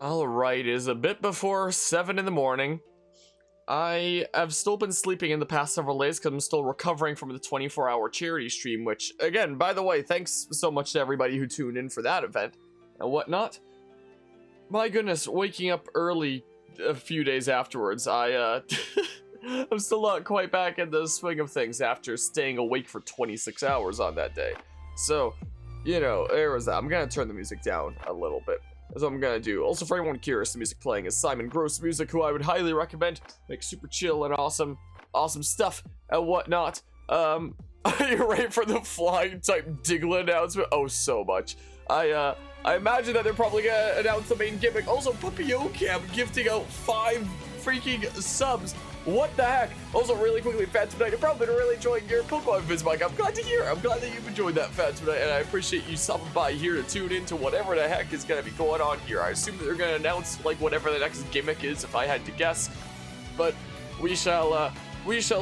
Alright, it is a bit before 7 in the morning. I have still been sleeping in the past several days because I'm still recovering from the 24-hour charity stream, which, again, by the way, thanks so much to everybody who tuned in for that event and whatnot. My goodness, waking up early a few days afterwards, I'm still not quite back in the swing of things after staying awake for 26 hours on that day. So, you know, there was that. I'm gonna turn the music down a little bit. That's what I'm gonna do. Also, for anyone curious, the music playing is Simon Gross music, who I would highly recommend. Makes super chill and awesome stuff and whatnot. Are you ready for the flying type Diglett announcement? Oh, so much. I imagine that they're probably gonna announce the main gimmick. Also, Pokmon gifting out 5 freaking subs. What the heck? Also, really quickly, Fat Tonight, you're probably really enjoying your Pokemon Viz, Mike. I'm glad to hear. I'm glad that you've enjoyed that, Fat Tonight, and I appreciate you stopping by here to tune into whatever the heck is going to be going on here. I assume that they're going to announce, like, whatever the next gimmick is, if I had to guess. But we shall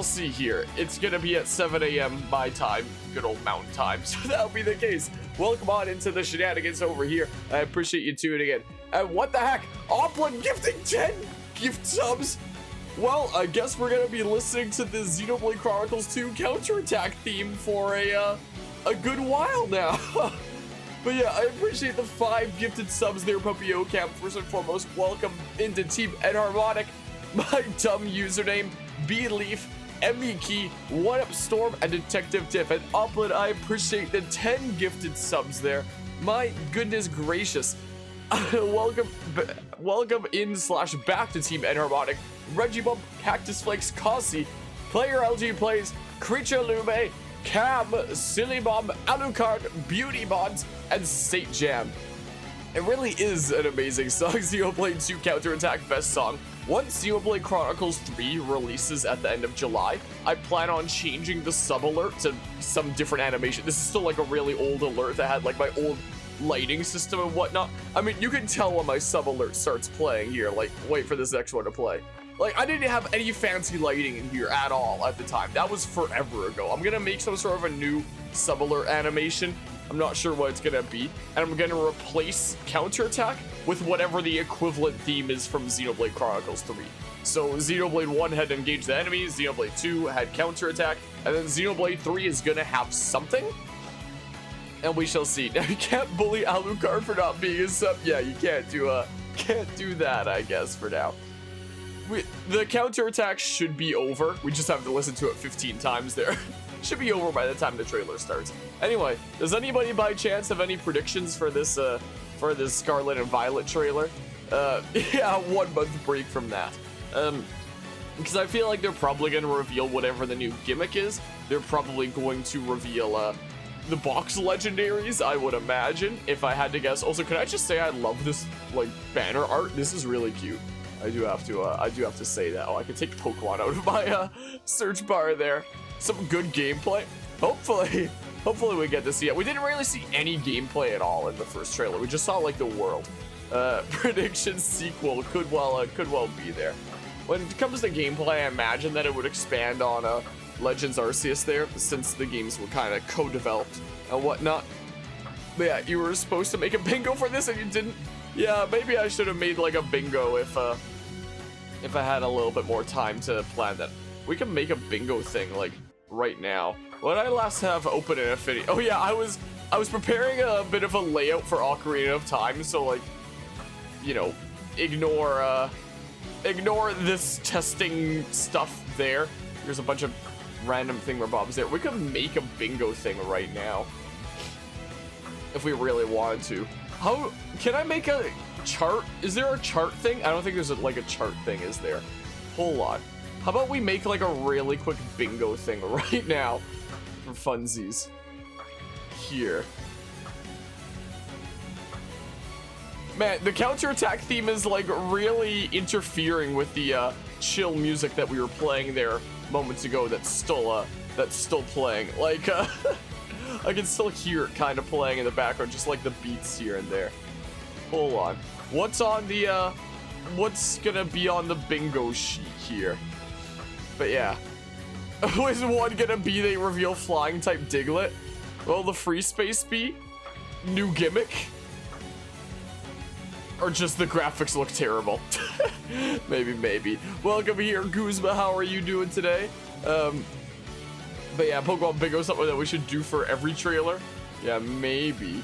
see here. It's going to be at 7 a.m. my time, good old mountain time, so that'll be the case. Welcome on into the shenanigans over here. I appreciate you tuning in. And what the heck? Oplin gifting 10 gift subs? Well, I guess we're gonna be listening to the Xenoblade Chronicles 2 counterattack theme for a good while now. But yeah, I appreciate the 5 gifted subs there, Pokmon. First and foremost, welcome into Team Enharmonic. My dumb username, B-Leaf, Miki, 1UpStorm, and Detective Tiff. And Upland, I appreciate the 10 gifted subs there. My goodness gracious. welcome in/back to Team Enharmonic. Regibump, Cactus Flakes, Cossi, Player LG Plays, Creature Lume, Cam, Silly Bomb, Alucard, Beauty Bonds, and State Jam. It really is an amazing song. Xenoblade 2 Counterattack best song. Once Xenoblade Chronicles 3 releases at the end of July, I plan on changing the sub alert to some different animation. This is still like a really old alert that had like my old lighting system and whatnot. I mean, you can tell when my sub alert starts playing here. Like, wait for this next one to play. Like, I didn't have any fancy lighting in here at all at the time. That was forever ago. I'm gonna make some sort of a new sub alert animation. I'm not sure what it's gonna be. And I'm gonna replace counterattack with whatever the equivalent theme is from Xenoblade Chronicles 3. So Xenoblade 1 had engaged the enemies, Xenoblade 2 had counterattack, and then Xenoblade 3 is gonna have something. And we shall see. Now, you can't bully Alucard for not being a sub. Yeah, you can't do that, I guess, for now. The counterattack should be over. We just have to listen to it 15 times there. Should be over by the time the trailer starts. Anyway, does anybody by chance have any predictions for this Scarlet and Violet trailer? Yeah, 1 month break from that. Because I feel like they're probably going to reveal whatever the new gimmick is. They're probably going to reveal the box legendaries, I would imagine, if I had to guess. Also, can I just say I love this like banner art? This is really cute. I do have to say that. Oh, I can take Pokemon out of my search bar there. Some good gameplay. Hopefully we get to see it. We didn't really see any gameplay at all in the first trailer. We just saw like the world. Prediction sequel could well be there. When it comes to gameplay, I imagine that it would expand on Legends Arceus there, since the games were kind of co-developed and whatnot. But yeah, you were supposed to make a bingo for this and you didn't. Yeah, maybe I should have made like a bingo if I had a little bit more time to plan that. We can make a bingo thing like right now. What did I last have open in Affinity? Oh yeah, I was preparing a bit of a layout for Ocarina of Time, so like, you know, ignore this testing stuff there. There's a bunch of random thingamabobs there. We could make a bingo thing right now if we really wanted to. How can I make a chart? Is there a chart thing? I don't think there's like a chart thing, is there? Hold on. How about we make like a really quick bingo thing right now for funsies? Here. Man, the counterattack theme is like really interfering with the chill music that we were playing there moments ago. That's still playing. Like I can still hear it kind of playing in the background, just like the beats here and there. Hold on. What's on the what's gonna be on the bingo sheet here? But yeah. Is one gonna be they reveal flying type Diglett? Will the free space be? New gimmick? Or just the graphics look terrible. Maybe. Welcome here, Guzma. How are you doing today? But yeah, Pokemon Bingo is something that we should do for every trailer. Yeah, maybe.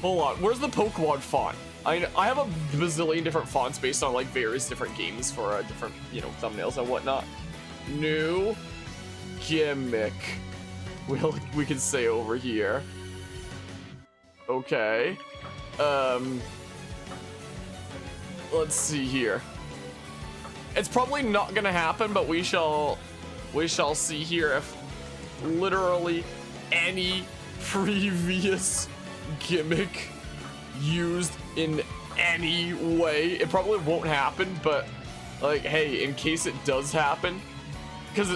Hold on, where's the Pokemon font? I have a bazillion different fonts based on like various different games for different, you know, thumbnails and whatnot. New gimmick. We can say over here. Okay. Let's see here. It's probably not gonna happen, but we shall see here if literally any previous gimmick used in any way. It probably won't happen, but like, hey, in case it does happen, because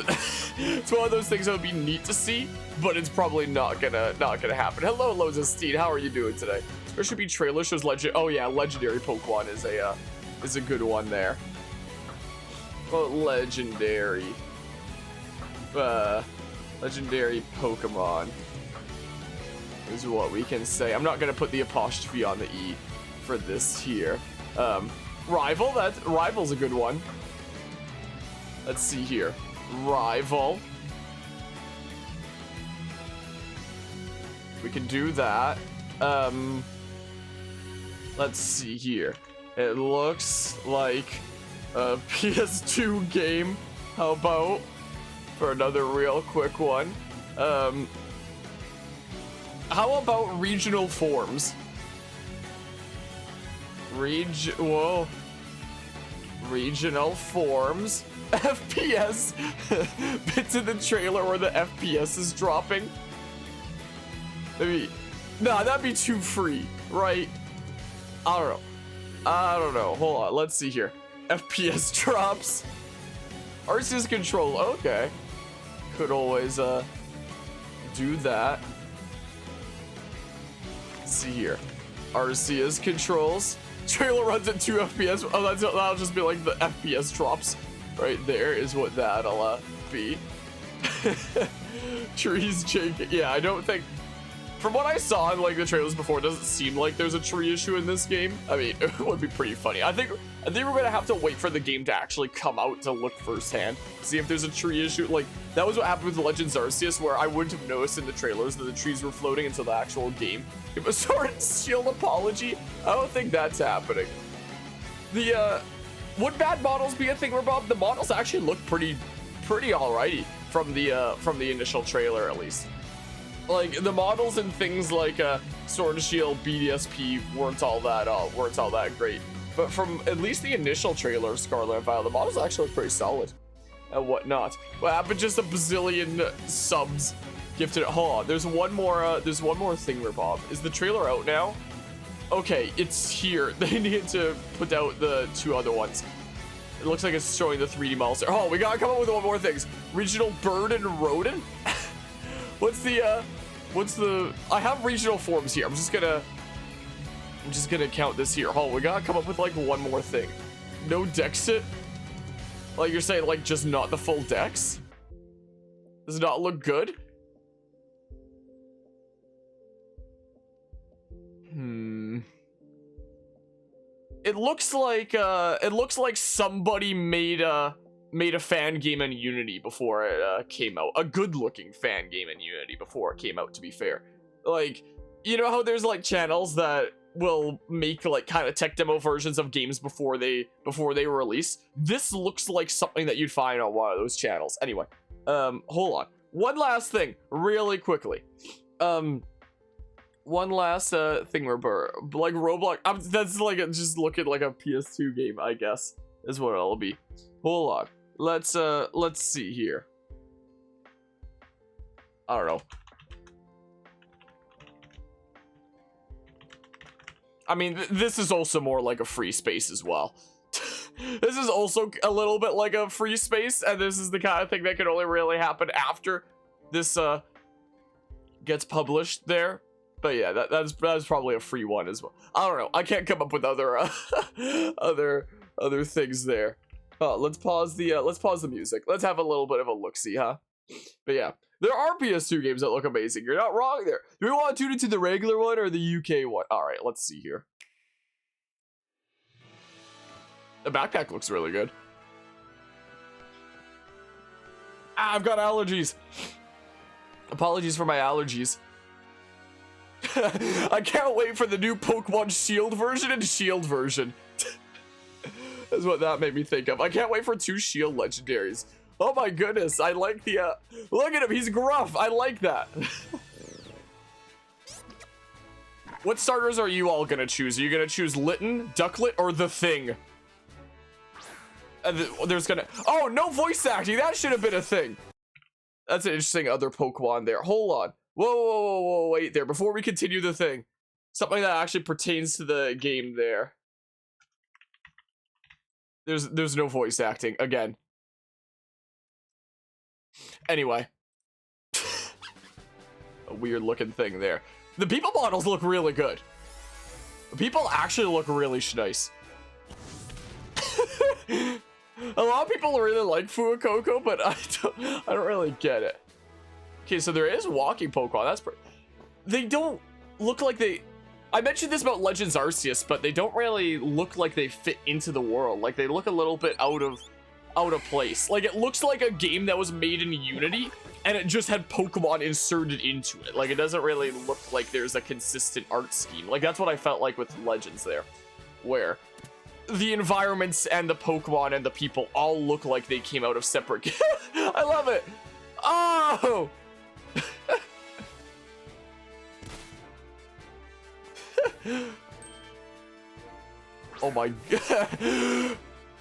it's one of those things that would be neat to see, but it's probably not gonna happen. Hello, Lozesteed, how are you doing today? There should be trailer shows legend. Oh yeah, legendary Pokemon is a good one there. Oh, legendary Pokemon is what we can say. I'm not gonna put the apostrophe on the E for this here. Rival's a good one. Let's see here. Rival. We can do that. Let's see here. It looks like a PS2 game. How about for another real quick one? How about regional forms? Regional forms. FPS. Bits in the trailer where the FPS is dropping. Maybe. Nah, that'd be too free, right? I don't know. Hold on. Let's see here. FPS drops. Arceus control. Okay. Could always do that. Let's see here. Arceus controls. Trailer runs at 2 FPS. Oh, that'll just be like the FPS drops. Right there is what that'll be. Trees, Jake. Yeah, I don't think. From what I saw in like the trailers before, it doesn't seem like there's a tree issue in this game. I mean, it would be pretty funny. I think we're gonna have to wait for the game to actually come out to look firsthand, see if there's a tree issue. Like that was what happened with Legends Arceus, where I wouldn't have noticed in the trailers that the trees were floating until the actual game. It was Sword and Shield apology. I don't think that's happening. Would bad models be a thing, Bob? The models actually look pretty alrighty from the initial trailer, at least. Like the models and things like Sword and Shield, BDSP weren't all that great. But from at least the initial trailer of Scarlet and Violet, the models actually look pretty solid and whatnot. What happened? Just a bazillion subs gifted. Hold on, there's one more thing, Bob. Is the trailer out now? Okay, it's here. They need to put out the 2 other ones. It looks like it's showing the 3D models there. Oh, we gotta come up with one more things. Regional bird and rodent. What's the I have regional forms here. I'm just gonna count this here. Oh, we gotta come up with like one more thing. No Dexit? Like you're saying, like just not the full Dex? Does it not look good? It looks like somebody made a fan game in Unity before it came out. A good-looking fan game in Unity before it came out, to be fair. Like, you know how there's like channels that will make like kind of tech demo versions of games before they release? This looks like something that you'd find on one of those channels. Anyway, hold on. One last thing, really quickly. One last thing where like Roblox. That's like just looking like a PS2 game, I guess, is what it'll be. Hold on. Let's see here. I don't know. I mean, this is also more like a free space as well. This is also a little bit like a free space, and this is the kind of thing that can only really happen after this gets published there. But yeah, that's probably a free one as well. I don't know. I can't come up with other other things there. Let's pause the music. Let's have a little bit of a look-see, huh? But yeah, there are PS2 games that look amazing. You're not wrong there. Do we want to tune into the regular one or the UK one? All right, let's see here. The backpack looks really good. Ah, I've got allergies. Apologies for my allergies. I can't wait for the new Pokemon Shield version and Shield version. That's what that made me think of. I can't wait for 2 Shield legendaries. Oh my goodness, I like the, look at him, he's gruff. I like that. What starters are you all gonna choose? Are you gonna choose Litten, Ducklet, or the Thing? There's gonna, oh, no voice acting. That should have been a thing. That's an interesting other Pokemon there. Hold on. Whoa, wait there. Before we continue the thing, something that actually pertains to the game there. There's no voice acting again. Anyway. A weird looking thing there. The people models look really good. The people actually look really nice. A lot of people really like Fuecoco, but I don't really get it. Okay, so there is walking Pokemon. That's pretty. They don't look like they. I mentioned this about Legends Arceus, but they don't really look like they fit into the world. Like they look a little bit out of place. Like it looks like a game that was made in Unity, and it just had Pokemon inserted into it. Like it doesn't really look like there's a consistent art scheme. Like that's what I felt like with Legends there, where the environments and the Pokemon and the people all look like they came out of separate. I love it. Oh. Oh my god.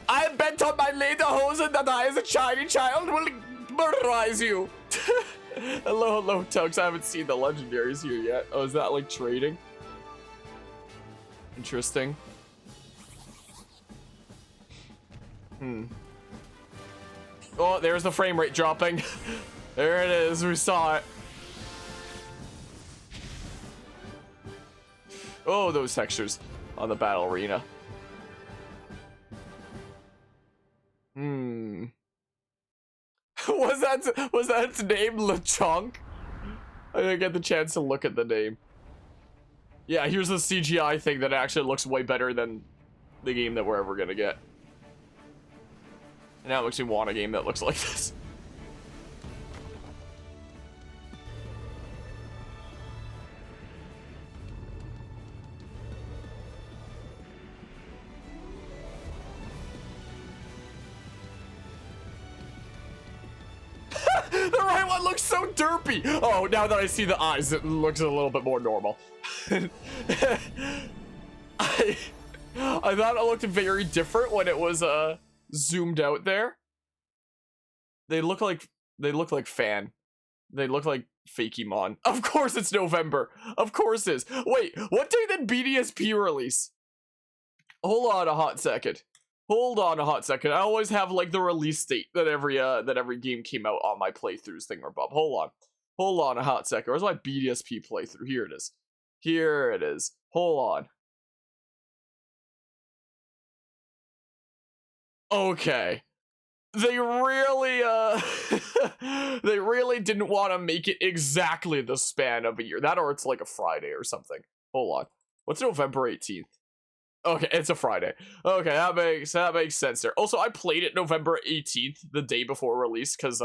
I bet on my lederhosen that I as a shiny child will murderize you. Hello, Tugs. I haven't seen the legendaries here yet. Oh, is that like trading? Interesting. Oh, there's the frame rate dropping. There it is. We saw it. Oh, those textures on the battle arena. Was that its name, LeChonk? I didn't get the chance to look at the name. Yeah, here's the CGI thing that actually looks way better than the game that we're ever gonna get. And now it makes me want a game that looks like this. The right one looks so derpy. Oh, now that I see the eyes, it looks a little bit more normal. I thought it looked very different when it was zoomed out there. They look like fan. They look like Fakemon. Of course it's November. Of course it is. Wait, what day did BDSP release? Hold on a hot second. Hold on a hot second. I always have like the release date that every game came out on my playthroughs thingamabob. Hold on a hot second. Where's my BDSP playthrough? Here it is. Here it is. Hold on. Okay. They really they really didn't want to make it exactly the span of a year. That or it's like a Friday or something. Hold on. What's November 18th? Okay, it's a Friday. Okay, that makes sense there. Also, I played it November 18th, the day before release, because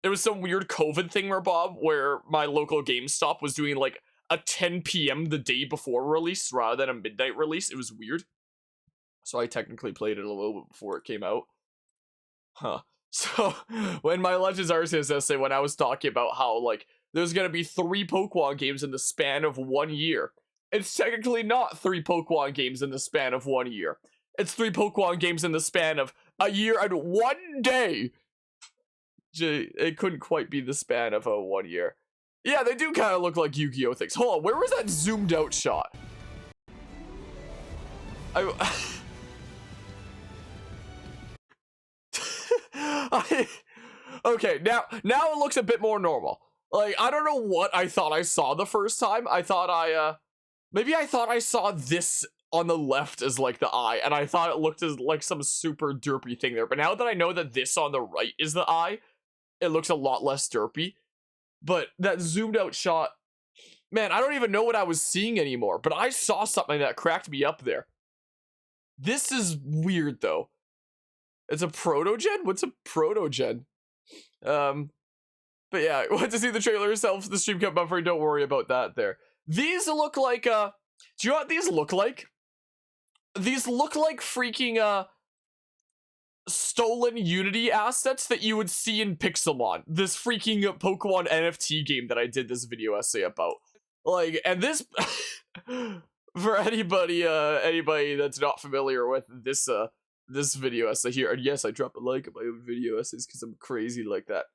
it was some weird COVID thing, Bob, where my local GameStop was doing like a 10 p.m. the day before release rather than a midnight release. It was weird. So I technically played it a little bit before it came out. Huh. So when my Legends Arceus essay, when I was talking about how like there's gonna be 3 Pokemon games in the span of 1 year, it's technically not 3 Pokemon games in the span of 1 year. It's 3 Pokemon games in the span of a year and 1 day. It couldn't quite be the span of a 1 year. Yeah, they do kind of look like Yu-Gi-Oh things. Hold on, where was that zoomed out shot? Okay, now it looks a bit more normal. Like, I don't know what I thought I saw the first time. I thought maybe I thought I saw this on the left as like the eye, and I thought it looked as like some super derpy thing there. But now that I know that this on the right is the eye, it looks a lot less derpy. But that zoomed out shot, man, I don't even know what I was seeing anymore. But I saw something that cracked me up there. This is weird though. It's a proto-gen? What's a proto-gen? But yeah, want to see the trailer yourself. The stream kept buffering. Don't worry about that there. These look like, do you know what these look like? These look like freaking, stolen Unity assets that you would see in Pixelmon. This freaking Pokemon NFT game that I did this video essay about. Like, and this, for anybody that's not familiar with this, this video essay here, and yes, I drop a like at my own video essays because I'm crazy like that.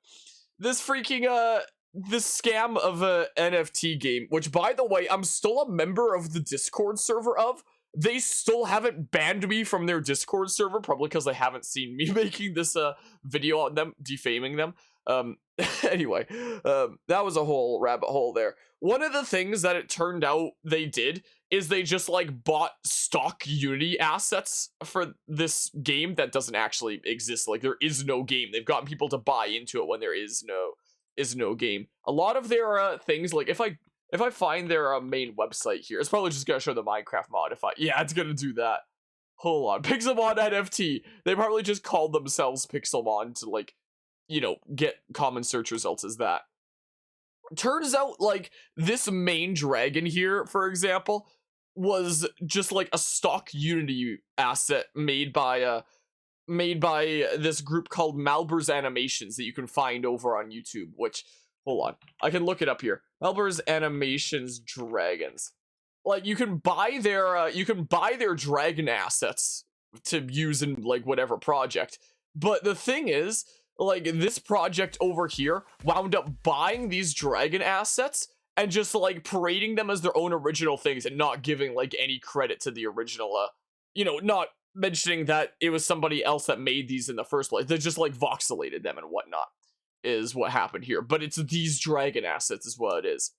This freaking, this scam of a NFT game, which by the way, I'm still a member of the Discord server of. They still haven't banned me from their Discord server, probably because they haven't seen me making this video on them, defaming them. Anyway, that was a whole rabbit hole there. One of the things that it turned out they did is they just like bought stock Unity assets for this game that doesn't actually exist. Like there is no game. They've gotten people to buy into it when there is no game. A lot of their things, like if I find their main website here, it's probably just gonna show the Minecraft mod. Yeah, it's gonna do that. Hold on, Pixelmon NFT. They probably just called themselves Pixelmon to like, you know, get common search results as that. Turns out like this main dragon here, for example, was just like a stock Unity asset made by this group called Malber's Animations that you can find over on YouTube, which, hold on, I can look it up here. Malber's Animations Dragons. Like you can buy their dragon assets to use in like whatever project. But the thing is, like this project over here wound up buying these dragon assets and just like parading them as their own original things and not giving like any credit to the original, you know, not mentioning that it was somebody else that made these in the first place. They just like voxelated them and whatnot is what happened here. But it's these dragon assets is what it is.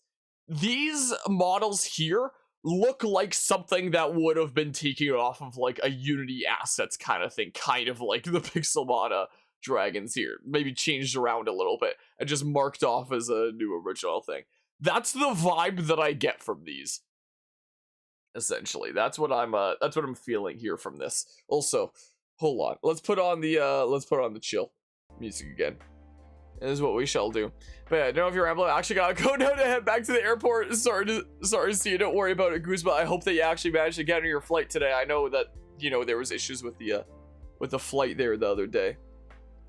These models here look like something that would have been taken off of like a Unity assets kind of thing, kind of like the Pixelmon dragons here, maybe changed around a little bit and just marked off as a new original thing. That's the vibe that I get from these. Essentially, that's what I'm feeling here from this. Also, hold on, let's put on the chill music again. This is what we shall do. But yeah, I don't know if you're rambling. I actually gotta go now to head back to the airport. Sorry to see you. Don't worry about it, Goose. But I hope that you actually managed to get on your flight today. I know that, you know, there was issues with the flight there the other day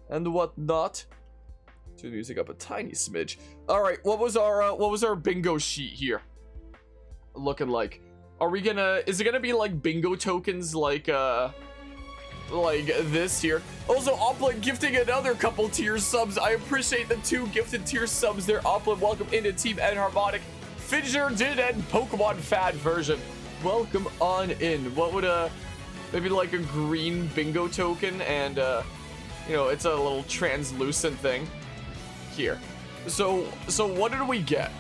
and whatnot. Turn the music up a tiny smidge. All right, what was our bingo sheet here looking like? Is it gonna be like bingo tokens like this here? Also, Oplin gifting another couple tier subs. I appreciate the 2 gifted tier subs there. Oplin, welcome into Team Enharmonic. Fidger did end Pokemon Fad version. Welcome on in. What would maybe like a green bingo token and you know, it's a little translucent thing here. So what did we get?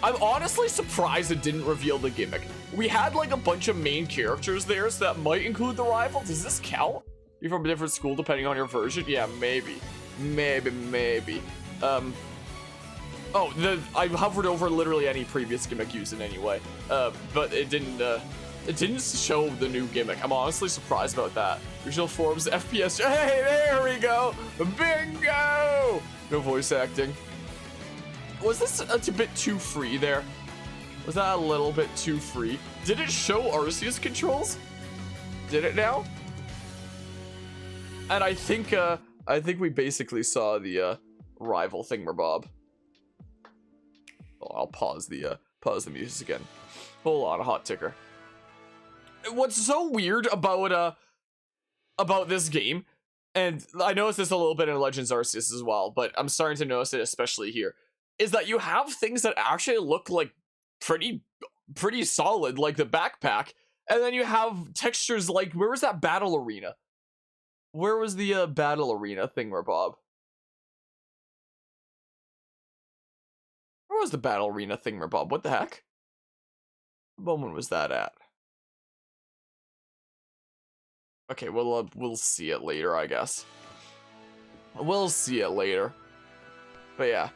I'm honestly surprised it didn't reveal the gimmick. We had like a bunch of main characters there, so that might include the rival. Does this count? You're from a different school depending on your version? Yeah, maybe. Oh, I hovered over literally any previous gimmick used in any way. But it didn't show the new gimmick. I'm honestly surprised about that. Original forms, FPS. Hey, there we go! Bingo! No voice acting. Was this a bit too free there? Was that a little bit too free? Did it show Arceus controls? Did it now? And I think we basically saw the rival thingamabob. Oh, I'll pause the music again. Hold on, a hot ticker. What's so weird about this game, and I noticed this a little bit in Legends Arceus as well, but I'm starting to notice it especially here, is that you have things that actually look like pretty solid, like the backpack, and then you have textures like, where was that battle arena? Where was the battle arena thingamabob? Where was the battle arena thingamabob? What the heck? What moment was that at? Okay, well, we'll see it later, I guess. We'll see it later. But yeah.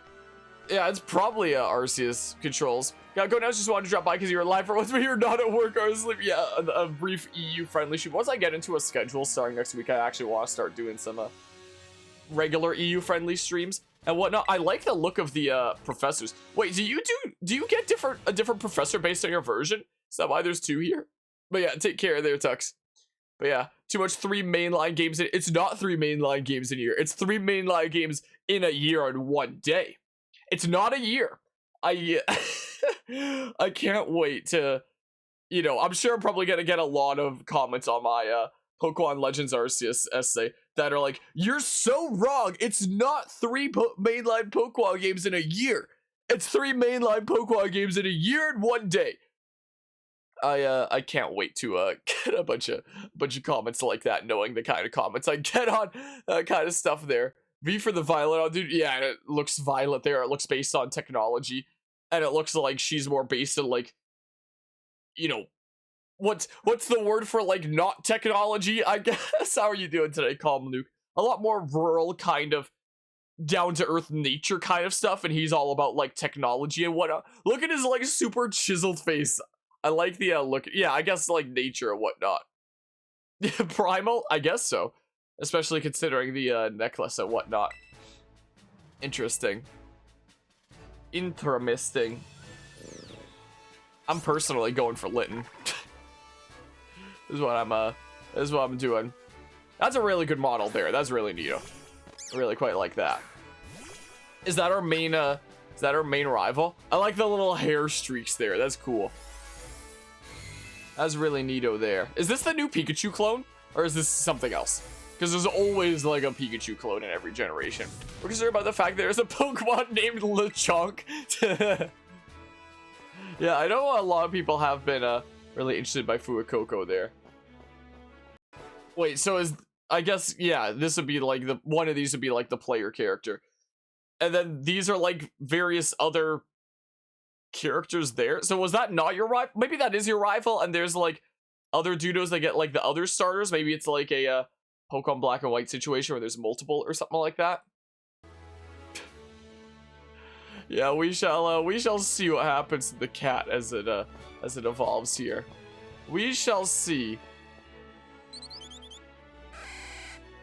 Yeah, it's probably Arceus controls. Yeah, go now. Just wanted to drop by because you're live for once, but you're not at work or asleep. Yeah, a brief EU-friendly shoot. Once I get into a schedule starting next week, I actually want to start doing some regular EU-friendly streams and whatnot. I like the look of the professors. Wait, do you get a different professor based on your version? Is that why there's 2 here? But yeah, take care there, Tux. But yeah, too much 3 mainline games. It's not 3 mainline games in a year. It's 3 mainline games in a year on 1 day. It's not a year. I can't wait to, you know, I'm sure I'm probably gonna get a lot of comments on my Pokmon Legends Arceus essay that are like, you're so wrong. It's not 3 mainline Pokemon games in a year. It's 3 mainline Pokemon games in a year and 1 day. I can't wait to get a bunch of comments like that, knowing the kind of comments I get on that kind of stuff there. V for the Violet, oh, dude. Yeah, it looks Violet there. It looks based on technology, and it looks like she's more based on, like, you know, what's the word for, like, not technology, I guess. How are you doing today, Calm Luke? A lot more rural, kind of down to earth nature kind of stuff, and he's all about, like, technology and whatnot. Look at his, like, super chiseled face. I like the look. Yeah, I guess, like, nature and whatnot. Primal, I guess so, especially considering the necklace and whatnot. Interesting. Interesting. I'm personally going for Litten. This is what I'm doing. That's a really good model there. That's really neat. I really quite like that. Is that our main rival? I like the little hair streaks there. That's cool. That's really neato there. Is this the new Pikachu clone? Or is this something else? Because there's always, like, a Pikachu clone in every generation. We're concerned about the fact there's a Pokemon named Lechonk. Yeah, I know a lot of people have been really interested by Fuecoco there. Wait, so I guess, yeah, this would be like one of these would be like the player character. And then these are like various other characters there. So was that not your rival? Maybe that is your rival, and there's like other dudos that get like the other starters. Maybe it's like a Pokemon Black and White situation where there's multiple or something like that. Yeah, we shall see what happens to the cat as it evolves here. We shall see.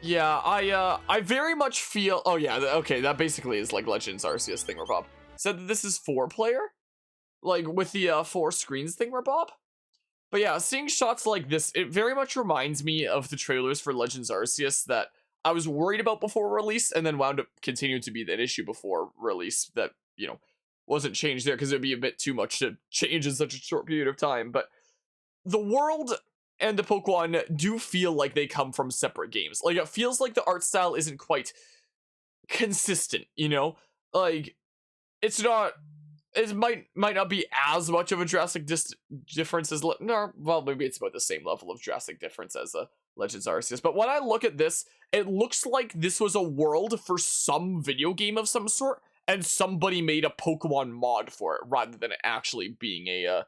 Yeah, I very much feel. Oh yeah, okay, that basically is like Legends Arceus thingamabob. Said that this is 4-player, like with the 4 screens thingamabob. But yeah, seeing shots like this, it very much reminds me of the trailers for Legends Arceus that I was worried about before release, and then wound up continuing to be an issue before release that, you know, wasn't changed there because it'd be a bit too much to change in such a short period of time. But the world and the Pokemon do feel like they come from separate games. Like, it feels like the art style isn't quite consistent, you know? Like, it's not... It might not be as much of a drastic difference as... No, well, maybe it's about the same level of drastic difference as Legends Arceus. But when I look at this, it looks like this was a world for some video game of some sort, and somebody made a Pokemon mod for it, rather than it actually being a,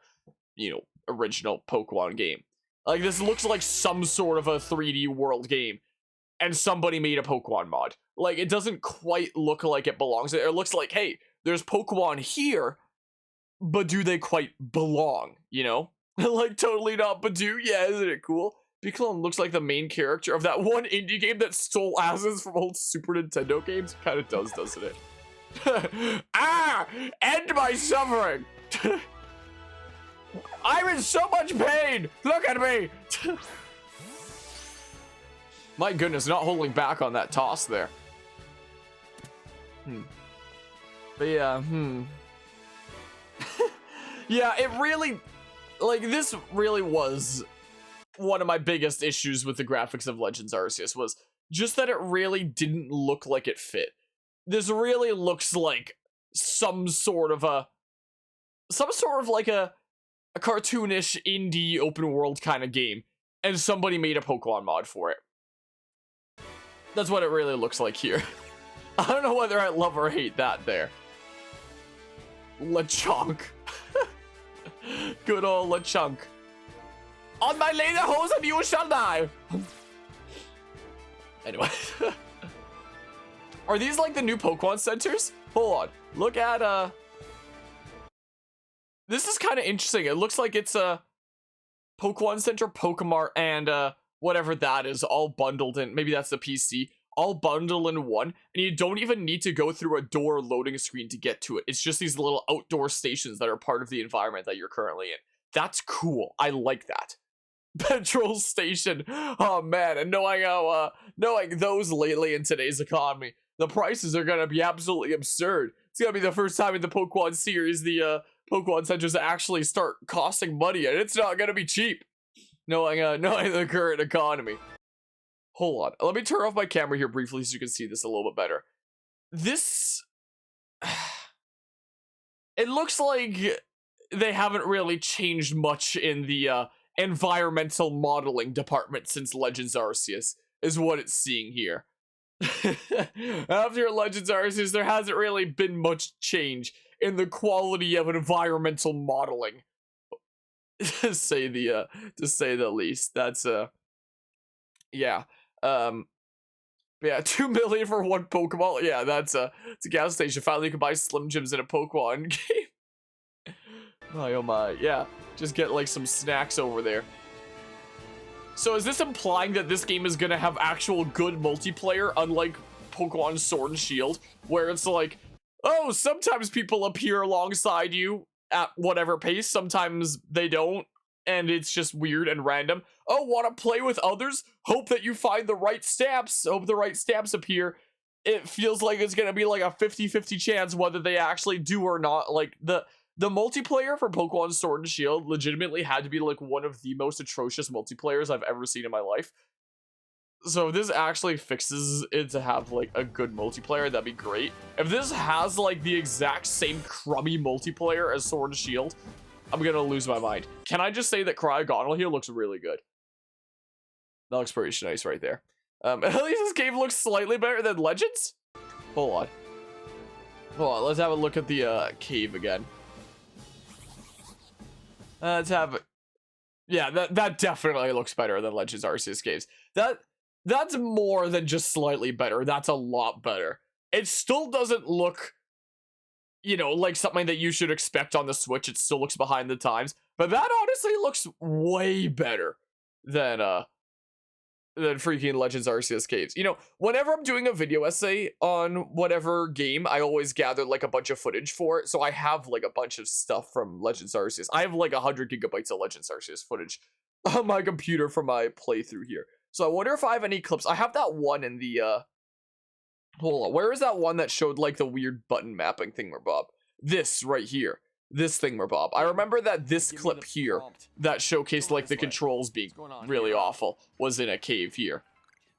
you know, original Pokemon game. Like, this looks like some sort of a 3D world game, and somebody made a Pokemon mod. Like, it doesn't quite look like it belongs there. It looks like, hey, there's Pokemon here, but do they quite belong, you know? Like, totally not, but do? Yeah, isn't it cool? Pixelmon looks like the main character of that one indie game that stole asses from old Super Nintendo games. Kind of does, doesn't it? Ah! End my suffering! I'm in so much pain! Look at me! My goodness, not holding back on that toss there. But yeah, yeah, it really, like, this really was one of my biggest issues with the graphics of Legends Arceus, was just that it really didn't look like it fit. This really looks like some sort of like a cartoonish indie open world kind of game, and somebody made a Pokemon mod for it. That's what it really looks like here. I don't know whether I love or hate that there. Lechonk. Good old Lechonk. On my laser hose and you shall die. Anyway. Are these like the new Pokmon Centers? Hold on. Look at This is kind of interesting. It looks like it's a Pokmon Center, Pokemon, and whatever that is, all bundled in. Maybe that's the PC. All bundled in one, and you don't even need to go through a door loading screen to get to it. It's just these little outdoor stations that are part of the environment that you're currently in. That's cool. I like that. Petrol station. Oh man, and knowing how knowing those lately in today's economy, the prices are gonna be absolutely absurd. It's gonna be the first time in the Pokemon series the Pokemon Centers actually start costing money, and it's not gonna be cheap. Knowing the current economy. Hold on, let me turn off my camera here briefly so you can see this a little bit better. This, it looks like they haven't really changed much in the environmental modeling department since Legends Arceus, is what it's seeing here. After Legends Arceus, there hasn't really been much change in the quality of environmental modeling, to say the least. That's yeah. Yeah, 2 million for one Pokemon. Yeah, it's a gas station. Finally, you can buy Slim Jims in a Pokemon game. Oh my, yeah. Just get like some snacks over there. So is this implying that this game is gonna have actual good multiplayer, unlike Pokemon Sword and Shield, where it's like, oh, sometimes people appear alongside you at whatever pace, sometimes they don't, and it's just weird and random. Oh, want to play with others? Hope that you find the right stamps. Hope the right stamps appear. It feels like it's going to be like a 50-50 chance whether they actually do or not. Like, the multiplayer for Pokemon Sword and Shield legitimately had to be like one of the most atrocious multiplayers I've ever seen in my life. So if this actually fixes it to have like a good multiplayer, that'd be great. If this has like the exact same crummy multiplayer as Sword and Shield, I'm gonna lose my mind. Can I just say that Cryogonal here looks really good? That looks pretty nice right there. At least this game looks slightly better than Legends? Hold on, let's have a look at the cave again. Let's have it. Yeah, that definitely looks better than Legends Arceus caves. That's more than just slightly better. That's a lot better. It still doesn't look, you know, like something that you should expect on the Switch. It still looks behind the times, but that honestly looks way better than freaking Legends Arceus caves. You know, whenever I'm doing a video essay on whatever game, I always gather like a bunch of footage for it. So I have like a bunch of stuff from Legends Arceus. I have like 100 gigabytes of Legends Arceus footage on my computer for my playthrough here. So I wonder if I have any clips. I have that one in the hold on, where is that one that showed like the weird button mapping thingamabob? This right here. This thingamabob. I remember that this clip here that showcased like the controls being really awful was in a cave here.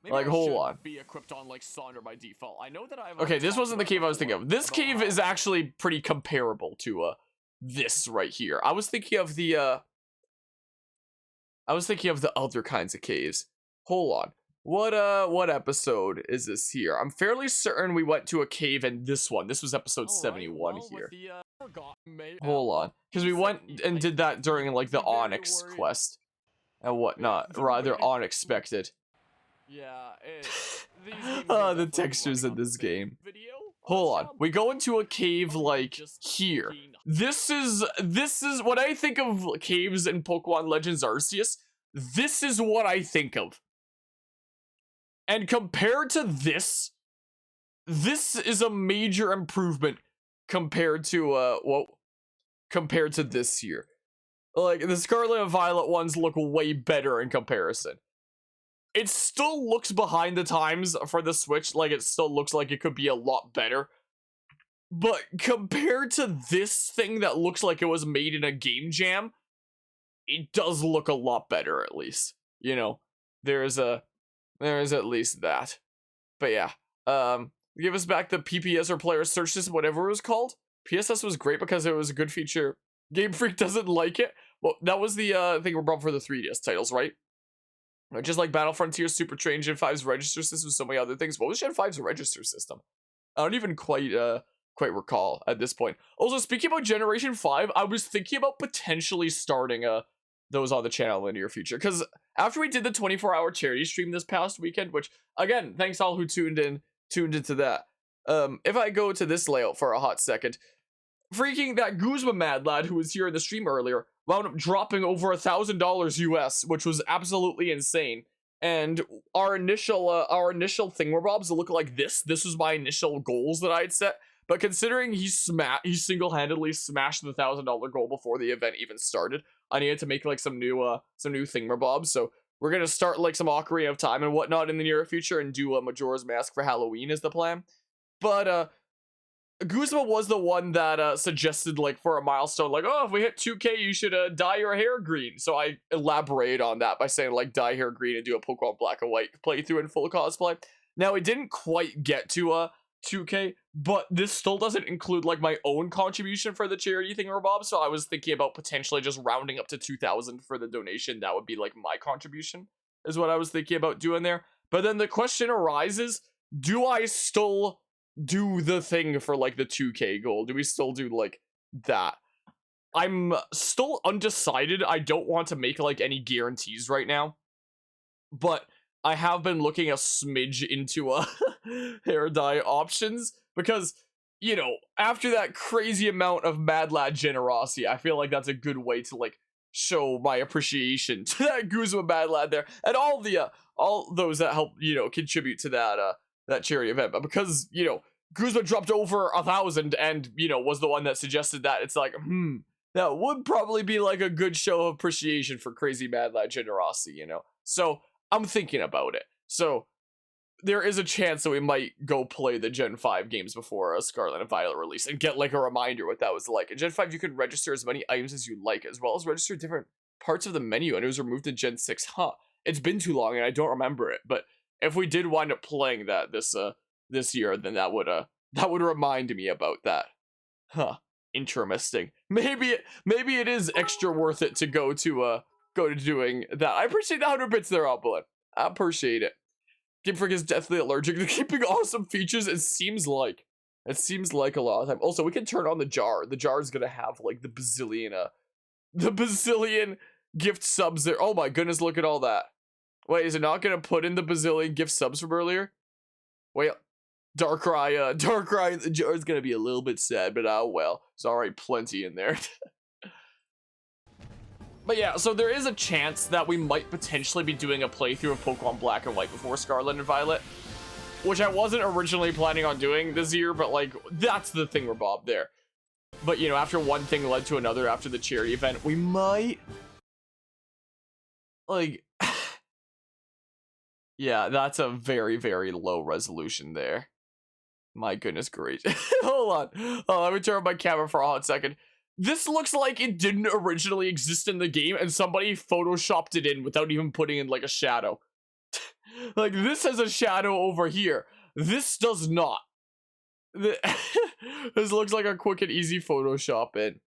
Like, hold on. Be equipped on like Sonder by default. I know that I have. Okay, this wasn't the cave I was thinking of. This cave is actually pretty comparable to this right here. I was thinking of the other kinds of caves. Hold on. What episode is this here? I'm fairly certain we went to a cave in this one. This was episode 71 here. Hold on. Because we went and did that during like the Onyx quest and whatnot. Rather unexpected. Yeah, the textures in this game. Hold on. We go into a cave like here. This is what I think of caves in Pokemon Legends Arceus. This is what I think of. And compared to this is a major improvement compared to compared to this here. Like the Scarlet and Violet ones look way better in comparison. It still looks behind the times for the Switch, like it still looks like it could be a lot better. But compared to this thing that looks like it was made in a game jam, it does look a lot better at least. You know, there is at least that. But yeah, give us back the PPS or player search system, whatever it was called. PSS was great because it was a good feature. Game Freak doesn't like it. Well, that was the thing we're brought for the 3DS titles, right? Just like Battle Frontier, Super Train, Gen 5's register system, so many other things. What was Gen 5's register system? I don't even quite recall at this point. Also, speaking about Generation 5, I was thinking about potentially starting those on the channel in the near future. Because after we did the 24-hour charity stream this past weekend, which, again, thanks all who tuned into that. If I go to this layout for a hot second, freaking that Guzma mad lad who was here in the stream earlier wound up dropping over $1,000 US, which was absolutely insane. And our initial thingamabobs look like this. This was my initial goals that I had set. But considering he single-handedly smashed the $1,000 goal before the event even started, I needed to make like some new thingamabobs. So we're gonna start like some Ocarina of Time and whatnot in the near future and do a Majora's Mask for Halloween is the plan. But Guzma was the one that suggested like for a milestone, like, oh, if we hit 2K, you should dye your hair green. So I elaborated on that by saying like dye hair green and do a Pokemon Black and White playthrough in full cosplay. Now it didn't quite get to 2K, but this still doesn't include like my own contribution for the charity thingamabob. So I was thinking about potentially just rounding up to 2,000 for the donation. That would be like my contribution, is what I was thinking about doing there. But then the question arises: do I still do the thing for like the 2K goal? Do we still do like that? I'm still undecided. I don't want to make like any guarantees right now, but I have been looking a smidge into hair dye options because, you know, after that crazy amount of Mad Lad generosity, I feel like that's a good way to like show my appreciation to that Guzma Mad Lad there and all those that help, you know, contribute to that charity event. But because, you know, Guzma dropped over 1,000 and, you know, was the one that suggested that, it's like, that would probably be like a good show of appreciation for crazy Mad Lad generosity, you know? So I'm thinking about it. So there is a chance that we might go play the Gen 5 games before a Scarlet and Violet release and get like a reminder what that was like. In Gen 5, you could register as many items as you like, as well as register different parts of the menu, and it was removed in Gen 6. It's been too long and I don't remember it, but if we did wind up playing that this year, then that would remind me about that. Interesting. Maybe it is extra worth it to go to doing that. I appreciate the 100 bits there, Bullet. I appreciate it. Game Freak is deathly allergic to keeping awesome features. It seems like a lot of time. Also, we can turn on the jar. The jar is gonna have like the bazillion gift subs there. Oh my goodness, look at all that. Wait, is it not gonna put in the bazillion gift subs from earlier? Wait, Darkrai in the jar is gonna be a little bit sad, but oh well. There's already plenty in there. But yeah, so there is a chance that we might potentially be doing a playthrough of Pokemon Black and White before Scarlet and Violet, which I wasn't originally planning on doing this year, but like, that's the thing, Bob there. But you know, after one thing led to another after the charity event, we might, like, yeah, that's a very, very low resolution there. My goodness gracious. Hold on. Oh, let me turn on my camera for a hot second. This looks like it didn't originally exist in the game and somebody photoshopped it in without even putting in like a shadow. Like this has a shadow over here. This does not. This looks like a quick and easy Photoshop in.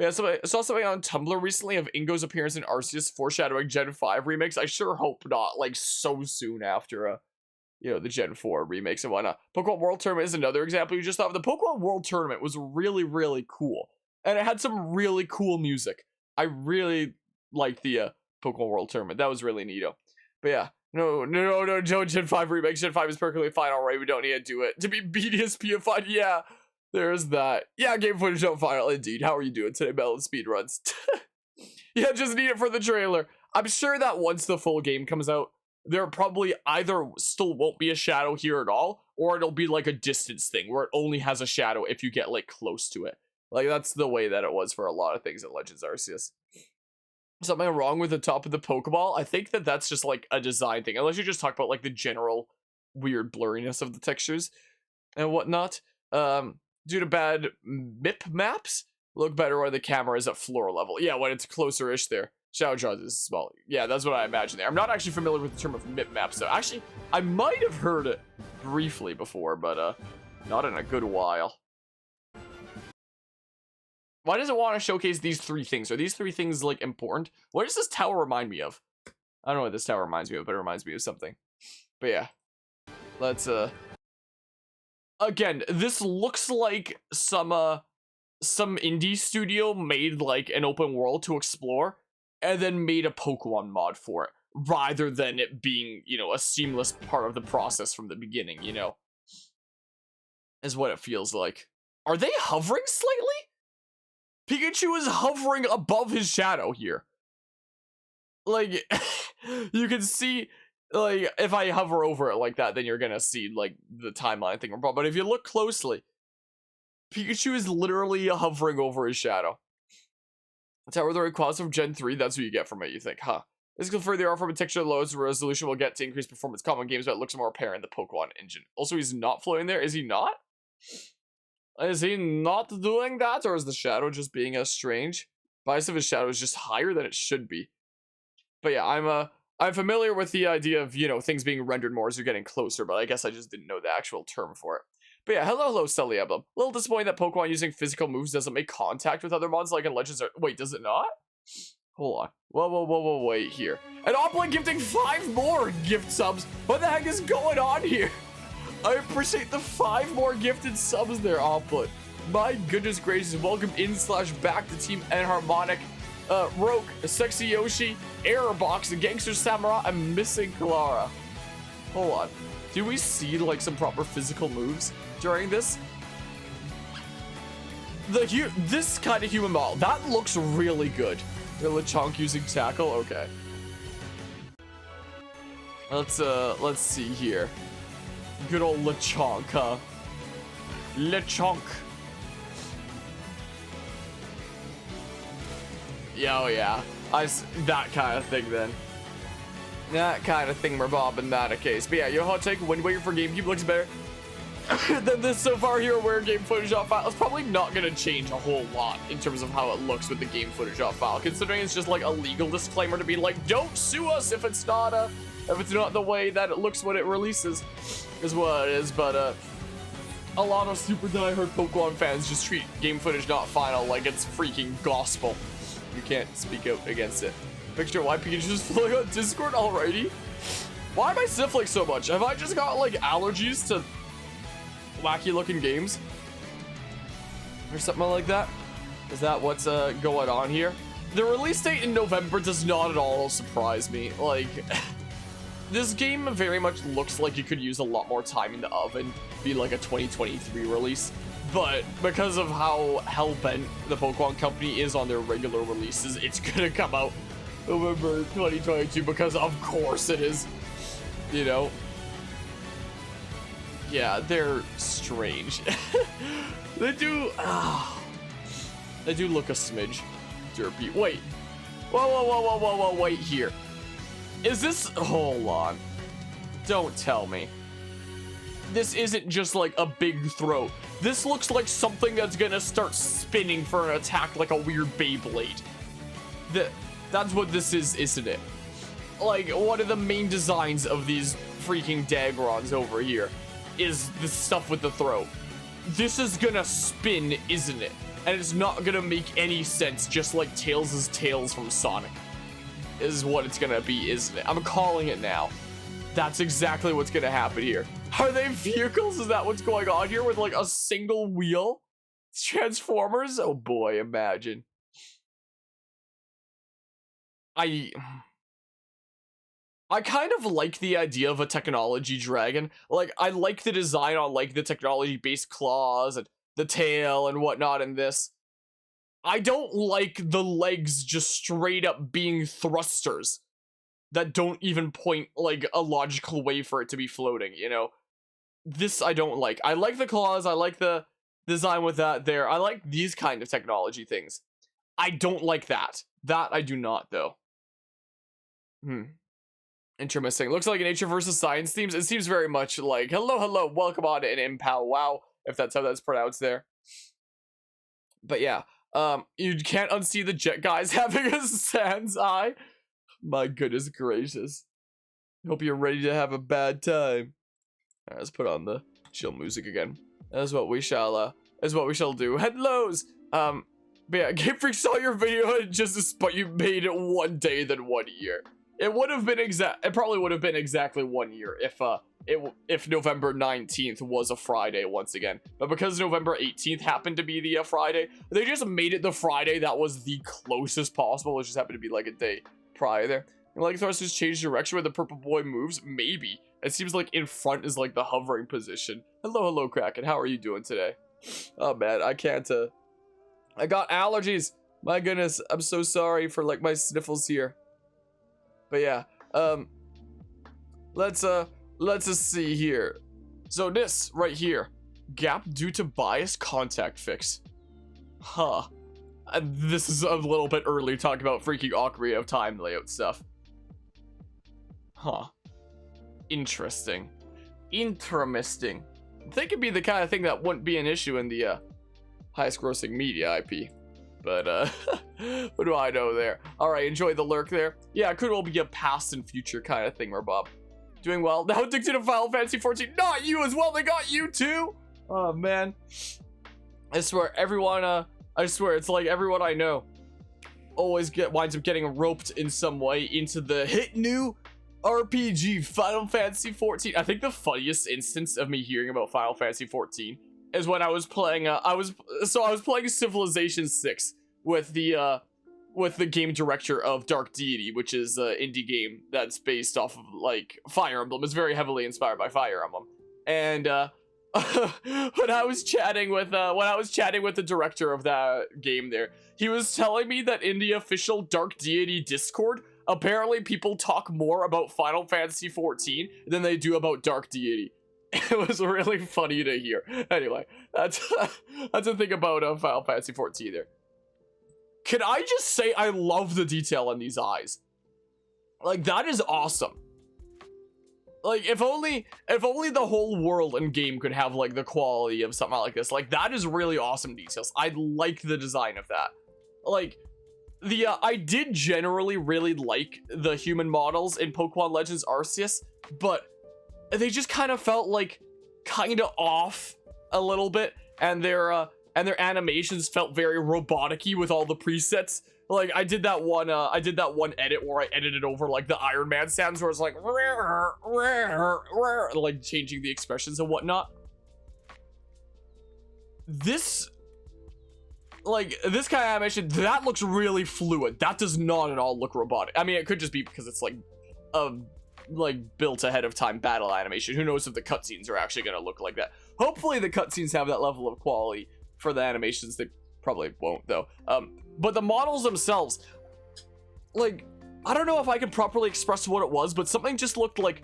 Yeah, so I saw something on Tumblr recently of Ingo's appearance in Arceus foreshadowing Gen 5 remakes. I sure hope not, like so soon after you know, the Gen 4 remakes and whatnot. Pokemon World Tournament is another example you just thought of. The Pokemon World Tournament was really, really cool. And it had some really cool music. I really liked the Pokemon World Tournament. That was really neato. But yeah, no, Gen 5 remakes. Gen 5 is perfectly fine already. We don't need to do it. To be BDSP-ified, yeah, there's that. Yeah, game footage on file, indeed. How are you doing today, Melon Speedruns? Yeah, just need it for the trailer. I'm sure that once the full game comes out, there probably either still won't be a shadow here at all, or it'll be like a distance thing where it only has a shadow if you get like close to it. Like that's the way that it was for a lot of things in Legends Arceus. Something wrong with the top of the Pokeball? I think that that's just like a design thing, unless you just talk about like the general weird blurriness of the textures and whatnot. Due to bad MIP maps, look better when the camera is at floor level. Yeah, when it's closer-ish there. Shadow draws is small. Yeah, that's what I imagine there. I'm not actually familiar with the term of MIP maps, though. Actually, I might have heard it briefly before, but not in a good while. Why does it want to showcase these three things? Are these three things, like, important? What does this tower remind me of? I don't know what this tower reminds me of, but it reminds me of something. But yeah. Let's, again, this looks like some indie studio made, like, an open world to explore, and then made a Pokemon mod for it, rather than it being, you know, a seamless part of the process from the beginning, you know? Is what it feels like. Are they hovering slightly? Pikachu is hovering above his shadow here. Like, you can see, like, if I hover over it like that, then you're gonna see, like, the timeline thing. But if you look closely, Pikachu is literally hovering over his shadow. Tower of the Rayquaza from Gen 3, that's what you get from it, you think, huh? This can further offer from a texture loads resolution will get to increase performance common games, but it looks more apparent in the Pokemon engine. Also, he's not floating there. Is he not? Is he not doing that? Or is the shadow just being as strange? Bias of his shadow is just higher than it should be. But yeah, I'm familiar with the idea of, you know, things being rendered more as you're getting closer, but I guess I just didn't know the actual term for it. But yeah, hello, Celiebum. A little disappointed that Pokemon using physical moves doesn't make contact with other mons like in Legends. Wait, does it not? Hold on. Whoa, wait here. And Oplin gifting 5 more gift subs. What the heck is going on here? I appreciate the 5 more gifted subs there, Oplin. My goodness gracious. Welcome in / back to Team Enharmonic. Roke, Sexy Yoshi, Airbox, the Gangster Samurai, and Missing Clara. Hold on. Do we see like some proper physical moves during this? This kind of human model, that looks really good. The Lechonk using tackle, okay. Let's see here. Good old Lechonk, huh? Lechonk. Yeah, oh yeah. That kind of thing then. That kind of thing, Merbob in that case. But yeah, your hot take, Wind Waker for GameCube looks better than this so far here, where game footage off file. It's probably not going to change a whole lot in terms of how it looks with the game footage off file, considering it's just like a legal disclaimer to be like, don't sue us if it's not the way that it looks when it releases, is what it is. But a lot of super diehard Pokemon fans just treat game footage not final like it's freaking gospel. You can't speak out against it. Picture why Pikachu just floating on Discord already? Why am I sniffling so much? Have I just got like allergies to wacky looking games or something like that? Is that what's going on here? The release date in November does not at all surprise me. Like, this game very much looks like it could use a lot more time in the oven, be like a 2023 release. But because of how hell-bent the Pokemon Company is on their regular releases, it's gonna come out November 2022 because of course it is, you know. Yeah, they're strange. They do look a smidge derpy. Wait. Whoa, wait here. Is this, hold on. Don't tell me. This isn't just like a big throat. This looks like something that's gonna start spinning for an attack like a weird Beyblade. That's what this is, isn't it? Like, one of the main designs of these freaking Dagrons over here is the stuff with the throat. This is gonna spin, isn't it? And it's not gonna make any sense, just like Tails' Tails from Sonic is what it's gonna be, isn't it? I'm calling it now. That's exactly what's gonna happen here. Are they vehicles? Is that what's going on here with like a single wheel? Transformers? Oh boy, imagine. I kind of like the idea of a technology dragon. Like, I like the design on like the technology-based claws and the tail and whatnot in this. I don't like the legs just straight up being thrusters that don't even point like a logical way for it to be floating, you know? This I don't like. I like the claws, I like the design with that there. I like these kind of technology things. I don't like that. That I do not, though. Interesting. Looks like nature versus science themes. It seems very much like hello, welcome on to an Impow. Wow, if that's how that's pronounced there. But yeah, you can't unsee the jet guys having a sans eye. My goodness gracious. Hope you're ready to have a bad time. Alright, let's put on the chill music again. That's what we shall do. Hellos! But yeah, Game Freak saw your video and but you made it one day than 1 year. It would have been it probably would have been exactly 1 year if November 19th was a Friday once again. But because November 18th happened to be the Friday, they just made it the Friday that was the closest possible. It just happened to be like a day prior there. And like thrusters change direction where the purple boy moves? Maybe. It seems like in front is like the hovering position. Hello, Kraken. How are you doing today? Oh man, I can't I got allergies. My goodness, I'm so sorry for like my sniffles here. But yeah, let's just see here. So this right here, gap due to bias contact fix. Huh. This is a little bit early talking about freaking Ocarina of Time layout stuff. Huh. Interesting. Interesting. They could be the kind of thing that wouldn't be an issue in the highest grossing media IP. But what do I know there? Alright, enjoy the lurk there. Yeah, it could all be a past and future kind of thing, Bob. Doing well. Now addicted to Final Fantasy 14. Not you as well, they got you too! Oh man. I swear, everyone, I swear, it's like everyone I know always winds up getting roped in some way into the hit new RPG Final Fantasy 14. I think the funniest instance of me hearing about Final Fantasy 14 is when I was playing I was playing Civilization 6 with the game director of Dark Deity, which is an indie game that's based off of like Fire Emblem. It's very heavily inspired by Fire Emblem. And when I was chatting with the director of that game there, he was telling me that in the official Dark Deity Discord, apparently people talk more about Final Fantasy 14 than they do about Dark Deity. It was really funny to hear. Anyway, that's the thing about Final Fantasy 14 there. Can I just say I love the detail in these eyes? Like, that is awesome. Like, if only the whole world and game could have like the quality of something like this. Like, that is really awesome details. I like the design of that. Like, I did generally really like the human models in Pokmon Legends Arceus, but they just kind of felt like kind of off a little bit, and their animations felt very robotic-y with all the presets. Like, I did that one edit where I edited over like the Iron Man sounds where it's like like changing the expressions and whatnot. This kind of animation, that looks really fluid. That does not at all look robotic. I mean, it could just be because it's like built ahead of time battle animation. Who knows if the cutscenes are actually going to look like that. Hopefully the cutscenes have that level of quality for the animations. They probably won't though. But the models themselves, like, I don't know if I can properly express what it was, but something just looked like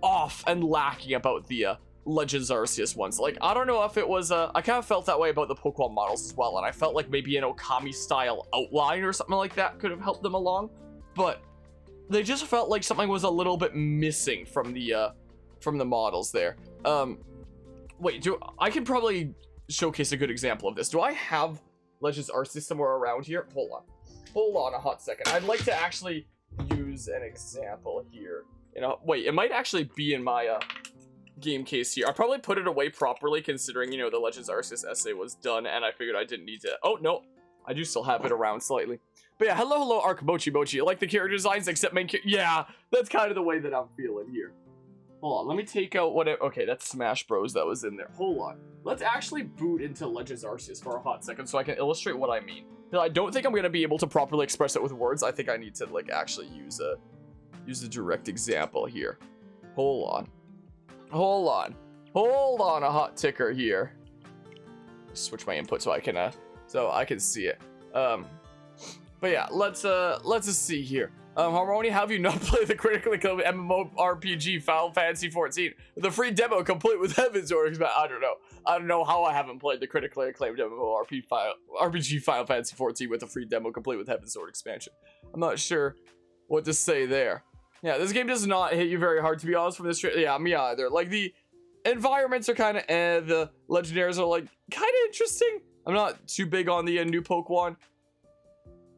off and lacking about the Legends Arceus ones. Like, I don't know if it was I kind of felt that way about the Pokemon models as well, and I felt like maybe an Okami style outline or something like that could have helped them along, but they just felt like something was a little bit missing from the models there. Wait, I can probably showcase a good example of this. Do I have Legends Arceus somewhere around here? Hold on a hot second. I'd like to actually use an example here. You know, wait, it might actually be in my game case here. I probably put it away properly considering, you know, the Legends Arceus essay was done and I figured I didn't need to. Oh, no. I do still have it around slightly. But yeah, hello, Arc Mochi. I like the character designs except main character. Yeah, that's kind of the way that I'm feeling here. Hold on, let me take out okay, that's Smash Bros that was in there. Hold on. Let's actually boot into Legends Arceus for a hot second so I can illustrate what I mean. I don't think I'm going to be able to properly express it with words. I think I need to, like, actually use a direct example here. Hold on a hot ticker here. Switch my input so I can see it. But yeah, let's just see here. Harmony, have you not played the critically acclaimed MMORPG Final Fantasy 14? The free demo complete with Heaven's Sword expansion. I don't know how I haven't played the critically acclaimed MMORPG Final Fantasy 14 with a free demo complete with Heaven's Sword expansion. I'm not sure what to say there. Yeah, this game does not hit you very hard, to be honest, from this. Yeah, me either. Like, the environments are kind of the legendaries are, like, kind of interesting. I'm not too big on the new Pokemon.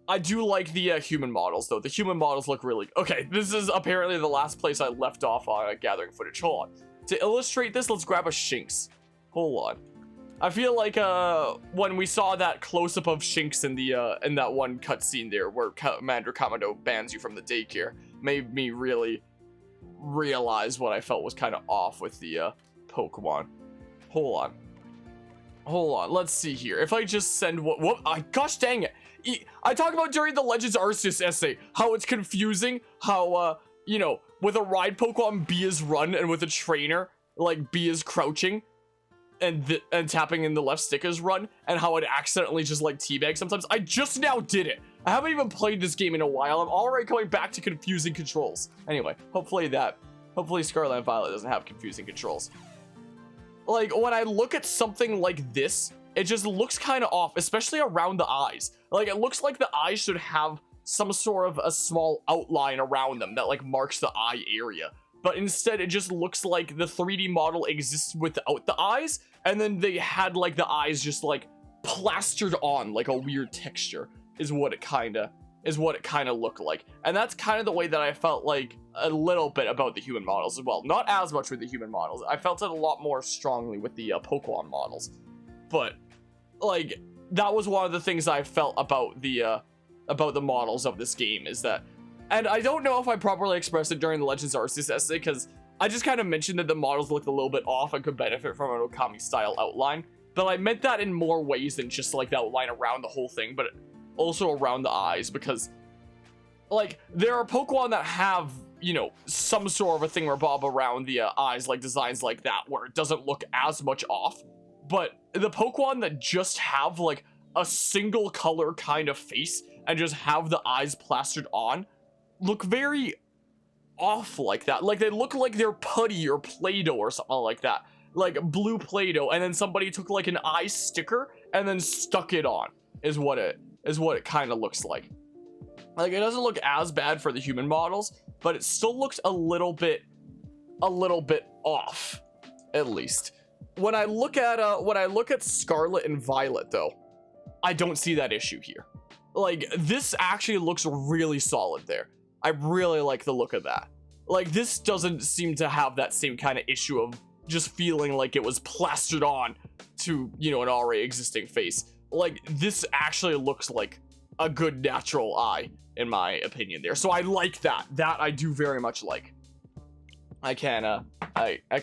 I do like the human models, though. The human models look really... Okay, this is apparently the last place I left off on gathering footage. Hold on. To illustrate this, let's grab a Shinx. Hold on. I feel like when we saw that close-up of Shinx in that one cutscene there, where Commander Kamado bans you from the daycare, made me really realize what I felt was kind of off with the Pokemon. Hold on. Let's see here. If I just send gosh dang it. I talked about during the Legends Arceus essay how it's confusing how you know, with a ride Pokemon B is run and with a trainer like B is crouching. and tapping in the left stick is run, and how it accidentally just like teabag sometimes. I just now did it. I haven't even played this game in a while. I'm already going back to confusing controls. Anyway, hopefully Scarlet and Violet doesn't have confusing controls. Like, when I look at something like this, it just looks kind of off, especially around the eyes. Like, it looks like the eyes should have some sort of a small outline around them that like marks the eye area. But instead, it just looks like the 3D model exists without the eyes, and then they had like the eyes just like plastered on like a weird texture is what it kind of looked like. And that's kind of the way that I felt like a little bit about the human models as well. Not as much with the human models. I felt it a lot more strongly with the Pokemon models. But like, that was one of the things I felt about the models of this game, is that, and I don't know if I properly expressed it during the Legends Arceus essay, because I just kind of mentioned that the models looked a little bit off and could benefit from an Okami style outline, but I meant that in more ways than just like the outline around the whole thing, but also around the eyes, because like, there are Pokemon that have, you know, some sort of a thingamabob around the eyes, like designs like that, where it doesn't look as much off. But the Pokemon that just have like a single color kind of face and just have the eyes plastered on look very off like that. Like, they look like they're putty or Play-Doh or something like that. Like blue Play-Doh, and then somebody took like an eye sticker and then stuck it on, is what it kind of looks like. Like, it doesn't look as bad for the human models, but it still looks a little bit off, at least. When I look at Scarlet and Violet, though, I don't see that issue here. Like, this actually looks really solid there. I really like the look of that. Like, this doesn't seem to have that same kind of issue of just feeling like it was plastered on to, you know, an already existing face. Like, this actually looks like a good natural eye, in my opinion there. So I like that. That I do very much like. I can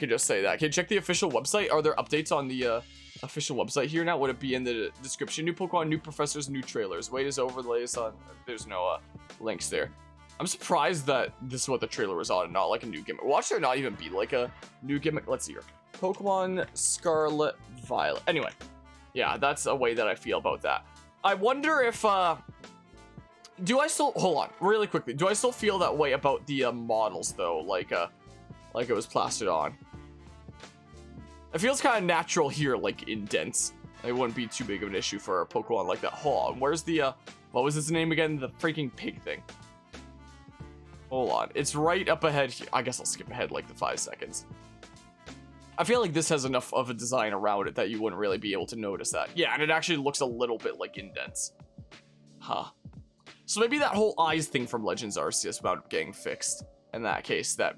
just say that. Can you check the official website? Are there updates on the official website here now? Would it be in the description? New Pokemon, new professors, new trailers. Wait is overlays on. There's no links there. I'm surprised that this is what the trailer was on and not like a new gimmick. Watch there not even be like a new gimmick. Let's see here. Pokemon Scarlet Violet. Anyway, yeah, that's a way that I feel about that. I wonder if do I still, hold on really quickly, do I still feel that way about the models though, like it was plastered on? It feels kind of natural here, like indents. It wouldn't be too big of an issue for a Pokemon like that. Hold on, where's the what was his name again? The freaking pig thing. Hold on, it's right up ahead here. I guess I'll skip ahead like the 5 seconds. I feel like this has enough of a design around it that you wouldn't really be able to notice that. Yeah, and it actually looks a little bit like indents. Huh. So maybe that whole eyes thing from Legends Arceus wound up getting fixed. In that case, that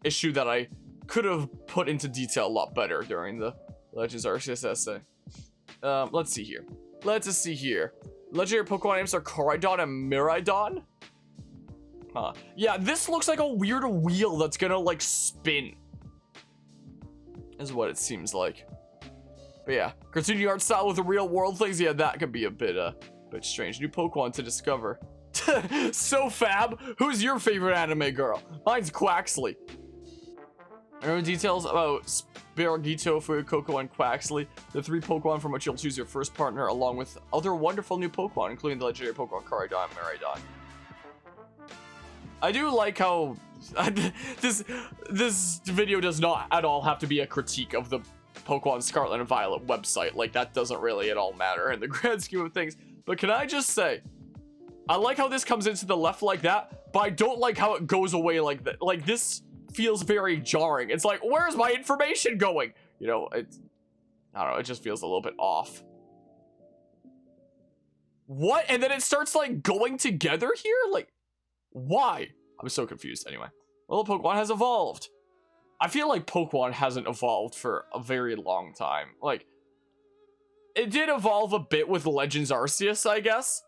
issue that I could have put into detail a lot better during the Legends Arceus essay. Let's see here. Let's see here. Legendary Pokemon names are Koraidon and Miraidon. Huh. Yeah, this looks like a weird wheel that's gonna like spin. Is what it seems like. But yeah, cartoony art style with the real world things. Yeah, that could be a bit strange. New Pokemon to discover. So fab. Who's your favorite anime girl? Mine's Quaxley. Remember details about Sparagito, Fuecoco, and Quaxley, the 3 Pokemon from which you'll choose your first partner, along with other wonderful new Pokemon, including the legendary Pokemon Koraidon and Miraidon. I do like how this video does not at all have to be a critique of the Pokemon Scarlet and Violet website. Like, that doesn't really at all matter in the grand scheme of things. But can I just say, I like how this comes into the left like that, but I don't like how it goes away like that. Like, this feels very jarring. It's like, where's my information going? You know, I don't know, it just feels a little bit off. What? And then it starts like going together here? Like, why? I'm so confused. Anyway, well, Pokemon has evolved. I feel like Pokemon hasn't evolved for a very long time. Like, it did evolve a bit with Legends Arceus, I guess.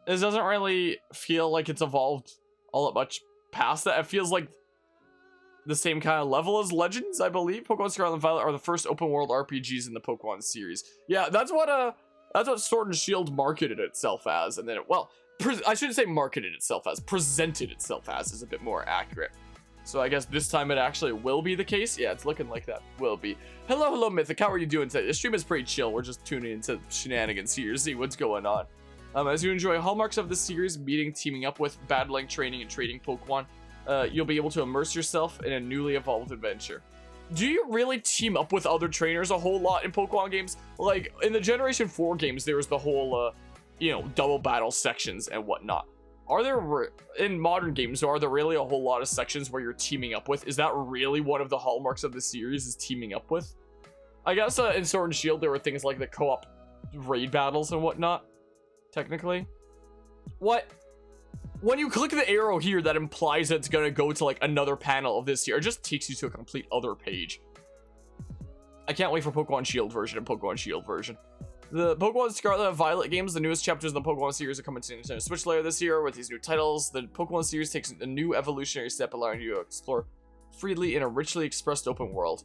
It doesn't really feel like it's evolved all that much past that. It feels like the same kind of level as Legends, I believe. Pokemon Scarlet and Violet are the first open world RPGs in the Pokemon series. Yeah, that's what Sword and Shield marketed itself as, and then I shouldn't say marketed itself as, presented itself as is a bit more accurate. So I guess this time it actually will be the case. Yeah, it's looking like that will be. Hello, Mythic. How are you doing today? The stream is pretty chill. We're just tuning into shenanigans here to see what's going on. As you enjoy hallmarks of this series, meeting, teaming up with, battling, training, and trading Pokemon, you'll be able to immerse yourself in a newly evolved adventure. Do you really team up with other trainers a whole lot in Pokemon games? Like, in the Generation 4 games, there was the whole, double battle sections and whatnot. Are there, in modern games, are there really a whole lot of sections where you're teaming up with? Is that really one of the hallmarks of the series, is teaming up with? I guess in Sword and Shield, there were things like the co-op raid battles and whatnot, technically. What? When you click the arrow here, that implies that it's gonna go to like another panel of this here. It just takes you to a complete other page. I can't wait for Pokemon Shield version and Pokemon Shield version. The Pokemon Scarlet and Violet games, the newest chapters of the Pokemon series, are coming to Nintendo Switch later this year. With these new titles, the Pokemon series takes a new evolutionary step, allowing you to explore freely in a richly expressed open world.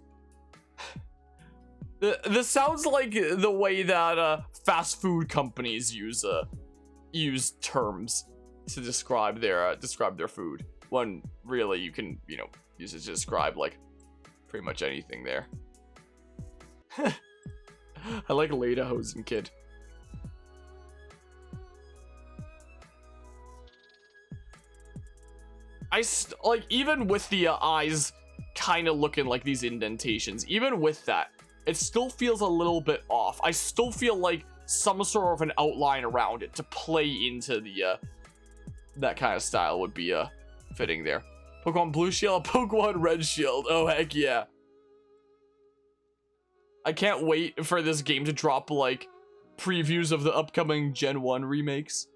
This sounds like the way that fast food companies use terms to describe their food, when really you can use it to describe like pretty much anything there. I like Lederhosen Kid. Like, even with the eyes kind of looking like these indentations, even with that, it still feels a little bit off. I still feel like some sort of an outline around it to play into the that kind of style would be fitting there. Pokemon Blue Shield, Pokemon Red Shield. Oh heck yeah. I can't wait for this game to drop like previews of the upcoming Gen 1 remakes.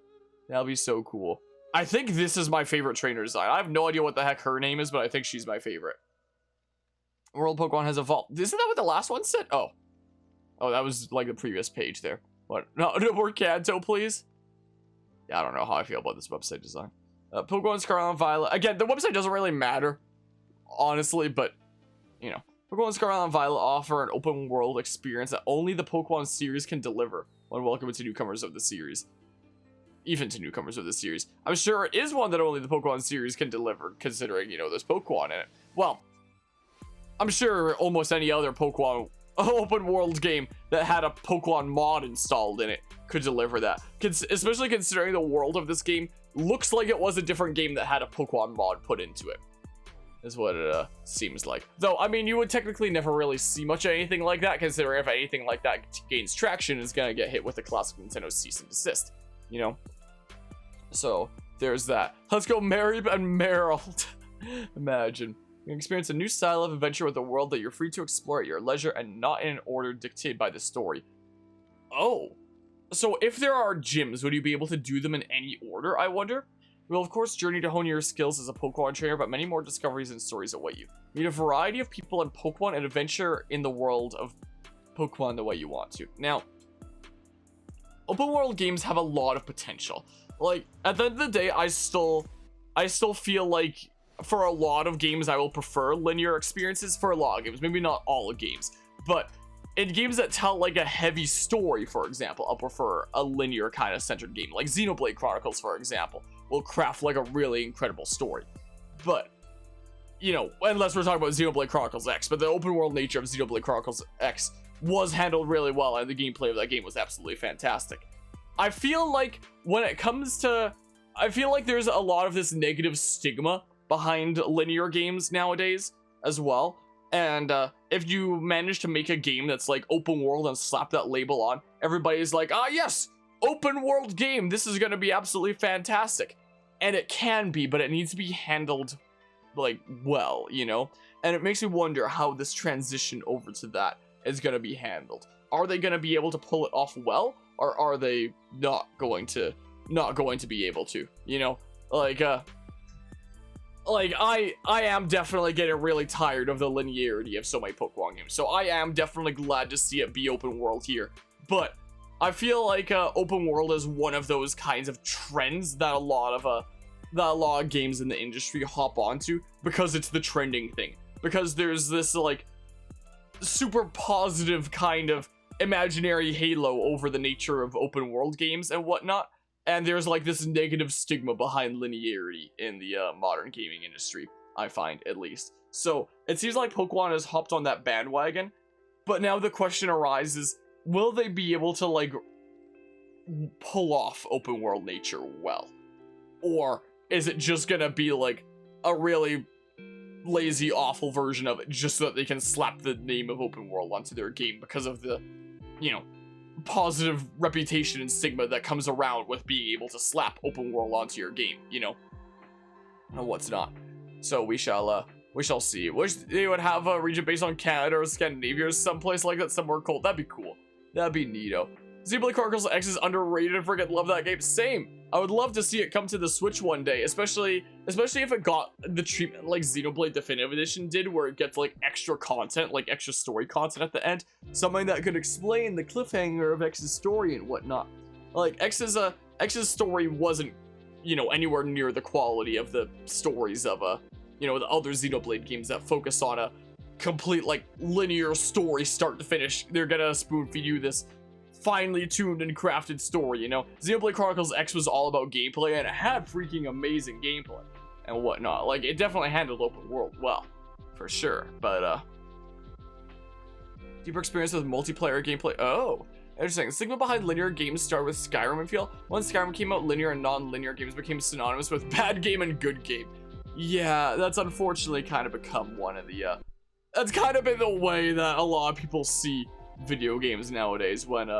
That'll be so cool. I think this is my favorite trainer design. I have no idea what the heck her name is, but I think she's my favorite. World Pokemon has evolved. Isn't that what the last one said? Oh, that was like the previous page there. What? No more Kanto, please. Yeah, I don't know how I feel about this website design. Pokemon Scarlet and Violet. Again, the website doesn't really matter, honestly, but, Pokemon Scarlet and Violet offer an open world experience that only the Pokemon series can deliver when welcoming to newcomers of the series. Even to newcomers of the series. I'm sure it is one that only the Pokemon series can deliver, considering, there's Pokemon in it. Well, I'm sure almost any other Pokemon open world game that had a Pokemon mod installed in it could deliver that. Especially considering the world of this game looks like it was a different game that had a Pokemon mod put into it. Is what it seems like. Though, I mean, you would technically never really see much of anything like that, considering if anything like that gains traction, it's gonna get hit with the classic Nintendo cease and desist, So, there's that. Let's go Mary and Meryl. Imagine. You can experience a new style of adventure with a world that you're free to explore at your leisure and not in an order dictated by the story. Oh. So if there are gyms, would you be able to do them in any order, I wonder? You will of course journey to hone your skills as a Pokemon trainer, but many more discoveries and stories await you. Meet a variety of people in Pokemon and adventure in the world of Pokemon the way you want to. Now, open world games have a lot of potential. Like, at the end of the day, I still feel like for a lot of games I will prefer linear experiences. For a lot of games, maybe not all games, but in games that tell like a heavy story, for example, I'll prefer a linear kind of centered game. Like Xenoblade Chronicles, for example, will craft like a really incredible story. But, unless we're talking about Xenoblade Chronicles X, but the open world nature of Xenoblade Chronicles X was handled really well, and the gameplay of that game was absolutely fantastic. I feel like when it comes to, I feel like there's a lot of this negative stigma behind linear games nowadays as well. And if you manage to make a game that's like open world and slap that label on, everybody's like, ah yes, open world game, this is going to be absolutely fantastic. And it can be, but it needs to be handled like well, and it makes me wonder how this transition over to that is going to be handled. Are they going to be able to pull it off well, or are they not going to be able to, Like, I am definitely getting really tired of the linearity of so many Pokemon games. So I am definitely glad to see it be open world here. But I feel like open world is one of those kinds of trends that a lot of games in the industry hop onto because it's the trending thing. Because there's this like super positive kind of imaginary halo over the nature of open world games and whatnot. And there's like this negative stigma behind linearity in the modern gaming industry. I find, at least. So it seems like Pokemon has hopped on that bandwagon, but now the question arises, will they be able to, like, pull off open world nature well? Or is it just gonna be, like, a really lazy, awful version of it just so that they can slap the name of open world onto their game because of the, you know, positive reputation and stigma that comes around with being able to slap open world onto your game, you know? And what's not. So we shall see. Wish they would have a region based on Canada or Scandinavia or someplace like that, somewhere cold. That'd be cool. That'd be neato. Xenoblade Chronicles X is underrated. I freaking love that game. Same. I would love to see it come to the Switch one day, especially if it got the treatment like Xenoblade Definitive Edition did, where it gets like extra content, like extra story content at the end, something that could explain the cliffhanger of X's story and whatnot. Like X's story wasn't, you know, anywhere near the quality of the stories of you know, the other Xenoblade games that focus on a complete like linear story start to finish. They're gonna spoon feed you this finely tuned and crafted story, you know? Xenoblade Chronicles X was all about gameplay, and it had freaking amazing gameplay and whatnot. Like, it definitely handled open world well, for sure. But, deeper experience with multiplayer gameplay. Oh, interesting. The stigma behind linear games started with Skyrim, I feel. Once Skyrim came out, linear and non-linear games became synonymous with bad game and good game. Yeah, that's unfortunately kind of become one of the, that's kind of been the way that a lot of people see video games nowadays, when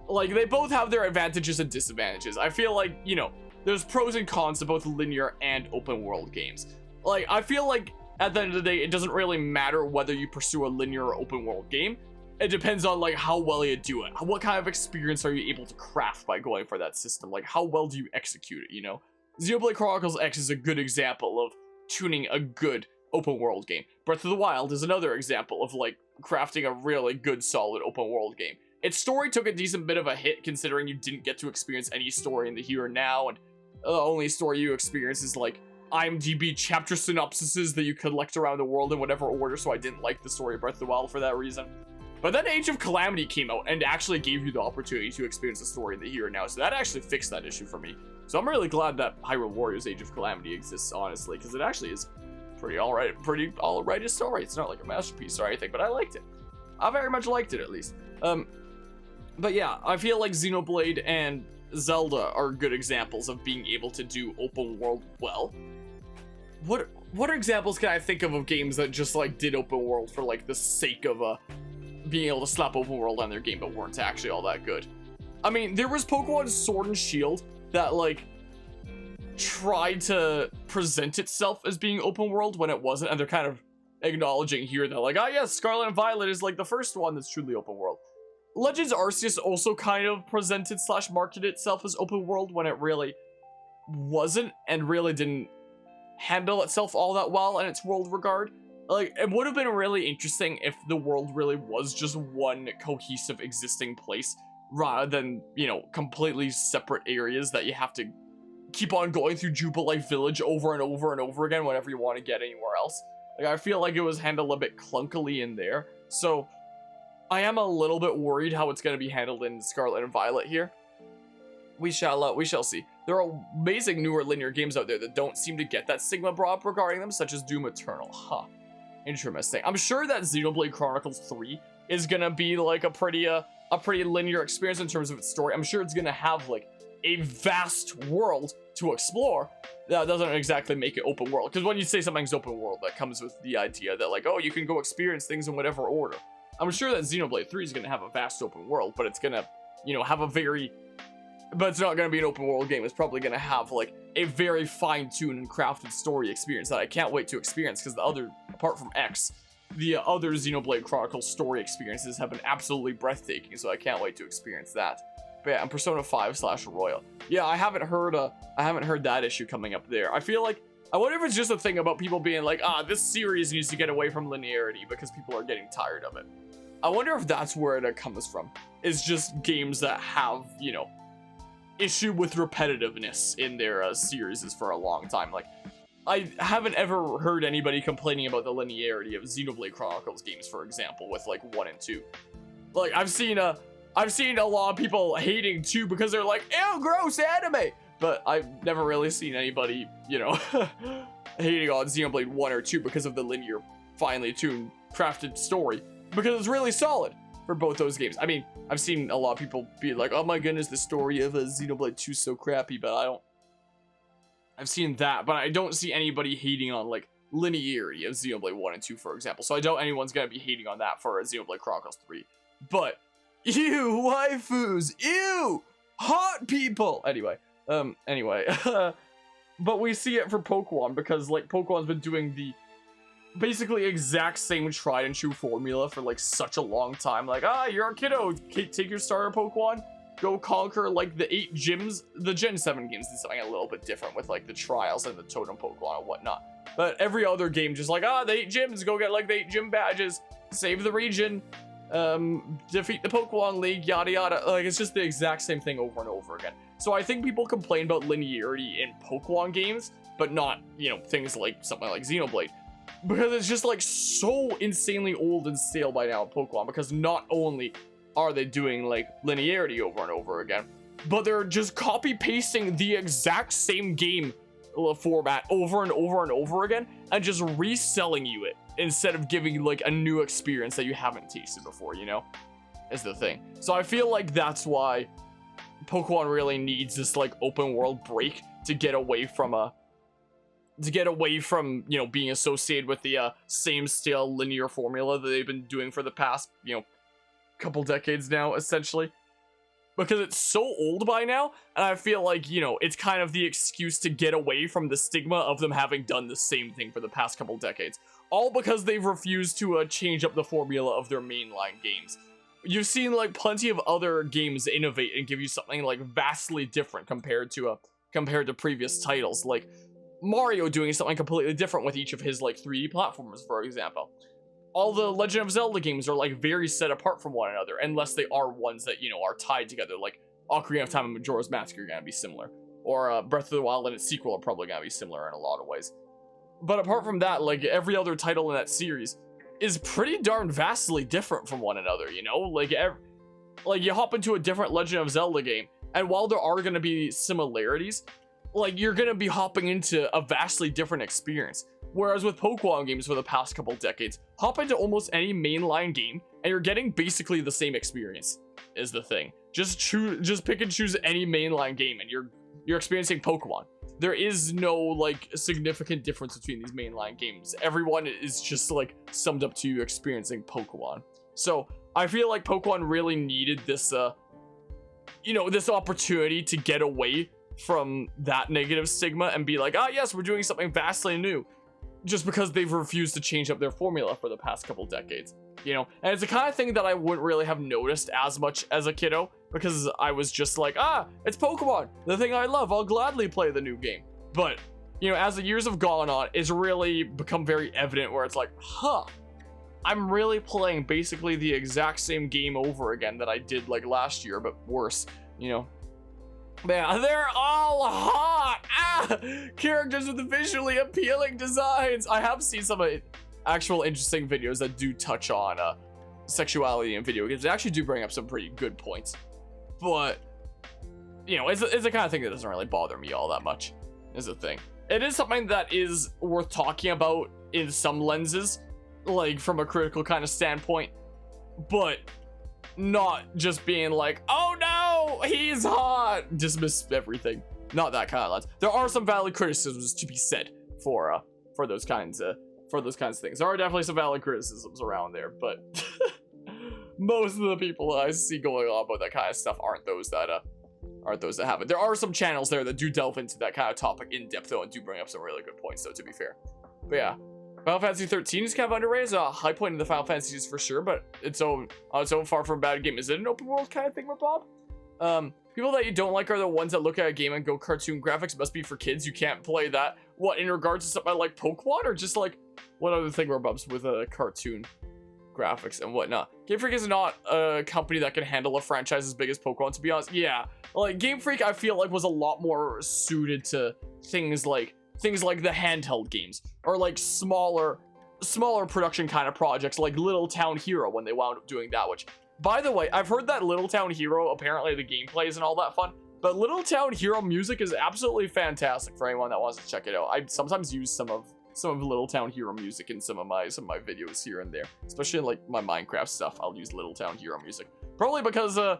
like, they both have their advantages and disadvantages. I feel like, you know, there's pros and cons to both linear and open world games. Like, I feel like at the end of the day, it doesn't really matter whether you pursue a linear or open world game. It depends on like how well you do it. What kind of experience are you able to craft by going for that system? Like, how well do you execute it, you know? Xenoblade Chronicles X is a good example of tuning a good open world game. Breath of the Wild is another example of like crafting a really good solid open world game. Its story took a decent bit of a hit considering you didn't get to experience any story in the here and now, and the only story you experience is like IMDb chapter synopsises that you collect around the world in whatever order, so I didn't like the story of Breath of the Wild for that reason. But then Age of Calamity came out and actually gave you the opportunity to experience the story in the here and now, so that actually fixed that issue for me. So I'm really glad that Hyrule Warriors Age of Calamity exists, honestly, because it actually is pretty alright story. It's not like a masterpiece or anything, but I liked it. I very much liked it, at least. But yeah, I feel like Xenoblade and Zelda are good examples of being able to do open world well. What examples can I think of games that just like did open world for like the sake of being able to slap open world on their game but weren't actually all that good? I mean, there was Pokemon Sword and Shield that like tried to present itself as being open world when it wasn't, and they're kind of acknowledging here that like, ah yes, Scarlet and Violet is like the first one that's truly open world. Legends Arceus also kind of presented / marketed itself as open world when it really wasn't, and really didn't handle itself all that well in its world regard. Like, it would have been really interesting if the world really was just one cohesive existing place, rather than, you know, completely separate areas that you have to keep on going through Jubilife Village over and over and over again whenever you want to get anywhere else. Like, I feel like it was handled a bit clunkily in there, so I am a little bit worried how it's going to be handled in Scarlet and Violet here. We shall see. There are amazing newer linear games out there that don't seem to get that stigma brought up regarding them, such as Doom Eternal. Huh. Interesting. I'm sure that Xenoblade Chronicles 3 is going to be like a pretty linear experience in terms of its story. I'm sure it's going to have like a vast world to explore. That doesn't exactly make it open world, because when you say something's open world, that comes with the idea that like, oh, you can go experience things in whatever order. I'm sure that Xenoblade 3 is going to have a vast open world, but it's going to, you know, have but it's not going to be an open world game. It's probably going to have like a very fine-tuned and crafted story experience that I can't wait to experience, because apart from X, the other Xenoblade Chronicles story experiences have been absolutely breathtaking, so I can't wait to experience that. But yeah, and Persona 5 / Royal. Yeah, I haven't heard that issue coming up there. I feel like, I wonder if it's just a thing about people being like, this series needs to get away from linearity because people are getting tired of it. I wonder if that's where it comes from. It's just games that have, you know, issue with repetitiveness in their series for a long time. Like, I haven't ever heard anybody complaining about the linearity of Xenoblade Chronicles games, for example, with like 1 and 2. Like, I've seen a lot of people hating 2 because they're like, ew, gross anime! But I've never really seen anybody, you know, hating on Xenoblade 1 or 2 because of the linear, finely tuned, crafted story, because it's really solid for both those games. I mean, I've seen a lot of people be like, oh my goodness, the story of Xenoblade 2 is so crappy, but I've seen that, but I don't see anybody hating on, like, linearity of Xenoblade 1 and 2, for example. So I doubt anyone's gonna be hating on that for Xenoblade Chronicles 3. But, ew, waifus, ew, hot people. Anyway, but we see it for Pokemon because, like, Pokemon's been doing the basically exact same tried and true formula for, like, such a long time. Like, you're a kiddo, take your starter Pokemon, go conquer, like, the 8 gyms. The Gen 7 games did something a little bit different with, like, the trials and the totem Pokemon and whatnot. But every other game just like, the 8 gyms, go get, like, the 8 gym badges, save the region, defeat the Pokemon League, yada yada. Like, it's just the exact same thing over and over again. So I think people complain about linearity in Pokemon games, but not, you know, things like something like Xenoblade. Because it's just, like, so insanely old and stale by now in Pokemon, because not only are they doing, like, linearity over and over again, but they're just copy-pasting the exact same game format over and over and over again, and just reselling you it, instead of giving you, like, a new experience that you haven't tasted before, you know? Is the thing. So I feel like that's why Pokemon really needs this, like, open world break to get away from you know, being associated with the same stale linear formula that they've been doing for the past, you know, couple decades now, essentially. Because it's so old by now, and I feel like, you know, it's kind of the excuse to get away from the stigma of them having done the same thing for the past couple decades. All because they've refused to change up the formula of their mainline games. You've seen, like, plenty of other games innovate and give you something, like, vastly different compared to previous titles, like Mario doing something completely different with each of his, like, 3D platformers, for example. All the Legend of Zelda games are, like, very set apart from one another, unless they are ones that, you know, are tied together, like Ocarina of Time and Majora's Mask are gonna be similar, or Breath of the Wild and its sequel are probably gonna be similar in a lot of ways. But apart from that, like, every other title in that series is pretty darn vastly different from one another, you know? Like, you hop into a different Legend of Zelda game, and while there are gonna be similarities, like, you're gonna be hopping into a vastly different experience. Whereas with Pokemon games for the past couple decades, hop into almost any mainline game, and you're getting basically the same experience, is the thing. Just pick and choose any mainline game, and you're experiencing Pokemon. There is no, like, significant difference between these mainline games. Everyone is just, like, summed up to you experiencing Pokemon. So I feel like Pokemon really needed this, you know, this opportunity to get away from that negative stigma and be like, yes, we're doing something vastly new. Just because they've refused to change up their formula for the past couple decades, you know? And it's the kind of thing that I wouldn't really have noticed as much as a kiddo, because I was just like, it's Pokemon, the thing I love, I'll gladly play the new game. But, you know, as the years have gone on, it's really become very evident where it's like, I'm really playing basically the exact same game over again that I did, like, last year, but worse, you know? Man, they're all hot! Characters with visually appealing designs! I have seen some actual interesting videos that do touch on sexuality in video games. They actually do bring up some pretty good points. But, you know, it's the kind of thing that doesn't really bother me all that much, is the thing. It is something that is worth talking about in some lenses, like, from a critical kind of standpoint. But not just being like, oh no, he's hot, dismiss everything. Not that kind of lens. There are some valid criticisms to be said for those kinds of things. There are definitely some valid criticisms around there, but most of the people I see going on about that kind of stuff aren't those that have it. There are some channels there that do delve into that kind of topic in depth though, and do bring up some really good points though, to be fair. But yeah, Final Fantasy 13 is kind of underrated. It's a high point in the Final Fantasies for sure, but it's so far from a bad game. Is it an open world kind of thing, Bob? People that you don't like are the ones that look at a game and go, cartoon graphics must be for kids, you can't play that. What, in regards to something like Pokemon, or just like what other thing, Bubs, with cartoon graphics and whatnot? Game Freak is not a company that can handle a franchise as big as Pokemon, to be honest. Yeah, like Game Freak I feel like was a lot more suited to things like the handheld games, or like smaller production kind of projects like Little Town Hero, when they wound up doing that, which, by the way, I've heard that Little Town Hero, apparently the gameplay isn't all that fun. But Little Town Hero music is absolutely fantastic for anyone that wants to check it out. I sometimes use some of Little Town Hero music in some of my videos here and there, especially in like my Minecraft stuff. I'll use Little Town Hero music, probably because a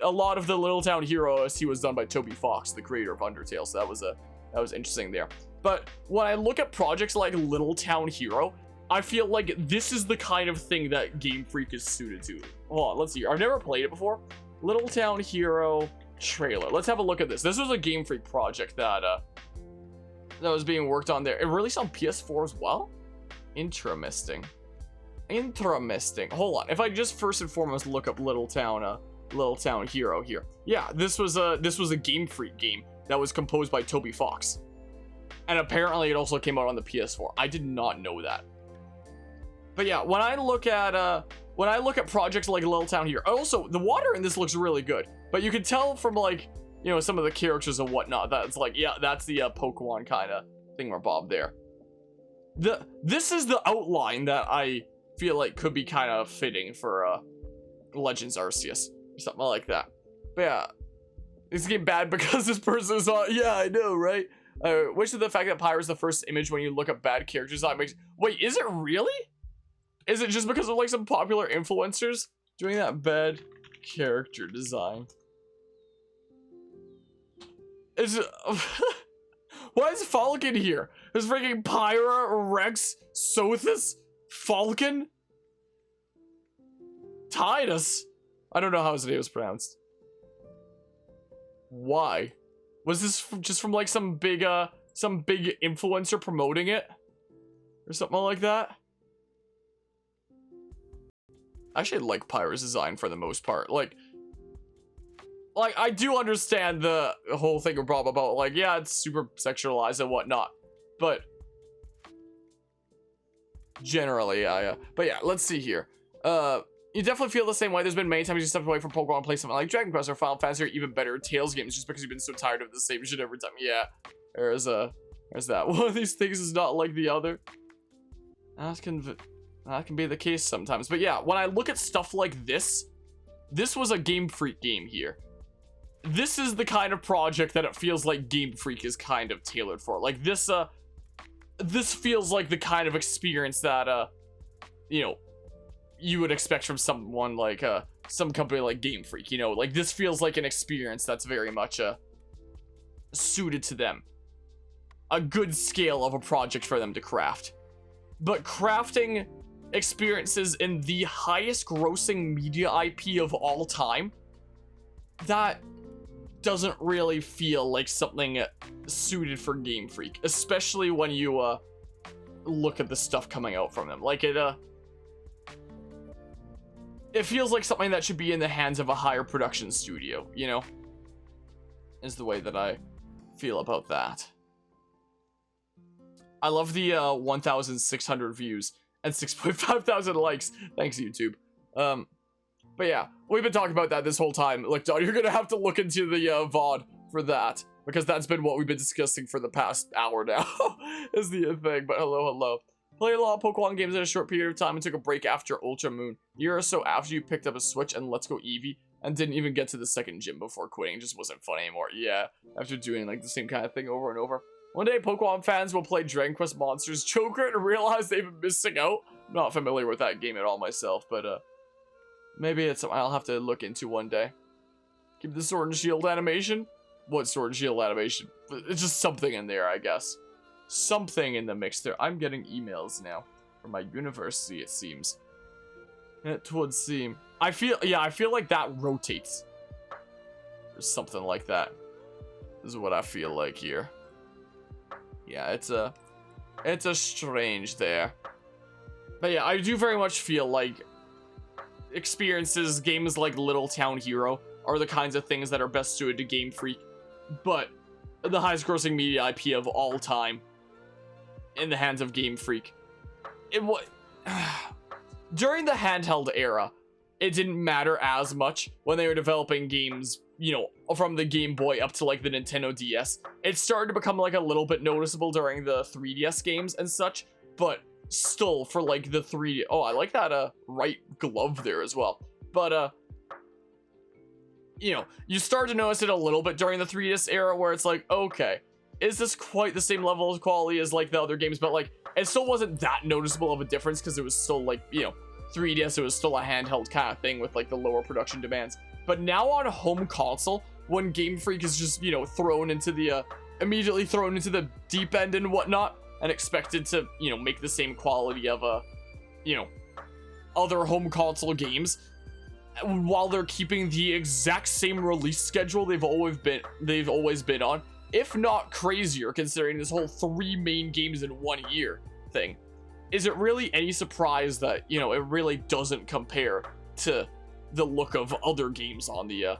lot of the Little Town Hero OST was done by Toby Fox, the creator of Undertale, so that was interesting there. But when I look at projects like Little Town Hero, I feel like this is the kind of thing that Game Freak is suited to. Hold on, let's see. I've never played it before. Little Town Hero trailer. Let's have a look at this. This was a Game Freak project that was being worked on there. It released on PS4 as well? Interesting. Hold on. If I just first and foremost look up Little Town Hero here. Yeah, this was a Game Freak game that was composed by Toby Fox. And apparently it also came out on the PS4. I did not know that. But yeah, when I look at projects like Little Town Hero, also the water in this looks really good. But you can tell from like, you know, some of the characters and whatnot, that's like, yeah, that's the Pokemon kind of thingamabob there. This is the outline that I feel like could be kind of fitting for Legends Arceus or something like that. But yeah, it's getting bad because this person is on. Yeah, I know, right? Which is the fact that Pyro's the first image when you look up bad characters that makes. Wait, is it really? Is it just because of like some popular influencers doing that bad character design? Is it, why is Falcon here? There's freaking Pyra, Rex, Sothis, Falcon, Titus. I don't know how his name is pronounced. Why? Was this just from like some big influencer promoting it? Or something like that? I actually like Pyra's design for the most part. Like I do understand the whole thing about like, yeah, it's super sexualized and whatnot, but generally, yeah. But yeah, let's see here. You definitely feel the same way. There's been many times you stepped away from Pokemon and play something like Dragon Quest or Final Fantasy or even better Tales games just because you've been so tired of the same shit every time. Yeah, there's that. One of these things is not like the other. That can be the case sometimes. But yeah, when I look at stuff like this was a Game Freak game here. This is the kind of project that it feels like Game Freak is kind of tailored for. Like this feels like the kind of experience that you know, you would expect from someone like some company like Game Freak, you know. Like this feels like an experience that's very much suited to them. A good scale of a project for them to craft. But crafting experiences in the highest grossing media IP of all time, that doesn't really feel like something suited for Game Freak, especially when you look at the stuff coming out from them. Like it feels like something that should be in the hands of a higher production studio, you know, is the way that I feel about that. I love the 1,600 views and 6.5 thousand likes. Thanks, YouTube. But yeah, we've been talking about that this whole time. Look, Don, you're gonna have to look into the VOD for that, because that's been what we've been discussing for the past hour now. Is the thing. But hello. Played a lot of Pokemon games in a short period of time and took a break after Ultra Moon. A year or so after you picked up a Switch and Let's Go Eevee, and didn't even get to the second gym before quitting. It just wasn't fun anymore. Yeah, after doing like the same kind of thing over and over. One day, Pokemon fans will play Dragon Quest Monsters Joker and realize they've been missing out. I'm not familiar with that game at all myself, but maybe it's something I'll have to look into one day. Keep the Sword and Shield animation? What Sword and Shield animation? It's just something in there, I guess. Something in the mix there. I'm getting emails now from my university, it seems. It would seem. I feel like that rotates. Or something like that. This is what I feel like here. Yeah, it's a strange there. But yeah, I do very much feel like experiences, games like Little Town Hero are the kinds of things that are best suited to Game Freak, but the highest grossing media IP of all time in the hands of Game Freak. During the handheld era, it didn't matter as much when they were developing games, you know, from the Game Boy up to like the Nintendo DS. It started to become like a little bit noticeable during the 3DS games and such, but still for like the 3D. Oh, I like that right glove there as well. But you start to notice it a little bit during the 3DS era where it's like, okay, is this quite the same level of quality as like the other games? But like, it still wasn't that noticeable of a difference because it was still like, 3DS, it was still a handheld kind of thing with like the lower production demands. But now on home console, when Game Freak is just, immediately thrown into the deep end and whatnot, and expected to, make the same quality of, other home console games, while they're keeping the exact same release schedule they've always been on, if not crazier, considering this whole 3 main games in 1 year thing. Is it really any surprise that, it really doesn't compare to the look of other games on the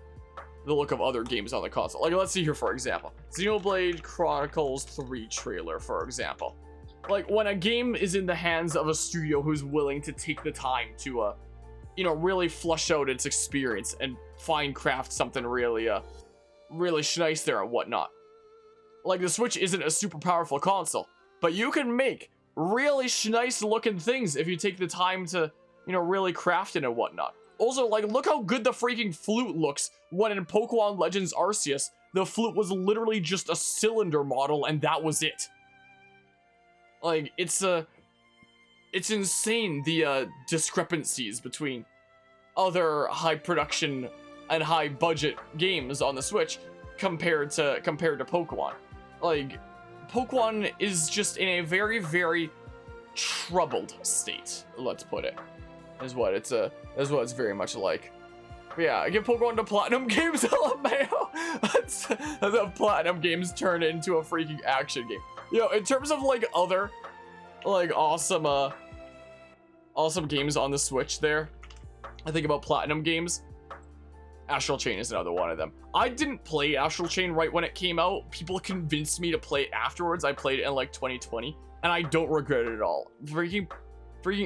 console? Like, let's see here, for example, Xenoblade Chronicles 3 trailer, for example. Like, when a game is in the hands of a studio who's willing to take the time to, really flush out its experience and craft something really nice there and whatnot. Like, the Switch isn't a super powerful console, but you can make really nice looking things if you take the time to, really craft it and whatnot. Also, like, look how good the freaking flute looks when in Pokmon Legends Arceus, the flute was literally just a cylinder model and that was it. Like, it's insane, the discrepancies between other high production and high budget games on the Switch compared to Pokemon. Like, Pokemon is just in a very, very troubled state, let's put it. Is what it's very much like. But yeah, I give Pokemon to Platinum Games LMAO. That's how Platinum Games turn into a freaking action game. In terms of like other like awesome games on the Switch there, I think about Platinum Games. Astral Chain is another one of them. I didn't play Astral Chain right when it came out. People convinced me to play it afterwards. I played it in like 2020, and I don't regret it at all. Freaking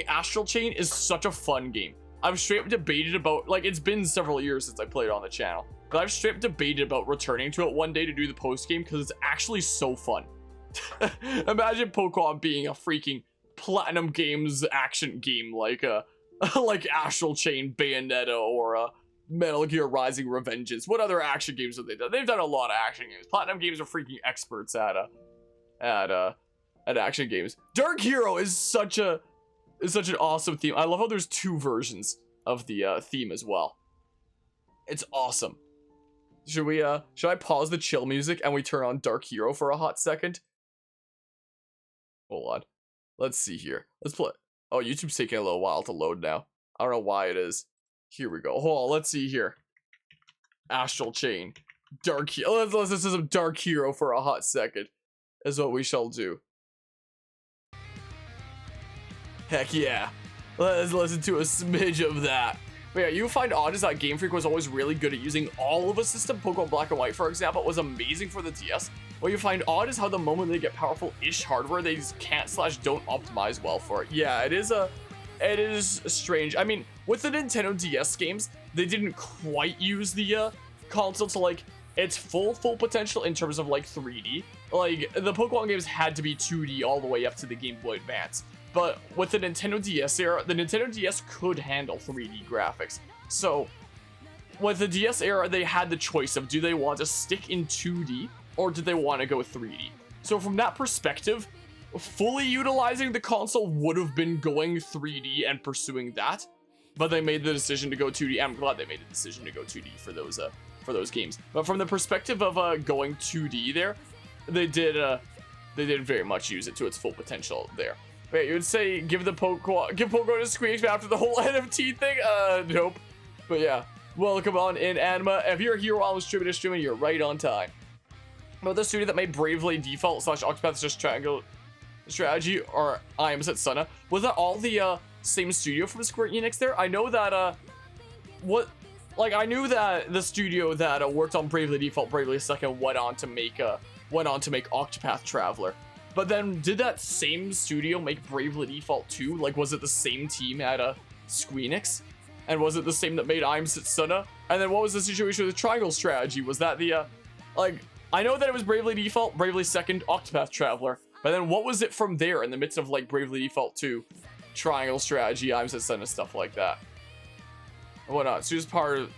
Astral Chain is such a fun game. I've straight up debated about, like, it's been several years since I played it on the channel, but I've straight up debated about returning to it one day to do the post game because it's actually so fun. Imagine Pokemon being a freaking Platinum Games action game like like Astral Chain, Bayonetta, or Metal Gear Rising: Revengeance. What other action games have they done? They've done a lot of action games. Platinum Games are freaking experts at action games. Dark Hero is such an awesome theme. I love how there's 2 versions of the theme as well. It's awesome. Should I pause the chill music and we turn on Dark Hero for a hot second? Hold on. Let's see here. Let's play. Oh, YouTube's taking a little while to load now. I don't know why it is. Here we go. Hold on. Let's see here. Astral Chain. Dark Hero. Let's listen to some Dark Hero for a hot second. Is what we shall do. Heck yeah. Let's listen to a smidge of that. But yeah, you find odd is that Game Freak was always really good at using all of a system. Pokemon Black and White, for example, was amazing for the DS. What you find odd is how the moment they get powerful-ish hardware, they just can't/don't optimize well for it. Yeah, it is strange. I mean, with the Nintendo DS games, they didn't quite use the console to like its full potential in terms of like 3D. Like, the Pokemon games had to be 2D all the way up to the Game Boy Advance. But with the Nintendo DS era, the Nintendo DS could handle 3D graphics. So with the DS era, they had the choice of, do they want to stick in 2D or do they want to go 3D? So from that perspective, fully utilizing the console would have been going 3D and pursuing that. But they made the decision to go 2D. I'm glad they made the decision to go 2D for those games. But from the perspective of going 2D there, they did very much use it to its full potential there. Wait, you would say give Pokemon to Squeaks after the whole NFT thing? Nope. But yeah, welcome on in, Anima. If you're here while I'm streaming, you're right on time. But the studio that made Bravely Default / Octopath Just Triangle Strategy, or I Am Setsuna, was that all the same studio from Square Enix there? I know that I knew that the studio that worked on Bravely Default, Bravely Second went on to make Octopath Traveler. But then, did that same studio make Bravely Default 2? Like, was it the same team at Squeenix? And was it the same that made I'm Setsuna? And then what was the situation with the Triangle Strategy? Was that the, I know that it was Bravely Default, Bravely Second, Octopath Traveler. But then what was it from there in the midst of, like, Bravely Default 2, Triangle Strategy, I'm Setsuna, stuff like that? And whatnot. So it was part of...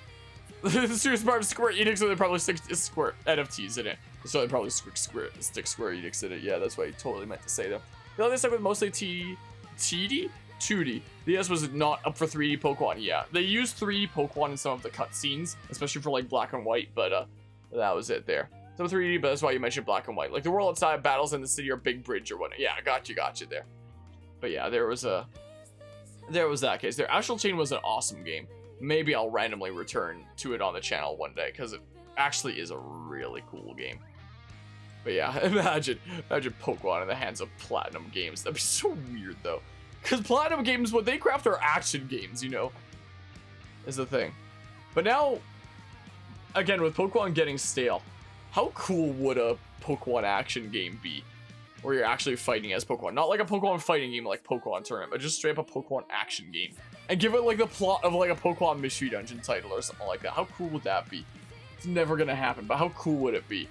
The series part of Square Enix, so they probably stick Square NFTs in it. So they probably stick Square Enix in it. Yeah, that's what I totally meant to say though. The other stuck with mostly 2D. The S was not up for 3D Pokemon. Yeah, they used 3D Pokemon in some of the cutscenes, especially for like Black and White, but that was it there. Some 3D, but that's why you mentioned Black and White. Like the world outside, battles in the city or big bridge or whatnot. Yeah, I got you there. But yeah, there was that case there. Astral Chain was an awesome game. Maybe I'll randomly return to it on the channel one day because it actually is a really cool game. But yeah, imagine Pokemon in the hands of Platinum Games. That'd be so weird though. Because Platinum Games, what they craft are action games, you know, is the thing. But now, again, with Pokemon getting stale, how cool would a Pokemon action game be? Where you're actually fighting as Pokemon. Not like a Pokemon fighting game like Pokemon Tournament, but just straight up a Pokemon action game. And give it like the plot of like a Pokemon Mystery Dungeon title or something like that. How cool would that be? It's never gonna happen, but how cool would it be?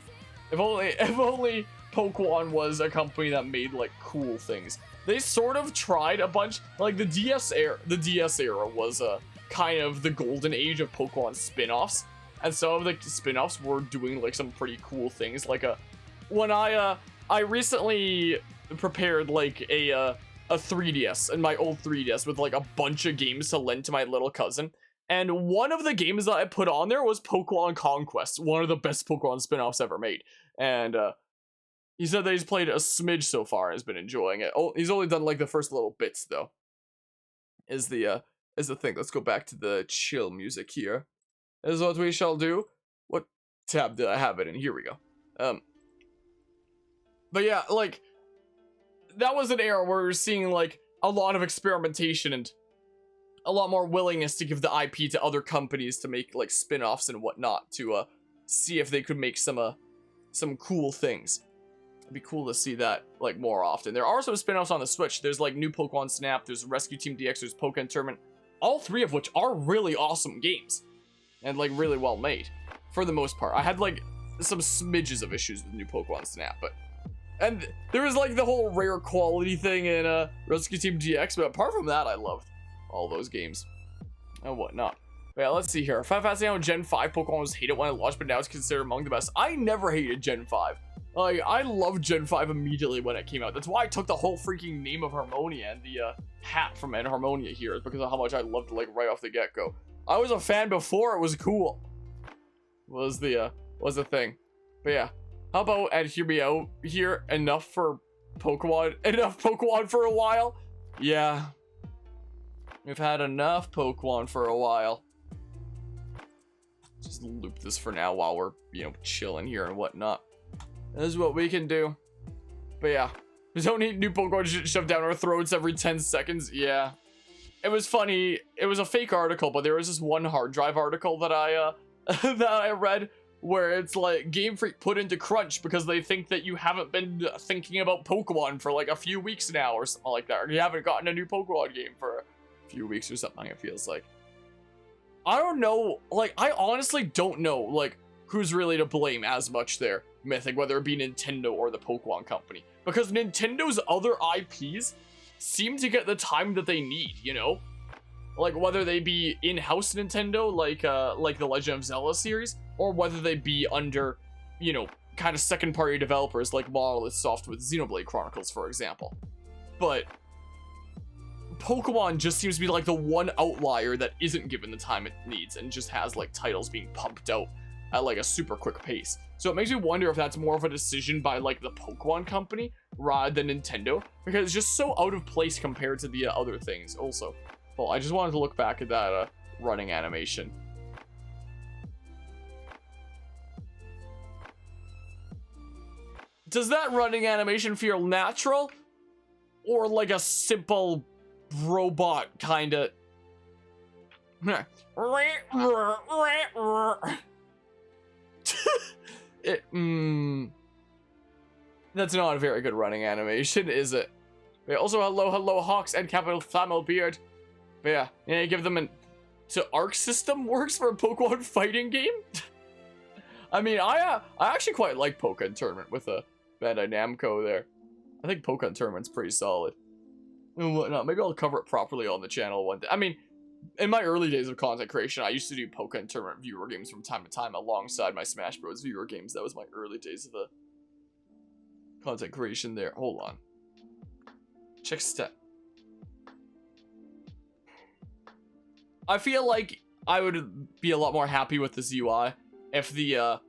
If only Pokemon was a company that made like cool things. They sort of tried a bunch, like the DS era. The DS era was kind of the golden age of Pokemon spin-offs. And some of the spin-offs were doing like some pretty cool things. Like when I recently prepared like a 3DS and my old 3DS with like a bunch of games to lend to my little cousin. And one of the games that I put on there was Pokemon Conquest, one of the best Pokemon spin-offs ever made. And he said that he's played a smidge so far and has been enjoying it. Oh, he's only done like the first little bits though. Is the thing. Let's go back to the chill music here. This is what we shall do. What tab did I have it in? Here we go. But yeah, like, that was an era where we were seeing, like, a lot of experimentation and a lot more willingness to give the IP to other companies to make, like, spin-offs and whatnot to, see if they could make some cool things. It'd be cool to see that, like, more often. There are some spin-offs on the Switch. There's, like, new Pokemon Snap, there's Rescue Team DX, there's Pokemon Tournament. All three of which are really awesome games. And, like, really well made. For the most part. I had, like, some smidges of issues with new Pokemon Snap, but... And there was like the whole rare quality thing in Rescue Team GX, but apart from that, I loved all those games and whatnot. But yeah, let's see here. Final Fantasy Gen 5 Pokemon was hated when it launched, but now it's considered among the best. I never hated Gen 5. Like, I loved Gen 5 immediately when it came out. That's why I took the whole freaking name of Harmonia and the hat from Harmonia here, is because of how much I loved it, like, right off the get-go. I was a fan before it was cool. Was the thing. But yeah. How about, and hear me out here, enough Pokemon for a while? Yeah. We've had enough Pokemon for a while. Just loop this for now while we're, you know, chilling here and whatnot. This is what we can do. But yeah. We don't need new Pokemon shoved down our throats every 10 seconds. Yeah. It was funny. It was a fake article, but there was this one hard drive article that I read where it's like Game Freak put into crunch because they think that you haven't been thinking about Pokemon for like a few weeks now or something like that. Or you haven't gotten a new Pokemon game for a few weeks or something, it feels like. I don't know. Like, I honestly don't know, like, who's really to blame as much there, Mythic, whether it be Nintendo or the Pokemon Company. Because Nintendo's other IPs seem to get the time that they need, you know? Like, whether they be in-house Nintendo, like the Legend of Zelda series, or whether they be under, you know, kind of second-party developers like Monolith Soft with Xenoblade Chronicles, for example. But Pokemon just seems to be like the one outlier that isn't given the time it needs and just has like titles being pumped out at like a super quick pace. So it makes me wonder if that's more of a decision by like the Pokemon Company rather than Nintendo, because it's just so out of place compared to the other things also. Well, I just wanted to look back at that running animation. Does that running animation feel natural? Or like a simple robot kind of... That's not a very good running animation, is it? But also, hello, Hawks and Capital Flamel Beard. But yeah, give them So Arc System works for a Pokemon fighting game? I mean, I actually quite like Pokemon Tournament with a Bandai Namco there. I think Pokemon Tournament's pretty solid. And whatnot. Maybe I'll cover it properly on the channel one day. I mean, in my early days of content creation, I used to do Pokemon tournament viewer games from time to time alongside my Smash Bros. Viewer games. That was my early days of the content creation there. Hold on. Check stat. I feel like I would be a lot more happy with this UI if the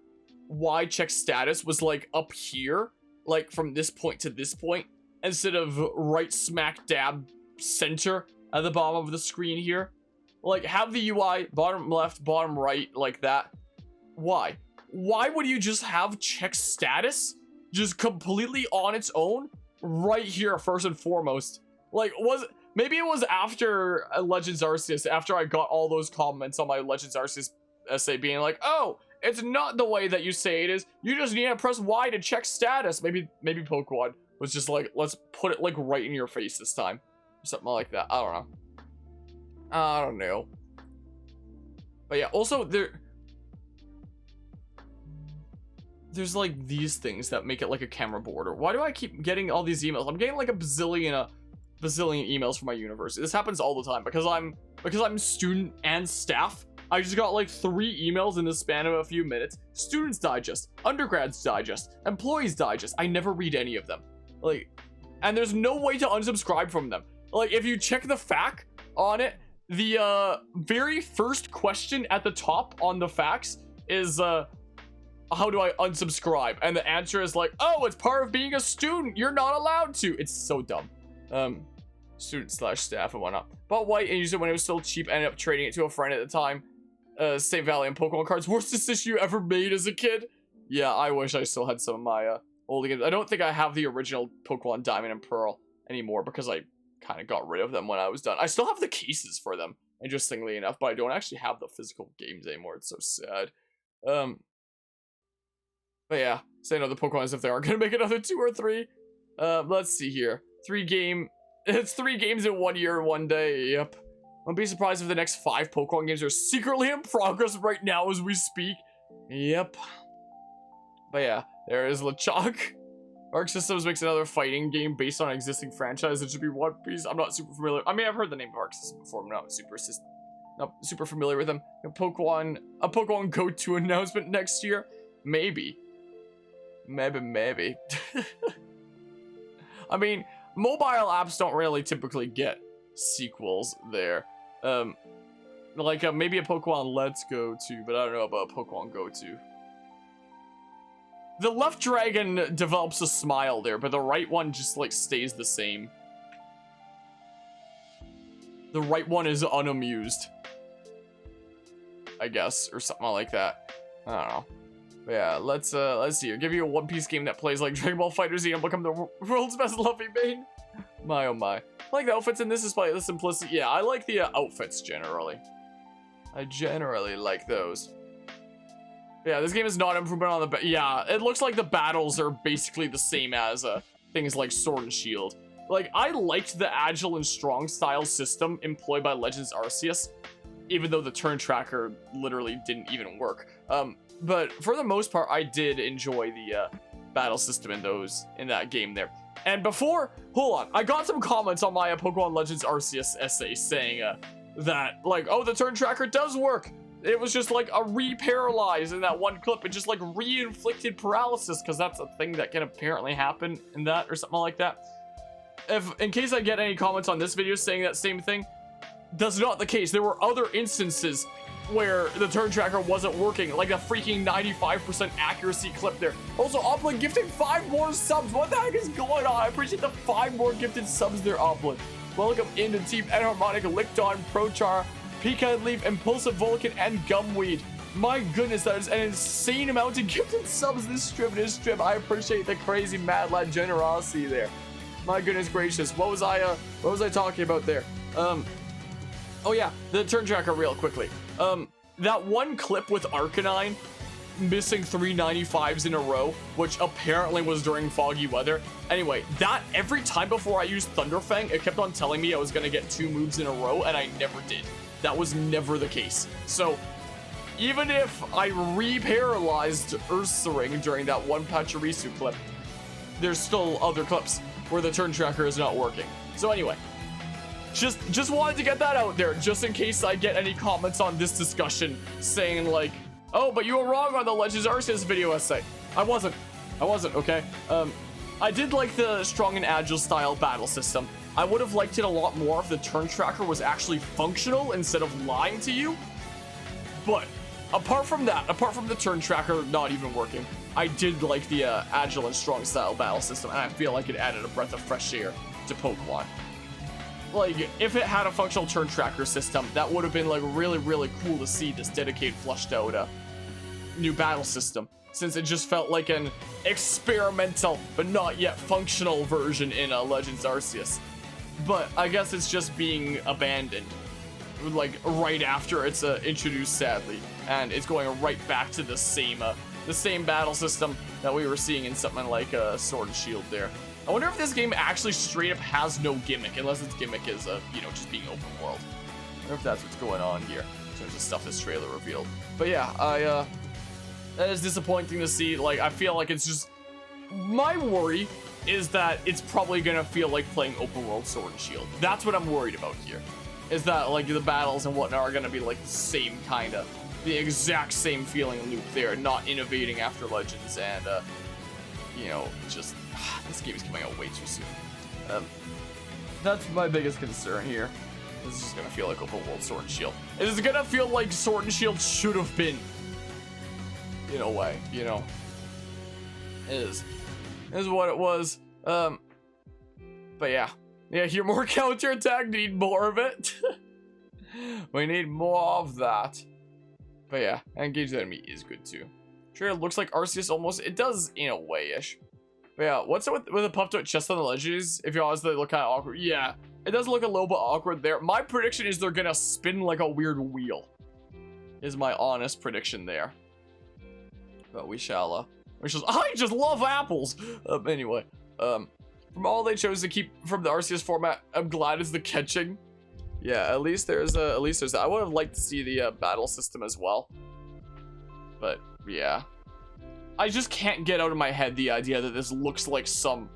Y check status was like up here, like from this point to this point, instead of right smack dab center at the bottom of the screen here. Like, have the UI bottom left, bottom right, like that. Why? Why would you just have check status just completely on its own right here first and foremost? Like, maybe it was after Legends Arceus, after I got all those comments on my Legends Arceus essay being like, oh, it's not the way that you say it is. You just need to press Y to check status. Maybe Pokemon was just like, let's put it like right in your face this time. Or something like that. I don't know. But yeah, also there's like these things that make it like a camera border. Why do I keep getting all these emails? I'm getting like a bazillion emails from my university. This happens all the time because I'm student and staff. I just got like 3 emails in the span of a few minutes. Students Digest, Undergrads Digest, Employees Digest. I never read any of them. Like, and there's no way to unsubscribe from them. Like, if you check the FAQ on it, the very first question at the top on the facts is how do I unsubscribe? And the answer is like, oh, it's part of being a student. You're not allowed to. It's so dumb. Student/staff and whatnot. Bought white and used it when it was still cheap. Ended up trading it to a friend at the time. St. Valley and Pokemon cards. Worstest issue ever made as a kid. Yeah, I wish I still had some of my old games. I don't think I have the original Pokemon Diamond and Pearl anymore because I kind of got rid of them when I was done. I still have the cases for them, interestingly enough, but I don't actually have the physical games anymore. It's so sad. But yeah, say no to the Pokemon as if they aren't gonna make another 2 or 3. Let's see here. It's 3 games in 1 year, 1 day. Yep. Wouldn't be surprised if the next 5 Pokemon games are secretly in progress right now as we speak. Yep. But yeah, there is LeChuck. Arc Systems makes another fighting game based on an existing franchise. It should be One Piece. I'm not super familiar. I mean, I've heard the name of Arc Systems before. I'm not super familiar with them. A Pokemon Go 2 announcement next year. Maybe. Maybe. I mean, mobile apps don't really typically get sequels there. Maybe a Pokemon Let's Go 2, but I don't know about a Pokemon Go 2. The left dragon develops a smile there, but the right one just like stays the same. The right one is unamused, I guess, or something like that. I don't know. But yeah, let's see here. Give you a One Piece game that plays like Dragon Ball FighterZ and become the world's best Luffy main. My oh my. I like the outfits in this despite the simplicity. Yeah, I like the outfits generally. I generally like those. Yeah, this game is not improvement on the yeah, it looks like the battles are basically the same as things like Sword and Shield. Like, I liked the agile and strong style system employed by Legends Arceus, even though the turn tracker literally didn't even work. But for the most part, I did enjoy the battle system in that game there. And before, hold on, I got some comments on my Pokemon Legends Arceus essay saying that, like, oh, the turn tracker does work. It was just like a re-paralyze in that one clip. It just like re-inflicted paralysis because that's a thing that can apparently happen in that or something like that. In case I get any comments on this video saying that same thing, that's not the case. There were other instances where the turn tracker wasn't working, like a freaking 95% accuracy clip there. Also, Oplin gifted 5 more subs. What the heck is going on? I appreciate the 5 more gifted subs there, Oplin. Welcome into Team Enharmonic, Licton, Prochar, Pecan Leaf, Impulsive Vulcan, and Gumweed. My goodness, that is an insane amount of gifted subs this stream. I appreciate the crazy mad lad generosity there. My goodness gracious, what was I talking about there? Oh yeah, the turn tracker real quickly. That one clip with Arcanine missing 395s in a row, which apparently was during foggy weather. Anyway, that every time before I used Thunderfang, it kept on telling me I was gonna get 2 moves in a row, and I never did. That was never the case. So, even if I re-paralyzed Ursaring during that one Pachirisu clip, there's still other clips where the turn tracker is not working. So anyway, Just wanted to get that out there, just in case I get any comments on this discussion saying like, oh, but you were wrong on the Legends Arceus video essay. I wasn't, okay? I did like the strong and agile style battle system. I would have liked it a lot more if the turn tracker was actually functional instead of lying to you. But apart from that, apart from the turn tracker not even working, I did like the agile and strong style battle system, and I feel like it added a breath of fresh air to Pokemon. Like, if it had a functional turn tracker system, that would have been like really cool to see this dedicated, flushed out new battle system, since it just felt like an experimental but not yet functional version in Legends Arceus. But I guess it's just being abandoned, like right after it's introduced, sadly, and it's going right back to the same battle system that we were seeing in something like Sword and Shield there. I wonder if this game actually straight up has no gimmick, unless its gimmick is you know, just being open world. I wonder if that's what's going on here in terms of stuff this trailer revealed. But yeah, that is disappointing to see. Like, I feel like it's just, my worry is that it's probably gonna feel like playing open world Sword and Shield. That's what I'm worried about here, is that like the battles and whatnot are gonna be like the same the exact same feeling loop there, not innovating after Legends, and you know, just this game is coming out way too soon. That's my biggest concern here. This is just gonna feel like open world Sword and Shield. It is gonna feel like Sword and Shield should have been, in a way, you know. It is what it was. But yeah, hear more counterattack, need more of it. We need more of that. But yeah, engage the enemy is good too. Sure, it looks like Arceus almost, it does in a way-ish. But yeah, what's up with the puffed out chest on the Legends? If you honestly, they look kind of awkward. Yeah, it does look a little bit awkward there. My prediction is they're gonna spin like a weird wheel, is my honest prediction there. But we shall, I just love apples. Anyway, from all they chose to keep from the Arceus format, I'm glad is the catching. Yeah, at least there's that. I would have liked to see the battle system as well. But yeah, I just can't get out of my head the idea that this looks like some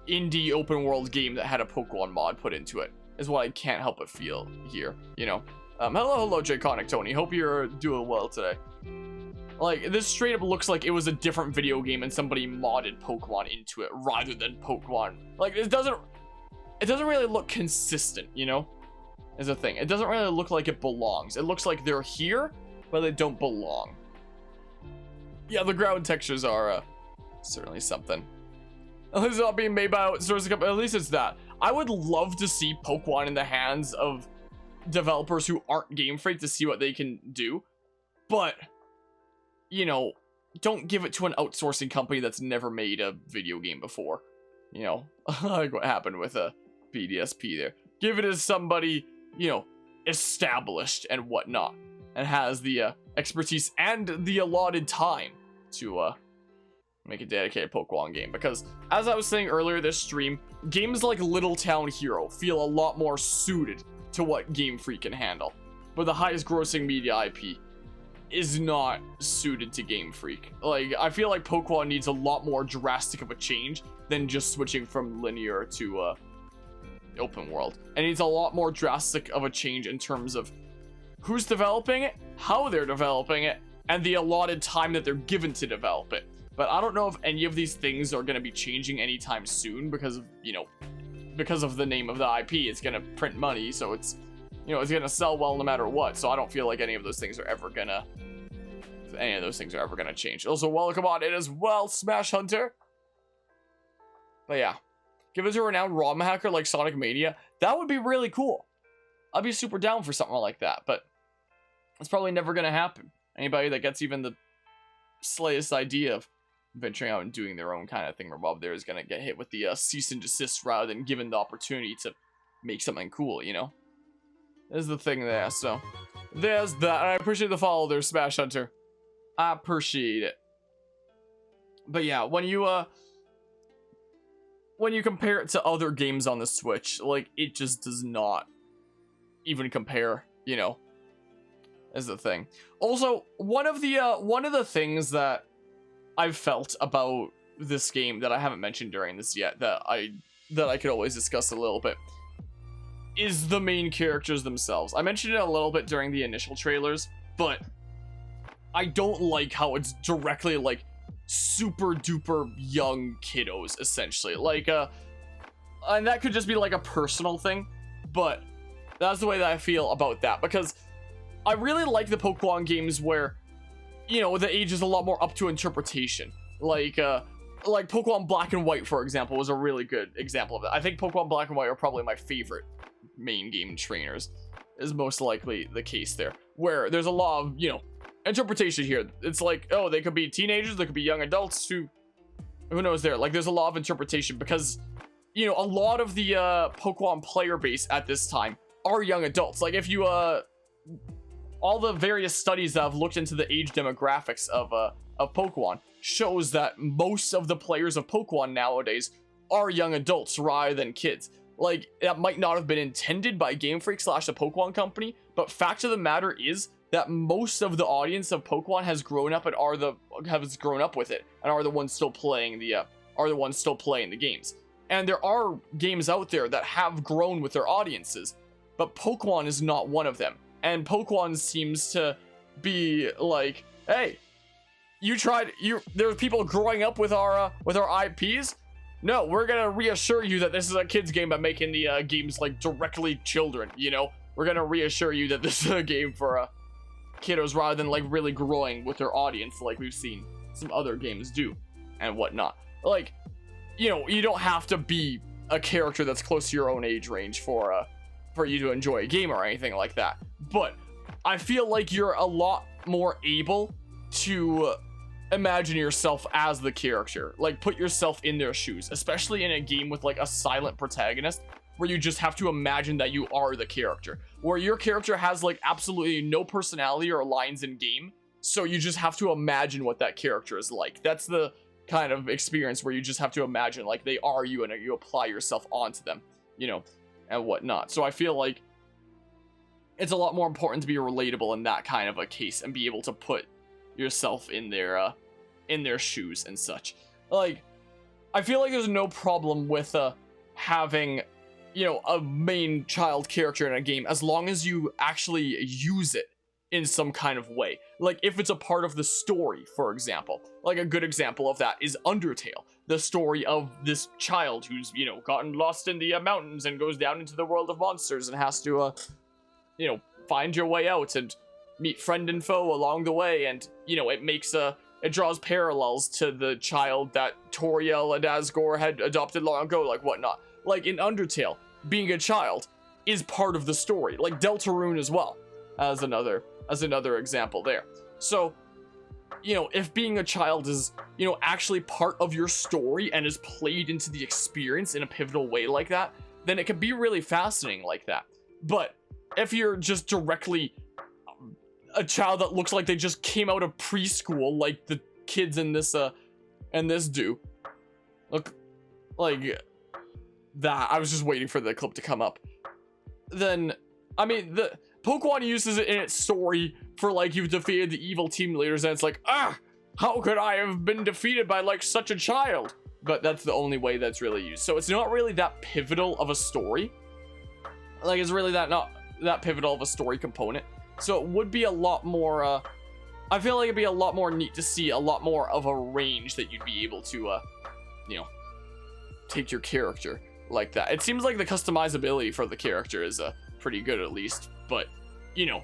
indie open world game that had a Pokemon mod put into it, is what I can't help but feel here, you know. Hello, J-Conic Tony. Hope you're doing well today. Like, this straight up looks like it was a different video game and somebody modded Pokemon into it rather than Pokemon. Like, it doesn't really look consistent, you know, is a thing. It doesn't really look like it belongs. It looks like they're here, but they don't belong. Yeah, the ground textures are certainly something. At least it's not being made by outsourcing company. At least it's that. I would love to see Pokemon in the hands of developers who aren't Game Freak to see what they can do, but you know, don't give it to an outsourcing company that's never made a video game before. You know, like what happened with a PDSP there. Give it to somebody, you know, established and whatnot, and has the expertise and the allotted time to make a dedicated Pokemon game. Because as I was saying earlier this stream, games like Little Town Hero feel a lot more suited to what Game Freak can handle, but the highest grossing media IP is not suited to Game Freak. Like, I feel like Pokemon needs a lot more drastic of a change than just switching from linear to open world. And it needs a lot more drastic of a change in terms of who's developing it, how they're developing it, and the allotted time that they're given to develop it. But I don't know if any of these things are going to be changing anytime soon because of, you know, because of the name of the IP. It's going to print money, so it's, you know, it's gonna sell well no matter what. So I don't feel like any of those things are ever gonna change. Also, welcome on in as well, Smash Hunter. But yeah, give it to a renowned ROM hacker like Sonic Mania. That would be really cool. I'd be super down for something like that, but it's probably never gonna happen. Anybody that gets even the slightest idea of venturing out and doing their own kind of thing above there is gonna get hit with the cease and desist rather than given the opportunity to make something cool, you know? Is the thing there, so there's that. I appreciate the follow there, Smash Hunter. I appreciate it. But yeah, when you compare it to other games on the Switch, like, it just does not even compare, you know, is the thing. Also, one of the things that I've felt about this game that I haven't mentioned during this yet, that I could always discuss a little bit, is the main characters themselves. I mentioned it a little bit during the initial trailers, but I don't like how it's directly like super duper young kiddos, essentially. Like, and that could just be like a personal thing, but that's the way that I feel about that, because I really like the Pokemon games where, you know, the age is a lot more up to interpretation. Like Pokemon Black and White, for example, was a really good example of it. I think Pokemon Black and White are probably my favorite main game trainers, is most likely the case there, where there's a lot of, you know, interpretation here. It's like, oh, they could be teenagers, they could be young adults, who knows there. Like, there's a lot of interpretation because, you know, a lot of the Pokemon player base at this time are young adults. Like, if you all the various studies that have looked into the age demographics of Pokemon shows that most of the players of Pokemon nowadays are young adults rather than kids. Like, that might not have been intended by Game Freak / the Pokemon Company, but fact of the matter is that most of the audience of Pokemon has grown up and has grown up with it, and are the ones still playing the games. And there are games out there that have grown with their audiences, but Pokemon is not one of them. And Pokemon seems to be like, hey, there's people growing up with our IPs. No, we're gonna reassure you that this is a kids game by making the games like directly children. You know, we're gonna reassure you that this is a game for kiddos rather than like really growing with their audience, like we've seen some other games do and whatnot. Like, you know, you don't have to be a character that's close to your own age range for you to enjoy a game or anything like that. But I feel like you're a lot more able to imagine yourself as the character, like put yourself in their shoes, especially in a game with like a silent protagonist where you just have to imagine that you are the character, where your character has like absolutely no personality or lines in game, so you just have to imagine what that character is like. That's the kind of experience where you just have to imagine like they are you, and you apply yourself onto them, you know, and whatnot. So I feel like it's a lot more important to be relatable in that kind of a case and be able to put yourself in their shoes and such. Like, I feel like there's no problem with having, you know, a main child character in a game as long as you actually use it in some kind of way. Like, if it's a part of the story, for example. Like, a good example of that is Undertale, the story of this child who's, you know, gotten lost in the mountains and goes down into the world of monsters and has to you know, find your way out and meet friend and foe along the way. And, you know, it draws parallels to the child that Toriel and Asgore had adopted long ago, like whatnot. Like, in Undertale, being a child is part of the story. Like Deltarune as well, as another example there. So, you know, if being a child is, you know, actually part of your story and is played into the experience in a pivotal way like that, then it can be really fascinating like that. But if you're just directly a child that looks like they just came out of preschool, like the kids in this do, look like that, I was just waiting for the clip to come up, then, I mean, the Pokemon uses it in its story for, like, you've defeated the evil team leaders, and it's like, how could I have been defeated by, like, such a child? But that's the only way that's really used. So it's not really that pivotal of a story. Like, it's really not that pivotal of a story component. So it would be a lot more, I feel like it'd be a lot more neat to see a lot more of a range that you'd be able to, you know, take your character like that. It seems like the customizability for the character is pretty good, at least, but, you know,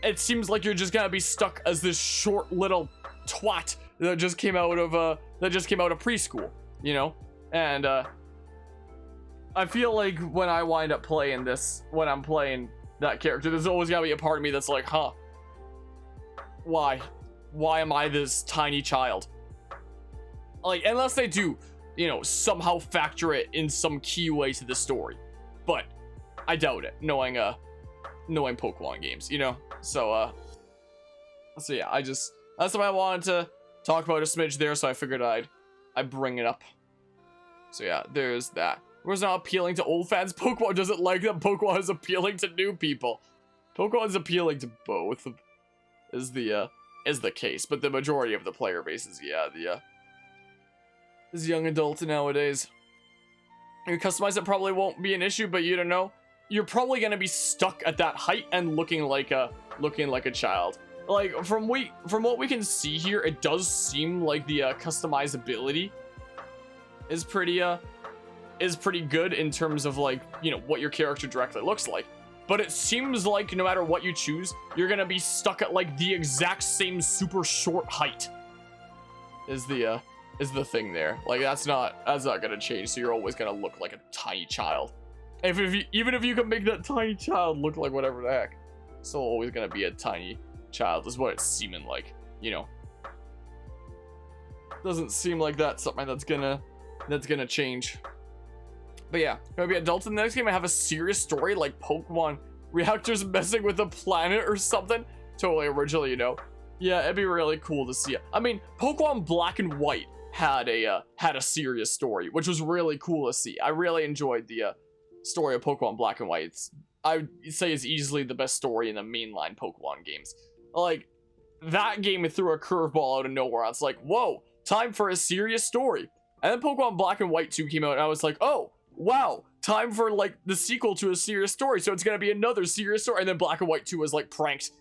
it seems like you're just gonna be stuck as this short little twat that just came out of preschool, you know. And I feel like when I wind up playing this, when I'm playing that character, there's always gonna be a part of me that's like, why am I this tiny child? Like, unless they do, you know, somehow factor it in some key way to the story, but I doubt it, knowing Pokemon games, you know. So yeah, that's what I wanted to talk about a smidge there, so I figured I'd bring it up. So yeah, there's that. It's not appealing to old fans. Pokemon doesn't like that Pokemon is appealing to new people. Pokemon is appealing to both, is the case, but the majority of the player base is, yeah, is young adult nowadays. You customize it probably won't be an issue, but you don't know. you're probably gonna be stuck at that height and looking like a child. Like from what we can see here, it does seem like the customizability is pretty good in terms of like, you know, what your character directly looks like. But it seems like no matter what you choose, you're gonna be stuck at like the exact same super short height. Is the thing there. Like that's not gonna change, so you're always gonna look like a tiny child. Even if you can make that tiny child look like whatever the heck, still always gonna be a tiny child is what it's seeming like, you know. Doesn't seem like that's something that's gonna change. But yeah, gonna be adults in the next game. I have a serious story like Pokemon reactors messing with a planet or something. Totally original, you know. Yeah, it'd be really cool to see it. I mean, Pokemon Black and White had a serious story, which was really cool to see. I really enjoyed the story of Pokemon Black and White. I'd say it's easily the best story in the mainline Pokemon games. Like, that game threw a curveball out of nowhere. It's like, whoa, time for a serious story. And then Pokemon Black and White 2 came out, and I was like, oh, wow, time for, like, the sequel to a serious story. So it's gonna be another serious story. And then Black and White 2 was, like, pranked.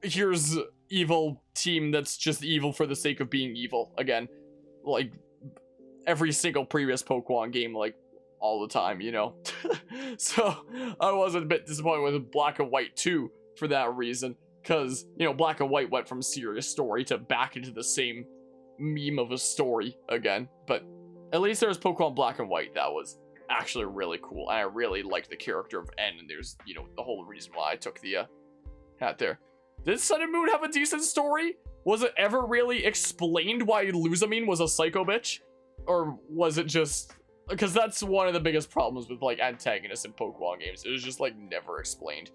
Here's evil team that's just evil for the sake of being evil. Again, like, every single previous Pokemon game, like, all the time, you know? So, I was a bit disappointed with Black and White 2 for that reason. Because, you know, Black and White went from serious story to back into the same meme of a story again. But at least there was Pokemon Black and White that was actually really cool. And I really liked the character of N. And there's, you know, the whole reason why I took the hat there. Did Sun and Moon have a decent story? Was it ever really explained why Luzamine was a psycho bitch? Or was it just... Because that's one of the biggest problems with, like, antagonists in Pokemon games. It was just, like, never explained.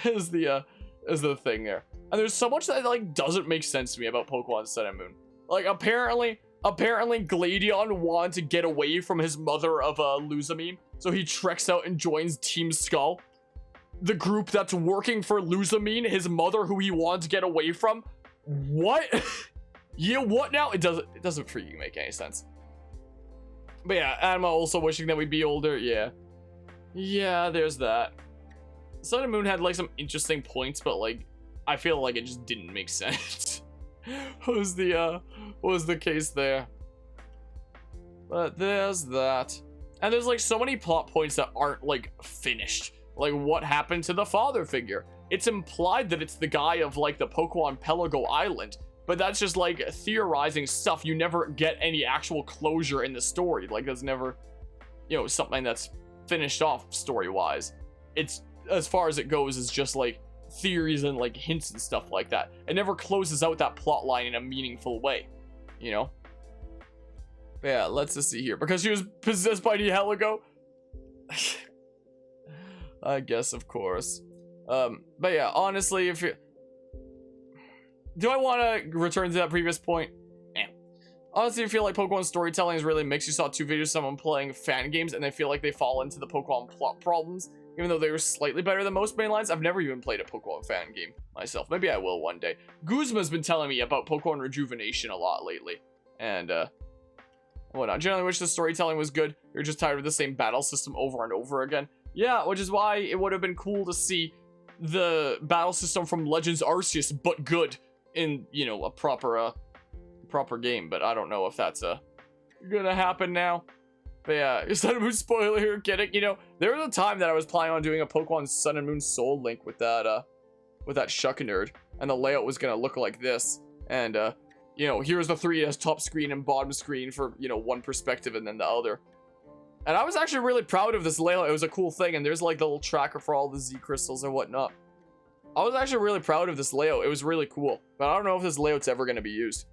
is the thing there. And there's so much that, like, doesn't make sense to me about Pokemon Sun and Moon. Like, apparently Gladion wanted to get away from his mother of Luzamine. So he treks out and joins Team Skull. The group that's working for Luzamine, his mother who he wanted to get away from. What? Yeah, what now? It doesn't freaking make any sense. But yeah, Anima also wishing that we'd be older. Yeah. Yeah, there's that. Sun and Moon had like some interesting points, but like I feel like it just didn't make sense. what was the case there? But there's that. And there's like so many plot points that aren't like finished. Like what happened to the father figure? It's implied that it's the guy of like the Pokemon Pelago Island, but that's just like theorizing stuff. You never get any actual closure in the story. Like there's never, you know, something that's finished off story-wise. It's, as far as it goes, is just like theories and like hints and stuff like that. It never closes out that plot line in a meaningful way, you know? But yeah, let's just see here. Because she was possessed by the Heligo. I guess, of course. But yeah, honestly, if you... Do I want to return to that previous point? Honestly, I feel like Pokemon storytelling is really mixed. You saw 2 videos of someone playing fan games, and they feel like they fall into the Pokemon plot problems, even though they were slightly better than most mainlines. I've never even played a Pokemon fan game myself. Maybe I will one day. Guzma's been telling me about Pokemon Rejuvenation a lot lately. And, whatnot. Generally wish the storytelling was good. You're just tired of the same battle system over and over again. Yeah, which is why it would have been cool to see the battle system from Legends Arceus, but good in, you know, a proper game. But I don't know if that's gonna happen now. But yeah, Sun and Moon spoiler here, kidding. You know, there was a time that I was planning on doing a Pokemon Sun and Moon Soul Link with that Shucknerd, and the layout was gonna look like this. And you know, here's the 3DS top screen and bottom screen for, you know, one perspective and then the other. And I was actually really proud of this layout. It was a cool thing, and there's like the little tracker for all the Z crystals and whatnot. I was actually really proud of this layout. It was really cool, but I don't know if this layout's ever going to be used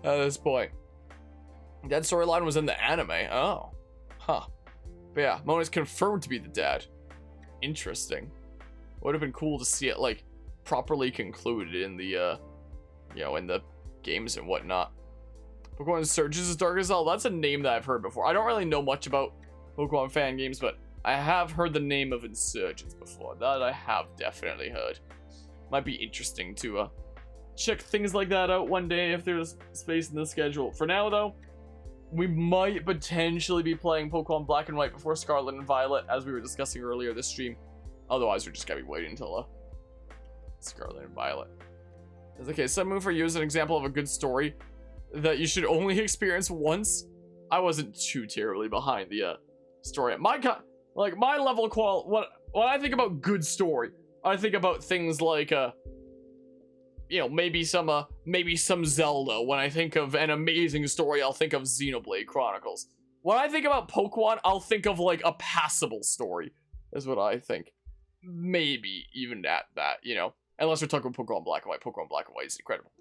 at this point. That storyline was in the anime. Oh, huh. But yeah, Mona's confirmed to be the dad. Interesting. Would have been cool to see it like properly concluded in the you know, in the games and whatnot. Pokemon Surges as Dark as Hell. That's a name that I've heard before. I don't really know much about Pokemon fan games, but I have heard the name of Insurgents before. That I have definitely heard. Might be interesting to check things like that out one day if there's space in the schedule. For now, though, we might potentially be playing Pokemon Black and White before Scarlet and Violet, as we were discussing earlier this stream. Otherwise, we're just gonna be waiting until Scarlet and Violet. Okay, Sun Moon for you is an example of a good story that you should only experience once. I wasn't too terribly behind the story. My level when I think about good story, I think about things like you know, maybe some Zelda. When I think of an amazing story, I'll think of Xenoblade Chronicles. When I think about Pokemon, I'll think of like a passable story, is what I think. Maybe even at that, you know, unless we're talking about Pokemon Black and White. Pokemon Black and White is incredible.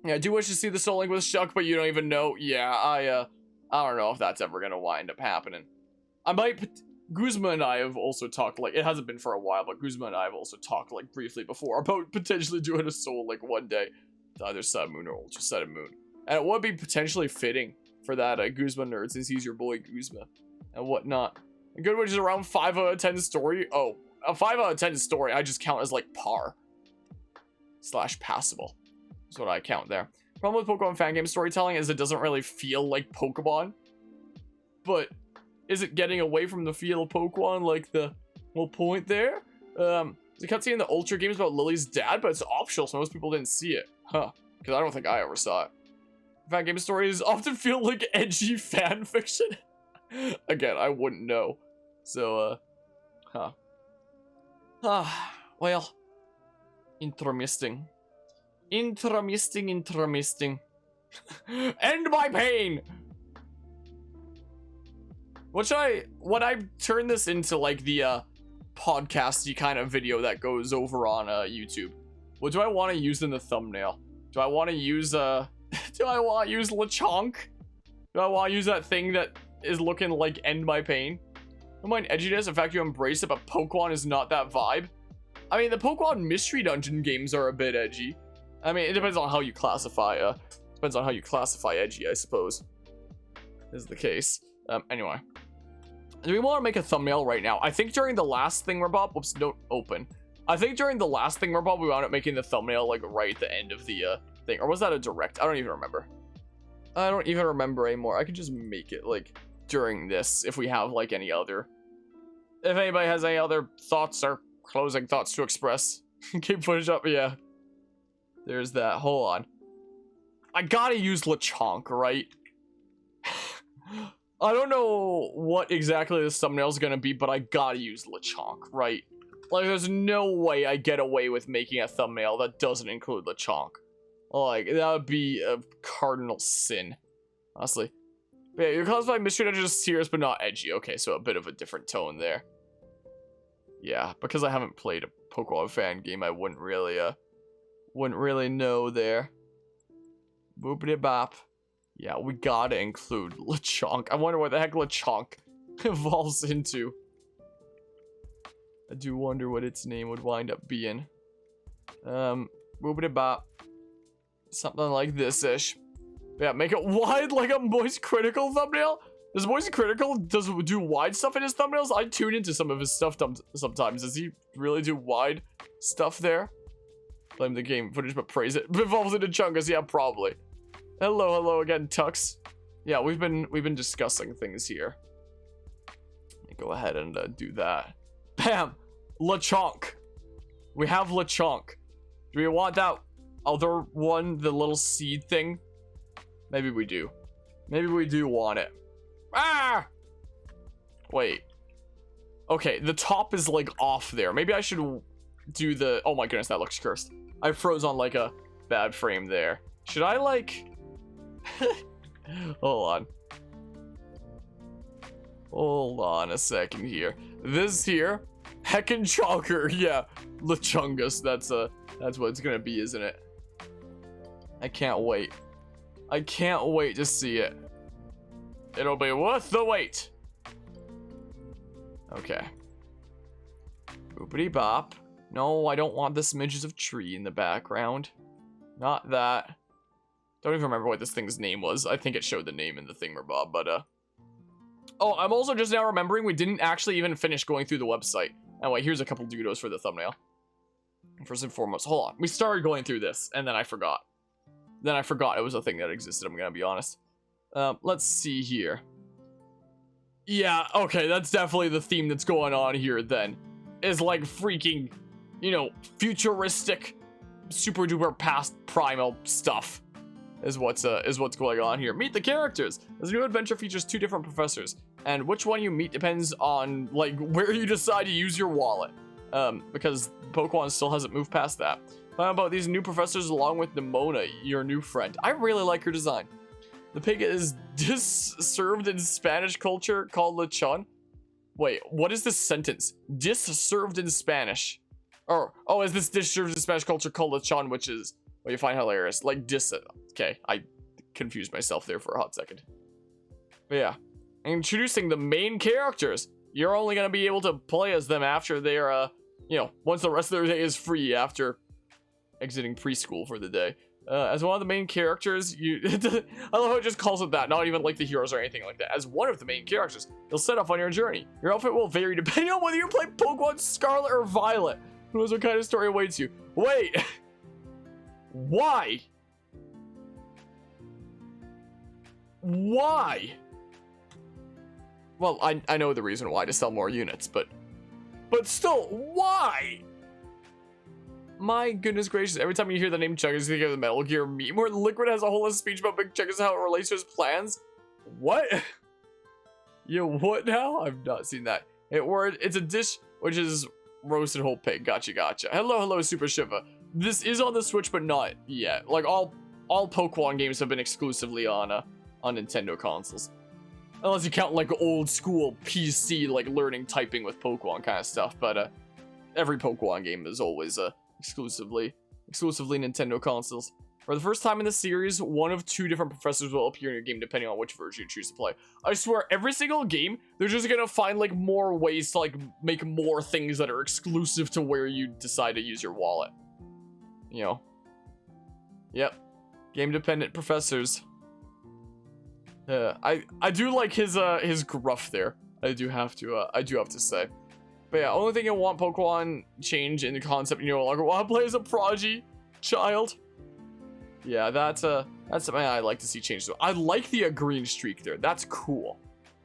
Yeah, I do wish to see the Soul Link with Shuck, but you don't even know. Yeah, I don't know if that's ever gonna wind up happening. Guzma and I have also talked, like, it hasn't been for a while, but Guzma and I have also talked, like, briefly before about potentially doing a Soul Link one day to either Sun Moon or Ultra Sun and Moon. And it would be potentially fitting for that Guzma nerd, since he's your boy Guzma and whatnot. A good, which is around 5 out of 10 story. Oh, a 5 out of 10 story I just count as, like, par / passable. That's what I count there. Problem with Pokemon fan game storytelling is it doesn't really feel like Pokemon, but is it getting away from the feel of Pokemon, like the whole point there? The cutscene in the Ultra game is about Lily's dad, but it's optional, so most people didn't see it. Huh, because I don't think I ever saw it. Fan game stories often feel like edgy fan fiction. Again, I wouldn't know. So, well, interesting. Interesting. End my pain! When I turn this into like the podcasty kind of video that goes over on YouTube, what do I want to use in the thumbnail? Do I want to use do I want to use Lechonk? Do I want to use that thing that is looking like End My Pain? Don't mind edginess, in fact you embrace it, but Pokemon is not that vibe. I mean, the Pokemon Mystery Dungeon games are a bit edgy. I mean, it depends on how you classify edgy, I suppose. Is the case. Anyway. Do we want to make a thumbnail right now? I think during the last Thingamabob, whoops, don't open. I think during the last Thingamabob, we wound up making the thumbnail like right at the end of the thing. Or was that a direct? I don't even remember. I don't even remember anymore. I could just make it like during this if we have like any other. If anybody has any other thoughts or closing thoughts to express. Keep footage up, yeah. There's that. Hold on. I gotta use Lechonk, right? I don't know what exactly this thumbnail is gonna be, but I gotta use Lechonk, right? Like, there's no way I get away with making a thumbnail that doesn't include Lechonk. Like, that would be a cardinal sin, honestly. But yeah, your cosplay Mystery Dungeon is serious but not edgy. Okay, so a bit of a different tone there. Yeah, because I haven't played a Pokemon fan game, I wouldn't really know there. Boopity bop. Yeah, we gotta include Lechonk. I wonder what the heck Lechonk evolves into. I do wonder what its name would wind up being. Boopity bop. Something like this-ish. Yeah, make it wide like a Moist Critical thumbnail? Does Moist Critical do wide stuff in his thumbnails? I tune into some of his stuff sometimes. Does he really do wide stuff there? Blame the game footage, but praise it. Evolves into Chungus, yeah, probably. Hello again, Tux. Yeah, we've been discussing things here. Let me go ahead and do that. Bam! Lechonk. We have Lechonk. Do we want that other one, the little seed thing? Maybe we do. Maybe we do want it. Ah! Wait. Okay, the top is like off there. Maybe I should do the... Oh my goodness, that looks cursed. I froze on like a bad frame there. Should I like... Hold on. Hold on a second here. This here, Heckin' Chonker, yeah, Lechungus. That's what it's gonna be, isn't it? I can't wait. I can't wait to see it. It'll be worth the wait. Okay. Boopity bop. No, I don't want the smidges of tree in the background. Not that. Don't even remember what this thing's name was. I think it showed the name in the thingamabob, but oh, I'm also just now remembering we didn't actually even finish going through the website. Anyway, here's a couple doodles for the thumbnail. First and foremost, hold on. We started going through this, and then I forgot. Then I forgot it was a thing that existed, I'm gonna be honest. Let's see here. Yeah, okay, that's definitely the theme that's going on here then. Is like freaking, you know, futuristic, super duper past primal stuff. Is what's going on here. Meet the characters. This new adventure features 2 different professors, and which one you meet depends on like where you decide to use your wallet. Because Pokemon still hasn't moved past that. How about these new professors along with Nimona, your new friend? I really like her design. The pig is served in Spanish culture called lechon. Wait, what is this sentence? Served in Spanish. Or, oh, is this dish served in Spanish culture called lechon, which is what you find hilarious. Like okay, I confused myself there for a hot second. But yeah, introducing the main characters. You're only going to be able to play as them after they're, you know, once the rest of their day is free after exiting preschool for the day. As one of the main characters, I love how it just calls it that, not even like the heroes or anything like that. As one of the main characters, you'll set off on your journey. Your outfit will vary depending on whether you play Pokemon Scarlet or Violet. Who knows what kind of story awaits you? Wait! Why? Why? Well, I know the reason why, to sell more units, but still, why? My goodness gracious, every time you hear the name Chuggas, you think of the Metal Gear meme where Liquid has a whole speech about Big Chuggas and how it relates to his plans. What? Yo, what now? I've not seen that. It's a dish which is roasted whole pig. Gotcha. Hello, Super Shiva. This is on the Switch, but not yet. Like, all Pokemon games have been exclusively on Nintendo consoles. Unless you count, like, old school PC, like, learning typing with Pokemon kind of stuff. But, every Pokemon game is always, exclusively Nintendo consoles. For the first time in the series, one of 2 different professors will appear in your game depending on which version you choose to play. I swear, every single game, they're just gonna find like more ways to like make more things that are exclusive to where you decide to use your wallet. You know. Yep. Game dependent professors. I do like his gruff there. I do have to say. But yeah, only thing I want Pokemon change in the concept, you no longer want to play as a prodigy child. Yeah, that's something I like to see change. So I like the green streak there. That's cool.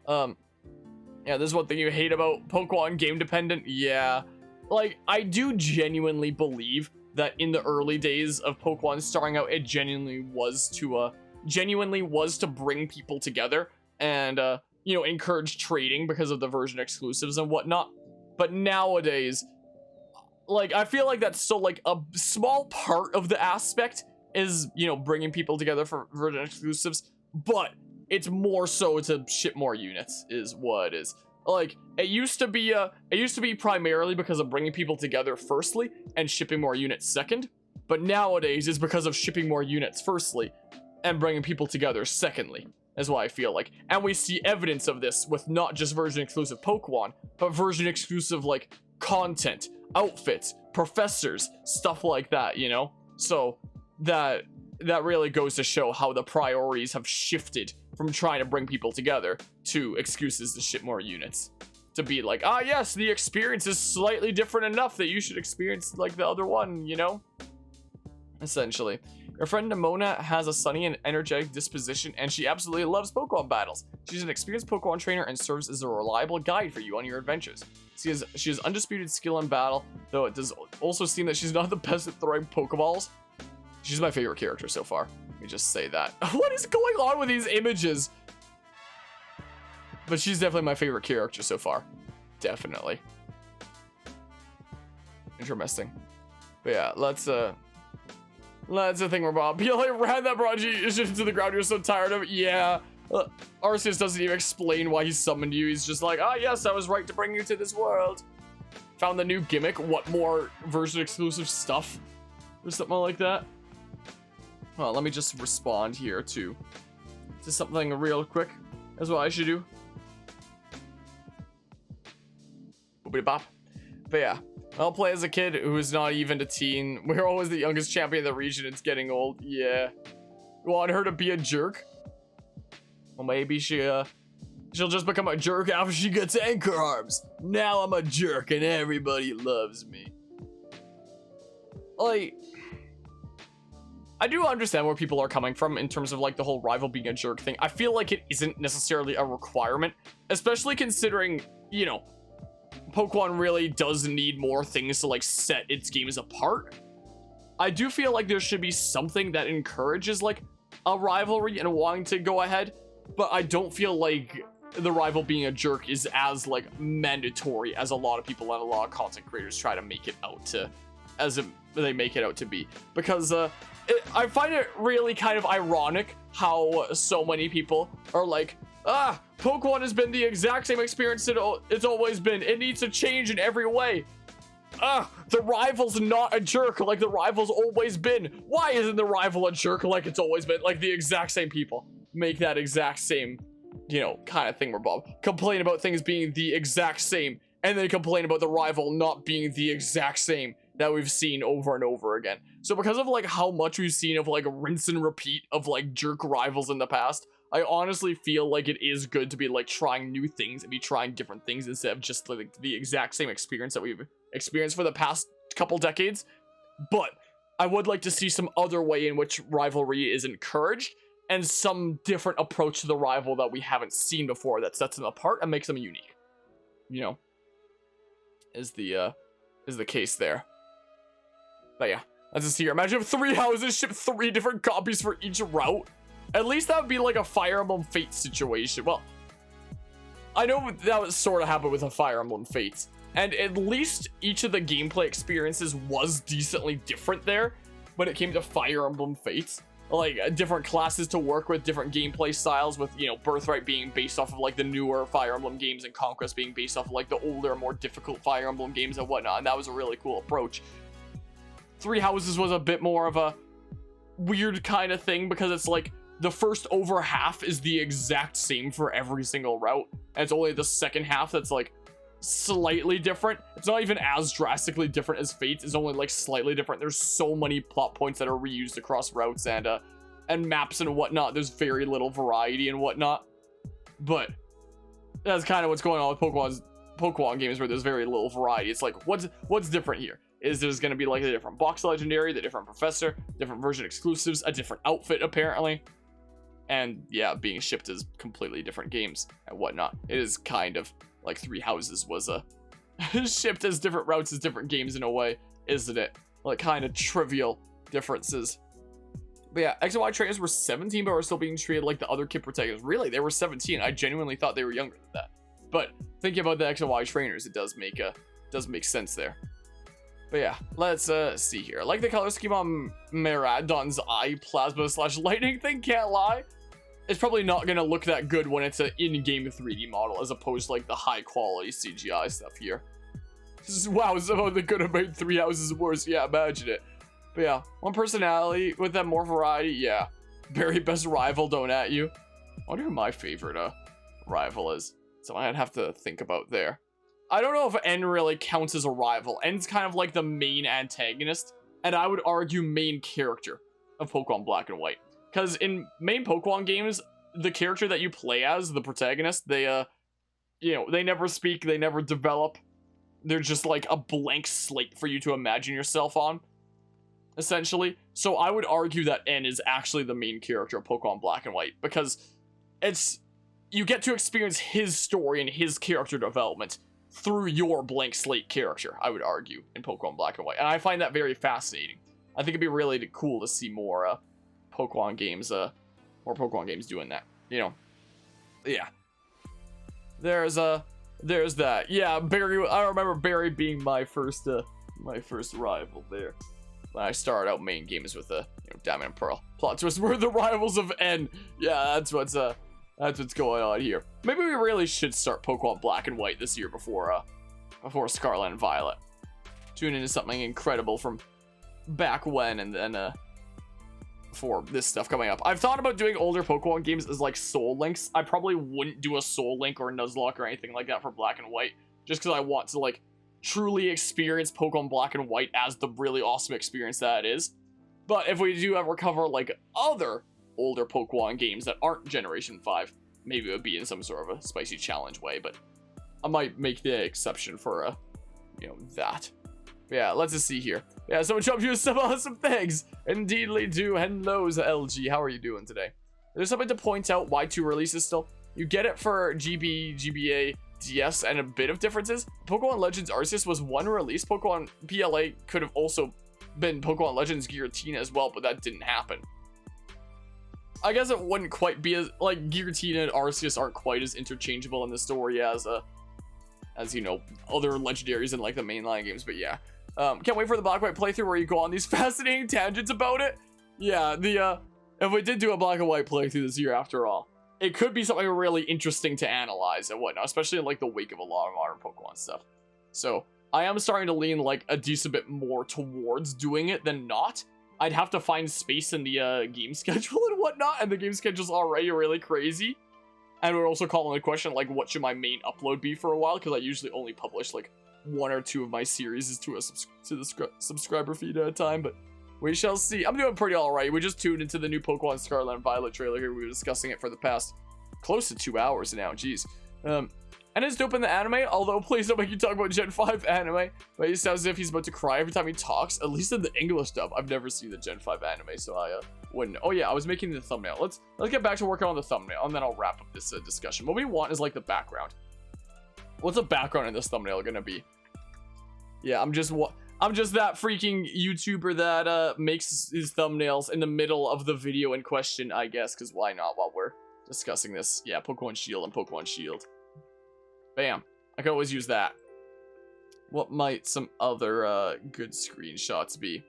Yeah, this is one thing you hate about Pokemon game dependent. Yeah, like I do genuinely believe that in the early days of Pokemon starting out, it genuinely was to bring people together and you know, encourage trading because of the version exclusives and whatnot. But nowadays, like, I feel like that's still, like, a small part of the aspect is, you know, bringing people together for version exclusives, but it's more so to ship more units, is what it is. Like, it used to be primarily because of bringing people together firstly, and shipping more units second, but nowadays it's because of shipping more units firstly, and bringing people together secondly. Is what I feel like. And we see evidence of this with not just version exclusive Pokemon, but version exclusive like content, outfits, professors, stuff like that, you know? So that really goes to show how the priorities have shifted from trying to bring people together to excuses to ship more units. To be like, ah yes, the experience is slightly different enough that you should experience like the other one, you know? Essentially. Your friend Nimona has a sunny and energetic disposition, and she absolutely loves Pokemon battles. She's an experienced Pokemon trainer and serves as a reliable guide for you on your adventures. She has undisputed skill in battle, though it does also seem that she's not the best at throwing Pokeballs. She's my favorite character so far. Let me just say that. What is going on with these images? But she's definitely my favorite character so far. Definitely. Interesting. But yeah, let's that's the thing where Bob. You like ran that prodigy into the ground. You're so tired of it. Yeah. Arceus doesn't even explain why he summoned you. He's just like, ah, yes, I was right to bring you to this world. Found the new gimmick. What more version exclusive stuff? Or something like that. Well, let me just respond here to something real quick. That's what I should do. Boopity-bop. But yeah. I'll play as a kid who is not even a teen. We're always the youngest champion in the region. It's getting old. Yeah. You want her to be a jerk? Well, maybe she'll just become a jerk after she gets anchor arms. Now I'm a jerk and everybody loves me. Like, I do understand where people are coming from in terms of like the whole rival being a jerk thing. I feel like it isn't necessarily a requirement, especially considering, you know, Pokemon really does need more things to like set its games apart. I do feel like there should be something that encourages like a rivalry and wanting to go ahead, but I don't feel like the rival being a jerk is as like mandatory as a lot of people and a lot of content creators try to make it out to, they make it out to be. Because I find it really kind of ironic how so many people are like, Pokemon has been the exact same experience it's always been. It needs to change in every way. The rival's not a jerk like the rival's always been. Why isn't the rival a jerk like it's always been? Like the exact same people make that exact same, you know, kind of thing where Bob complain about things being the exact same and then complain about the rival not being the exact same that we've seen over and over again. So because of like how much we've seen of like rinse and repeat of like jerk rivals in the past, I honestly feel like it is good to be like trying new things and be trying different things instead of just like the exact same experience that we've experienced for the past couple decades. But I would like to see some other way in which rivalry is encouraged and some different approach to the rival that we haven't seen before that sets them apart and makes them unique. You know, is the case there. But yeah, let's just see here. Imagine if 3 houses ship 3 different copies for each route. At least that would be like a Fire Emblem Fates situation. Well, I know that would sort of happen with a Fire Emblem Fates. And at least each of the gameplay experiences was decently different there when it came to Fire Emblem Fates. Like, different classes to work with, different gameplay styles with, you know, Birthright being based off of, like, the newer Fire Emblem games and Conquest being based off of, like, the older, more difficult Fire Emblem games and whatnot. And that was a really cool approach. 3 houses was a bit more of a weird kind of thing because it's like the first over half is the exact same for every single route, and it's only the second half that's like slightly different. It's not even as drastically different as Fates. It's only like slightly different. There's so many plot points that are reused across routes and maps and whatnot. There's very little variety and whatnot, but that's kind of what's going on with Pokemon games where there's very little variety. It's like, what's different here? Is there's going to be like a different box legendary, the different professor, different version exclusives, a different outfit apparently, and yeah, being shipped as completely different games and whatnot. It is kind of like 3 houses was shipped as different routes as different games in a way, isn't it? Like kind of trivial differences. But yeah, X and Y trainers were 17 but were still being treated like the other kid protagonists. Really, they were 17. I genuinely thought they were younger than that. But thinking about the X and Y trainers, it does make sense there. But yeah, let's see here. I like the color scheme on Miraidon's eye plasma / lightning thing, can't lie. It's probably not going to look that good when it's an in-game 3D model as opposed to like the high quality CGI stuff here. Wow, someone that could have made 3 houses worse. Yeah, imagine it. But yeah, one personality with that more variety. Yeah, very best rival, don't at you. I wonder who my favorite rival is. So I'd have to think about there. I don't know if N really counts as a rival. N's kind of like the main antagonist, and I would argue main character of Pokemon Black and White. Because in main Pokemon games, the character that you play as, the protagonist, they, you know, they never speak, they never develop. They're just like a blank slate for you to imagine yourself on, essentially. So I would argue that N is actually the main character of Pokemon Black and White, because you get to experience his story and his character development through your blank slate character, I would argue, in Pokemon Black and White. And I find that very fascinating. I think it'd be really cool to see more Pokemon games doing that, you know. Yeah. There's that. Yeah, Barry, I remember Barry being my first rival there. When I started out main games with Diamond and Pearl. Plot twist, we're the rivals of N. Yeah, that's what's going on here. Maybe we really should start Pokemon Black and White this year before Scarlet and Violet. Tune into something incredible from back when, and then for this stuff coming up. I've thought about doing older Pokemon games as like Soul Links. I probably wouldn't do a Soul Link or a Nuzlocke or anything like that for Black and White, just because I want to like truly experience Pokemon Black and White as the really awesome experience that it is. But if we do ever cover like other older Pokemon games that aren't Generation 5, maybe it would be in some sort of a spicy challenge way, but I might make the exception for that. But Yeah, let's just see here. Yeah, someone dropped you some awesome things. Indeedly do. Hello's LG. How are you doing today? There's something to point out why 2 releases still. You get it for GB, GBA, DS, and a bit of differences. Pokemon Legends Arceus was 1 release. Pokemon PLA could have also been Pokemon Legends Giratina as well, but that didn't happen. I guess it wouldn't quite be as, like, Giratina and Arceus aren't quite as interchangeable in the story as you know, other legendaries in, like, the mainline games, but yeah. Can't wait for the Black White playthrough where you go on these fascinating tangents about it. Yeah, if we did do a Black and White playthrough this year after all, it could be something really interesting to analyze and whatnot, especially in, like, the wake of a lot of modern Pokemon stuff. So, I am starting to lean, like, a decent bit more towards doing it than not. I'd have to find space in the game schedule and whatnot, and the game schedule's already really crazy. And we're also calling the question, like, what should my main upload be for a while? Because I usually only publish, like, 1 or 2 of my series to the subscriber feed at a time, but we shall see. I'm doing pretty alright. We just tuned into the new Pokemon Scarlet and Violet trailer here. We were discussing it for the past close to 2 hours now, jeez. And it's dope in the anime, although please don't make you talk about Gen 5 anime. But he sounds as if he's about to cry every time he talks, at least in the English dub. I've never seen the Gen 5 anime, so I wouldn't. Oh yeah, I was making the thumbnail. Let's get back to working on the thumbnail, and then I'll wrap up this discussion. What we want is, like, the background. What's the background in this thumbnail gonna be? Yeah, I'm just that freaking YouTuber that makes his thumbnails in the middle of the video in question, I guess, because why not while we're discussing this? Yeah, Pokemon Shield and Pokemon Shield. Bam. I can always use that. What might some other good screenshots be?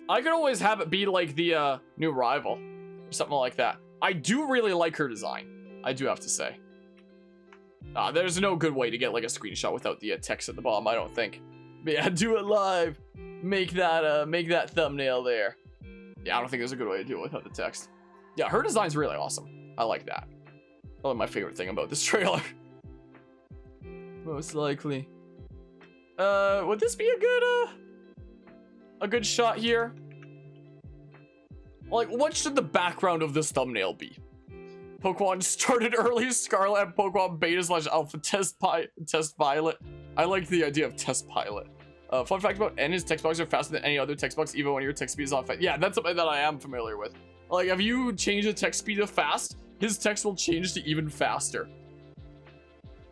I could always have it be like the new rival or something like that. I do really like her design, I do have to say. There's no good way to get, like, a screenshot without the text at the bottom, I don't think. But yeah, do it live. Make that thumbnail there. Yeah, I don't think there's a good way to do it without the text. Yeah, her design's really awesome. I like that. Probably my favorite thing about this trailer. Most likely. Would this be a good shot here? Like, what should the background of this thumbnail be? Pokemon started early, Scarlet and Pokemon Beta/Alpha Test Violet. I like the idea of Test Pilot. Fun fact about N is text boxes are faster than any other text box, even when your text speed is not fast. Yeah, that's something that I am familiar with. Like, if you change the text speed to fast, his text will change to even faster.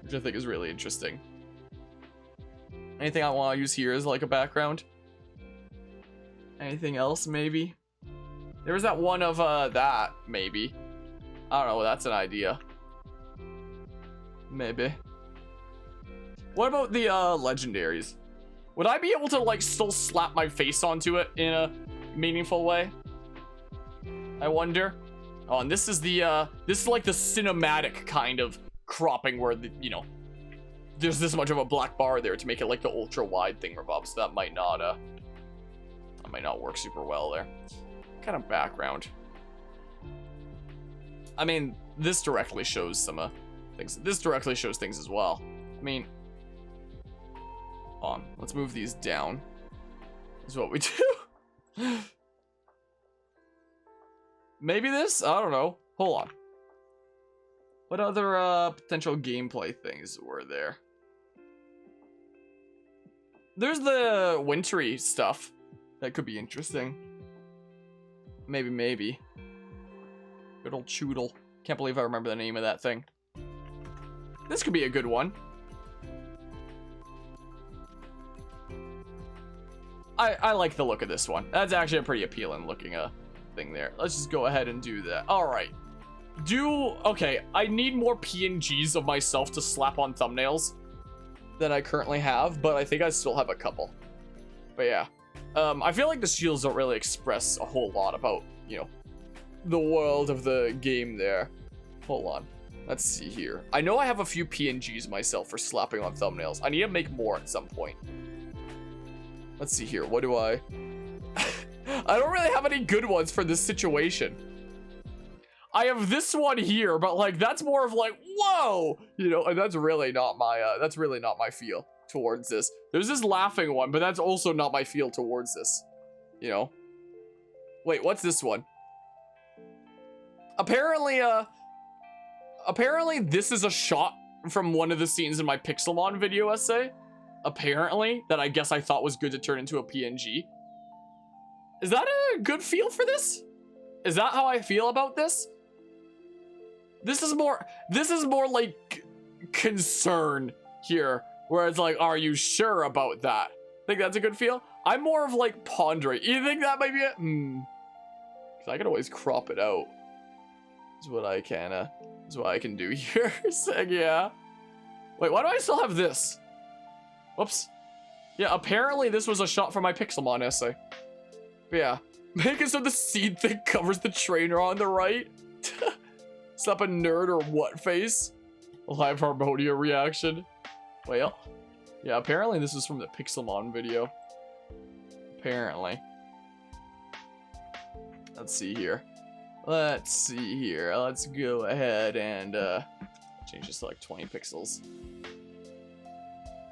Which I think is really interesting. Anything I want to use here is, like, a background? Anything else, maybe? There was that one of, that, maybe. I don't know, that's an idea. Maybe. What about the, legendaries? Would I be able to, like, still slap my face onto it in a meaningful way? I wonder. Oh, and this is the, this is like the cinematic kind of cropping where, the, you know, there's this much of a black bar there to make it like the ultra wide thingamabob, so that might not work super well there. What kind of background? I mean, this directly shows some things. This directly shows things as well. I mean, on. Let's move these down. This is what we do. Maybe this? I don't know. Hold on. What other potential gameplay things were there? There's the wintry stuff. That could be interesting. Maybe. Good old Choodle. Can't believe I remember the name of that thing. This could be a good one. I like the look of this one. That's actually a pretty appealing looking thing there. Let's just go ahead and do that. All right. Okay, I need more PNGs of myself to slap on thumbnails than I currently have, but I think I still have a couple. But yeah. I feel like the shields don't really express a whole lot about, you know, the world of the game there. Hold on. Let's see here. I know I have a few PNGs myself for slapping on thumbnails. I need to make more at some point. Let's see here. What do I... I don't really have any good ones for this situation. I have this one here, but like that's more of like, whoa, you know, and that's really not my feel towards this. There's this laughing one, but that's also not my feel towards this, you know. Wait, what's this one? Apparently this is a shot from one of the scenes in my Pixelmon video essay. apparently, that I guess I thought was good to turn into a PNG. Is that a good feel for this? Is that how I feel about this? This is more like concern here, where it's like, are you sure about that? Think that's a good feel? I'm more of like pondering. You think that might be it? Cause I could always crop it out. Is what I can do here. Saying, yeah. Wait, why do I still have this? Whoops. Yeah, apparently this was a shot from my Pixelmon essay. But yeah. Make it so the seed thing covers the trainer on the right. Slap a nerd or what face? Live Harmonia reaction. Well. Yeah, apparently this is from the Pixelmon video. Apparently. Let's see here. Let's go ahead and change this to like 20 pixels.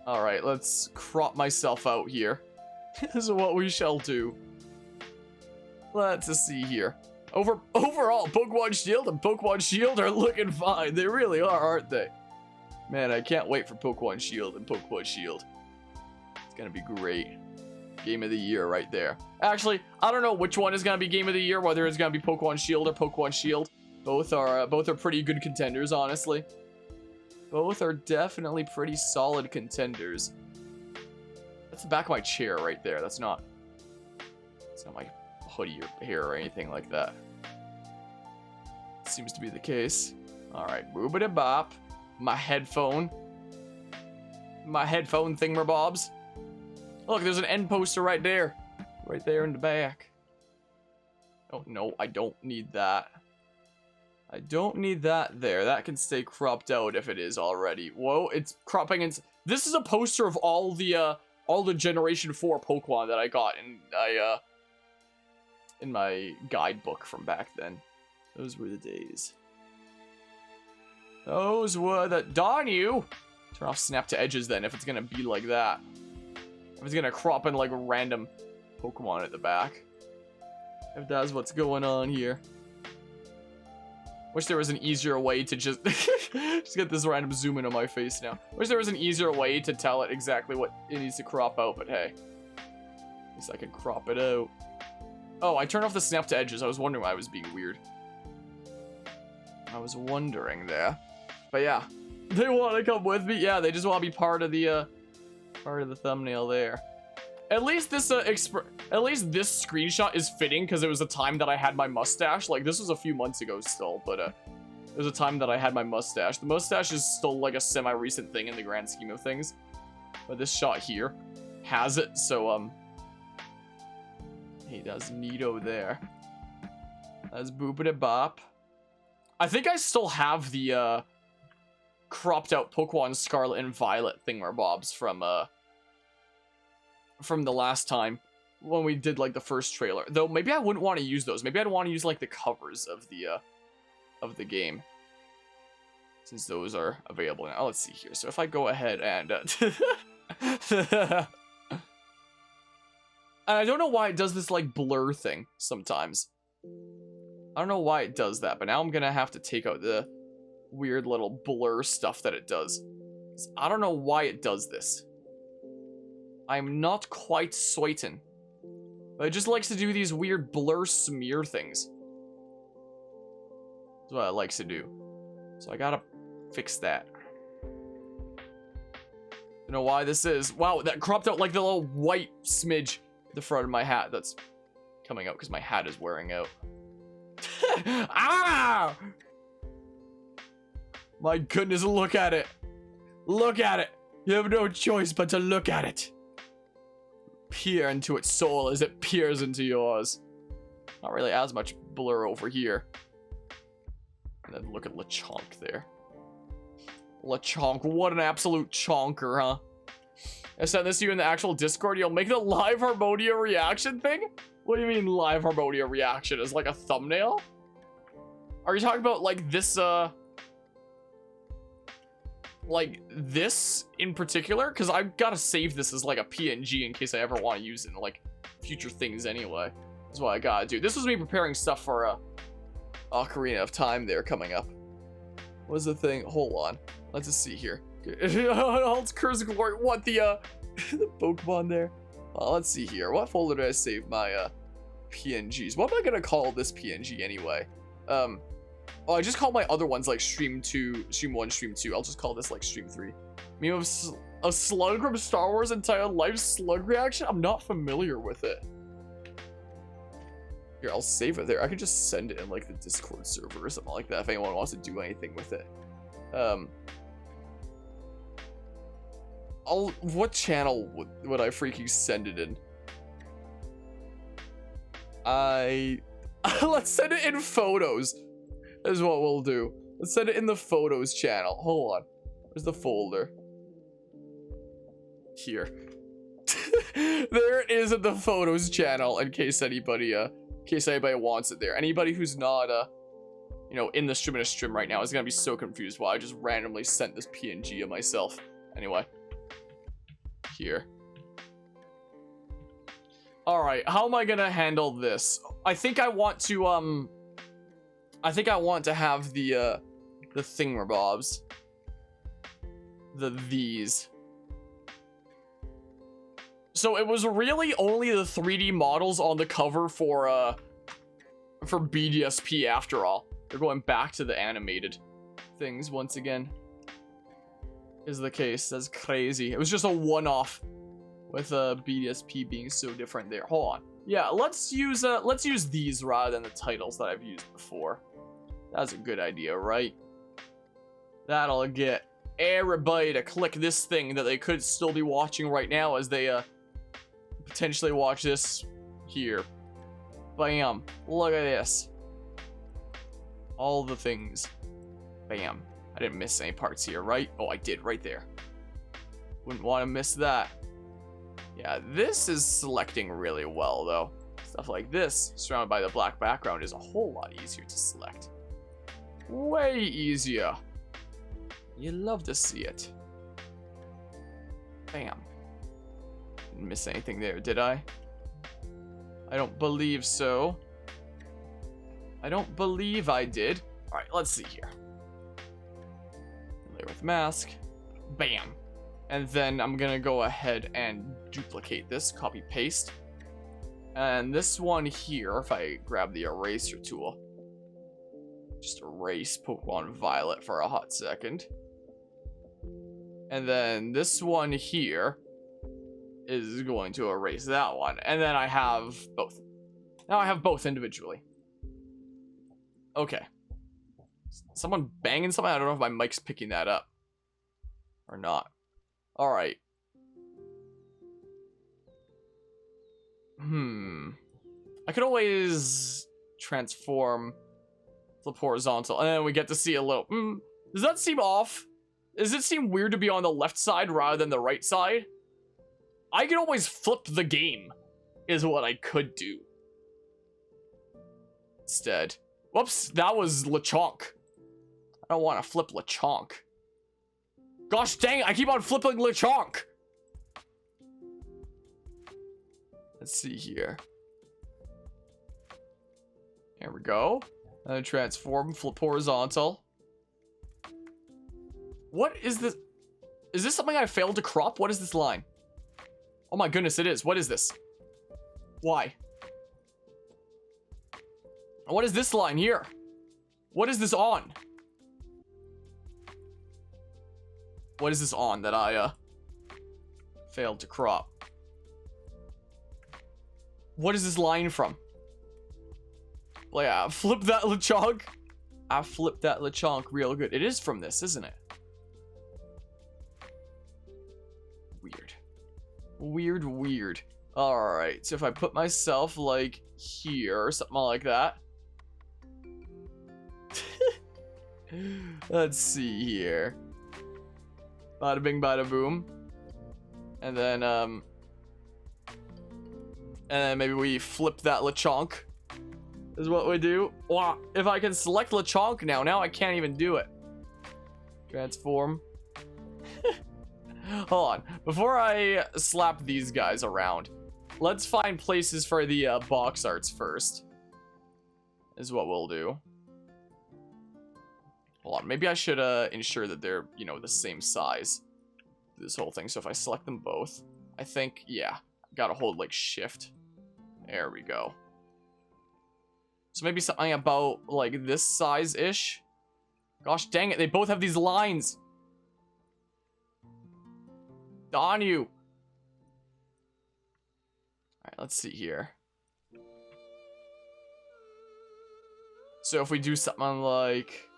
Alright, let's crop myself out here. This is what we shall do. Let's see here. Overall, Pokemon Shield and Pokemon Shield are looking fine. They really are, aren't they? Man, I can't wait for Pokemon Shield and Pokemon Shield. It's gonna be great. Game of the year right there. Actually, I don't know which one is gonna be Game of the year, whether it's gonna be Pokemon Shield or Pokemon Shield. Both are pretty good contenders, honestly. Both are definitely pretty solid contenders. That's the back of my chair right there. That's not my hoodie or hair or anything like that. Seems to be the case. Alright, boobity bop. My headphone thingamabobs. Look, there's an end poster right there. Right there in the back. Oh, no, I don't need that. I don't need that there. That can stay cropped out if it is already. Whoa, it's cropping in. This is a poster of all the Generation 4 Pokemon that I got in my guidebook from back then. Those were the days. Those were the... Darn you! Turn off snap to edges then if it's gonna be like that. If it's gonna crop in like a random Pokemon at the back. If that's what's going on here. Wish there was an easier way to just... just get this random zoom in on my face now. Wish there was an easier way to tell it exactly what it needs to crop out, but hey. At least I can crop it out. Oh, I turned off the snap to edges. I was wondering why I was being weird. I was wondering there. But yeah. They want to come with me? Yeah, they just want to be part of the thumbnail there. At least this screenshot is fitting because it was a time that I had my mustache. Like, this was a few months ago still, but it was a time that I had my mustache. The mustache is still like a semi-recent thing in the grand scheme of things. But this shot here has it, so hey, that's neato there. That's boopity bop. I think I still have the cropped out Pokemon Scarlet and Violet thingamabobs from the last time when we did like the first trailer. Though maybe I wouldn't want to use those. Maybe I'd want to use like the covers of the game, since those are available now. Let's see here. So if I go ahead and and I don't know why it does this like blur thing sometimes. I don't know why it does that, but now I'm gonna have to take out the weird little blur stuff that it does. I don't know why it does this. I'm not quite certain. But it just likes to do these weird blur smear things. That's what it likes to do. So I gotta fix that. Don't know why this is. Wow, that cropped out like the little white smidge at the front of my hat that's coming out because my hat is wearing out. Ah! My goodness, look at it. Look at it. You have no choice but to look at it. Peer into its soul as it peers into yours. Not really as much blur over here. And then look at Lechonk there. Lechonk, what an absolute chonker, huh? I sent this to you in the actual Discord. You'll make the live Harmonia reaction thing? What do you mean live Harmonia reaction? As like a thumbnail? Are you talking about like this, like this in particular? Because I've got to save this as like a PNG in case I ever want to use it in like future things anyway. That's what I gotta do. This was me preparing stuff for Ocarina of Time there coming up. What's the thing? Hold on. Let's just see here. It's Curse of Glory. What, the Pokemon there? Let's see here. What folder did I save my, PNGs? What am I gonna call this PNG anyway? Oh, I just call my other ones, like, Stream 2, Stream 1, Stream 2. I'll just call this, like, Stream 3. Meme of a slug from Star Wars entire life slug reaction? I'm not familiar with it. Here, I'll save it there. I could just send it in, like, the Discord server or something like that if anyone wants to do anything with it. What channel would I freaking send it in? Let's send it in photos. Is what we'll do. Let's send it in the photos channel. Hold on. Where's the folder? Here. There it is in the photos channel in case anybody wants it there. Anybody who's not you know, in the stream right now is gonna be so confused why I just randomly sent this PNG of myself. Anyway. Here. Alright, how am I gonna handle this? I think I want to have the thingamabobs. These. So it was really only the 3D models on the cover for BDSP after all. They're going back to the animated things once again. Is the case. That's crazy. It was just a one-off with BDSP being so different there. Hold on. Yeah, let's use these rather than the titles that I've used before. That's a good idea, right? That'll get everybody to click this thing that they could still be watching right now as they potentially watch this here. Bam. Look at this. All the things. Bam. I didn't miss any parts here, right? Oh, I did right there. Wouldn't want to miss that. Yeah, this is selecting really well, though. Stuff like this, surrounded by the black background, is a whole lot easier to select. Way easier. You love to see it. Bam. Didn't miss anything there, did I? I don't believe so. I don't believe I did. Alright, let's see here. Layer with mask. Bam. And then I'm gonna go ahead and duplicate this, copy paste. And this one here, if I grab the eraser tool, just erase Pokemon Violet for a hot second. And then this one here is going to erase that one. And then I have both. Now I have both individually. Okay. Someone banging something? I don't know if my mic's picking that up or not. Alright. I could always transform, flip horizontal, and then we get to see a little... Does that seem off? Does it seem weird to be on the left side rather than the right side? I could always flip the game, is what I could do. Instead. Whoops, that was Lechonk. I don't want to flip Lechonk. Gosh dang it, I keep on flipping Lechonk. Let's see here. There we go. And transform, flip horizontal. What is this? Is this something I failed to crop? What is this line? Oh my goodness, it is. What is this? Why? What is this line here? What is this on? What is this on that I failed to crop? What is this line from? Well, yeah, flip that Lechonk. I flipped that Lechonk real good. It is from this, isn't it? Weird. Weird, weird. Alright, so if I put myself, like, here, or something like that. Let's see here. Bada bing, bada boom. And then maybe we flip that Lechonk. Is what we do. Wow, if I can select Lechonk now I can't even do it. Transform. Hold on. Before I slap these guys around, let's find places for the box arts first. Is what we'll do. Hold on, maybe I should ensure that they're, you know, the same size. This whole thing. So if I select them both, I think, yeah, gotta hold like shift. There we go. So maybe something about like this size-ish. Gosh dang it, they both have these lines. On you. Alright, let's see here. So if we do something like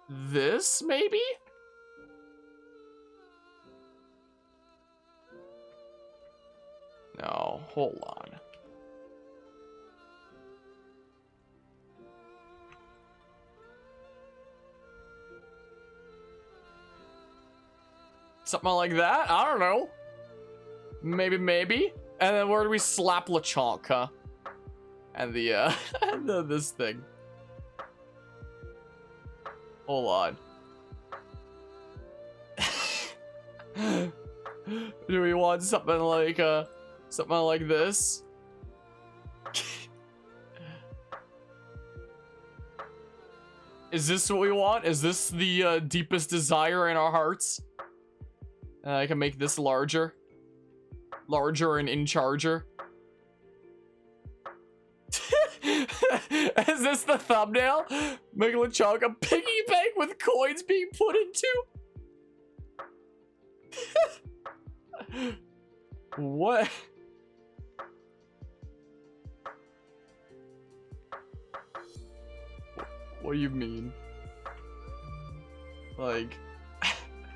this, maybe? No, hold on. Something like that? I don't know. Maybe. And then where do we slap LeChonk, huh? And the, this thing. Hold on. Do we want something like this? Is this what we want? Is this the deepest desire in our hearts? I can make this larger and in charger. Is this the thumbnail? Make LeChonk a piggy bank with coins being put into? What? What do you mean? Like,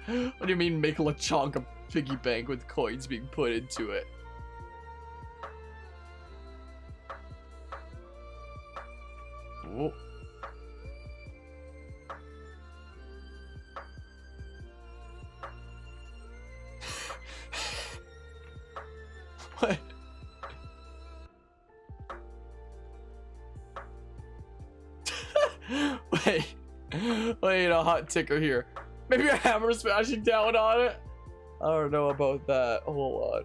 what do you mean make LeChonk a piggy bank with coins being put into it? Oh. What? Wait, a hot ticker here. Maybe a hammer smashing down on it? I don't know about that. Hold on.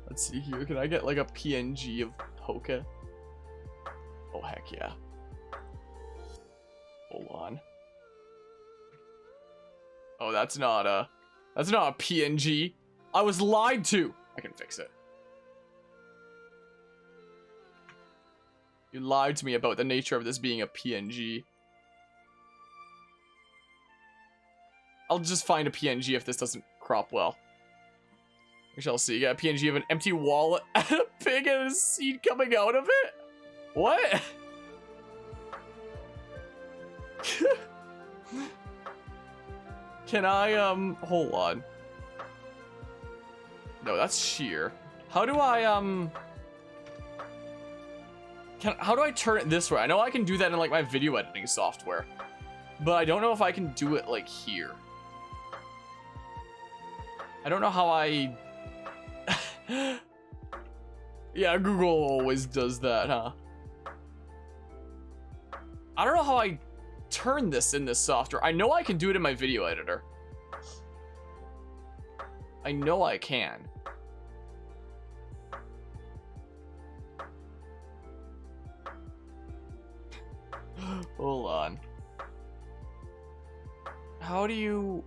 Let's see here. Can I get like a PNG of Poke? Oh, heck yeah. Hold on. Oh, that's not a PNG. I was lied to. I can fix it. You lied to me about the nature of this being a PNG. I'll just find a PNG if this doesn't crop well. We shall see. You got a PNG of an empty wallet and a pig and a seed coming out of it? What? Can I, hold on. No, that's sheer. How do I, how do I turn it this way? I know I can do that in like my video editing software, but I don't know if I can do it like here. I don't know how I... Yeah, Google always does that, huh? I don't know how I turn this in this software. I know I can do it in my video editor. I know I can. Hold on. How do you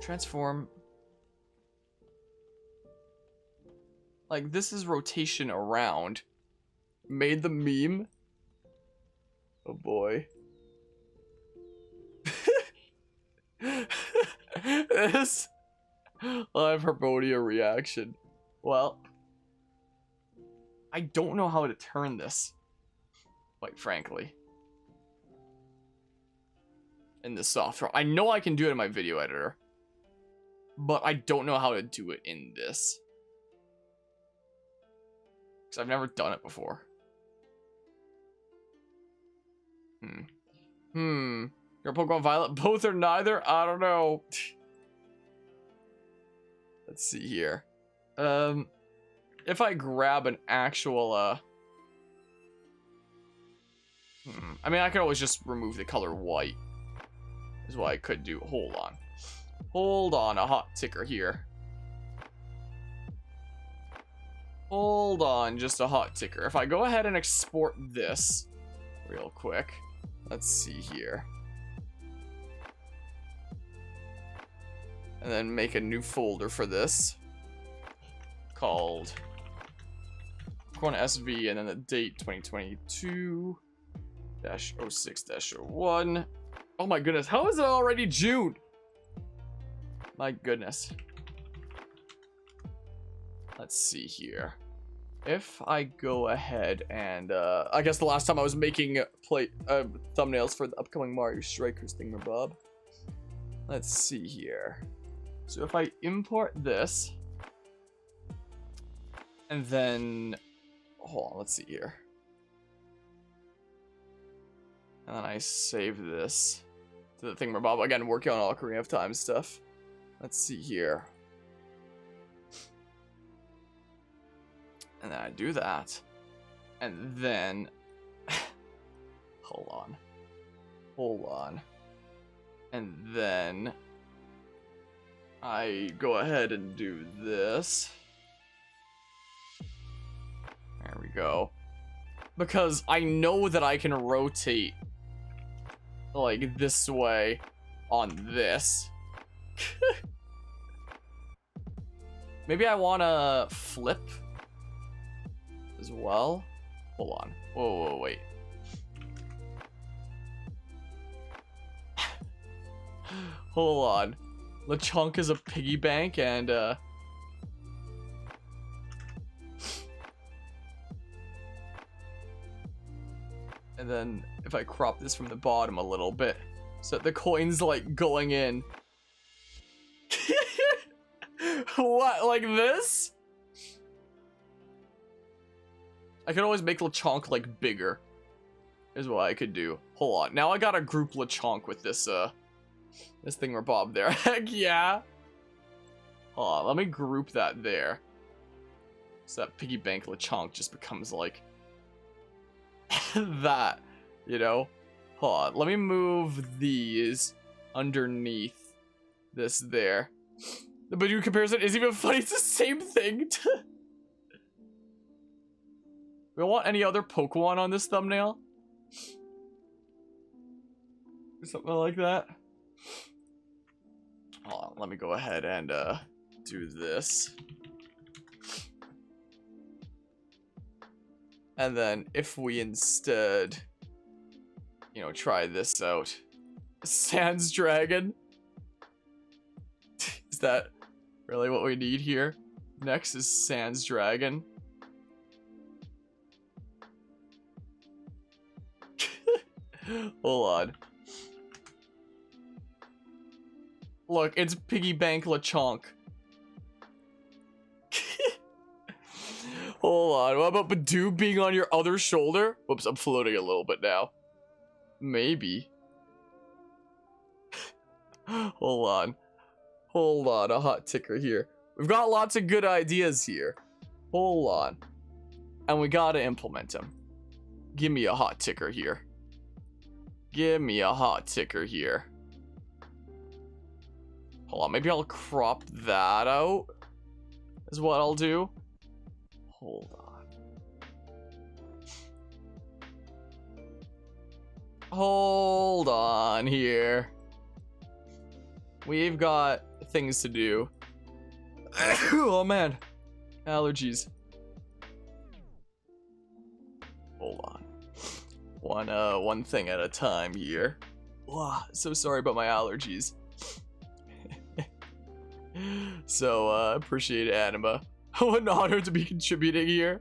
transform? Like, this is rotation around. Made the meme. Oh boy. This live Herbonia reaction. Well, I don't know how to turn this, quite frankly, in this software. I know I can do it in my video editor, but I don't know how to do it in this, because I've never done it before. Your Pokemon Violet, both or neither? I don't know. Let's see here. If I grab an actual, I mean, I could always just remove the color white. Is what I could do. Hold on. Hold on, a hot ticker here. Hold on, just a hot ticker. If I go ahead and export this real quick, let's see here. And then make a new folder for this called Pokmon SV, and then the date 2022-06-01. Oh my goodness, how is it already June? My goodness. Let's see here. If I go ahead and, I guess the last time I was making thumbnails for the upcoming Mario Strikers thingamabob. Let's see here. So if I import this, and then, hold on, let's see here. And then I save this to the thingamabob. Again, working on all Ocarina of Time stuff. Let's see here. And then I do that. And then, hold on. And then I go ahead and do this. There we go. Because I know that I can rotate like this way on this. Maybe I want to flip as well. Hold on. Whoa, wait. Hold on. Lechonk is a piggy bank, and and then if I crop this from the bottom a little bit, so the coin's like going in. What, like this? I could always make Lechonk like bigger, is what I could do. Hold on, now I gotta group Lechonk with this this thingamabob there. Heck yeah. Hold on, let me group that there. So that piggy bank Lechonk just becomes like that, you know? Hold on, let me move these underneath this there. The Badoo comparison is even funny, it's the same thing. We don't want any other Pokemon on this thumbnail? Or something like that. Hold on, let me go ahead and do this. And then if we instead, you know, try this out. Sans Dragon. Is that really what we need here? Next is Sans Dragon. Hold on. Look, it's Piggy Bank Lechonk. Hold on, what about Badoo being on your other shoulder? Whoops, I'm floating a little bit now. Maybe. Hold on. Hold on, a hot ticker here. We've got lots of good ideas here. Hold on. And we gotta implement them. Give me a hot ticker here. Give me a hot ticker here. Hold on, maybe I'll crop that out, is what I'll do. Hold on. Hold on here. We've got things to do. Oh man, allergies. Hold on. One thing at a time here. Wow, so sorry about my allergies. So, appreciate it, Anima. What an honor to be contributing here.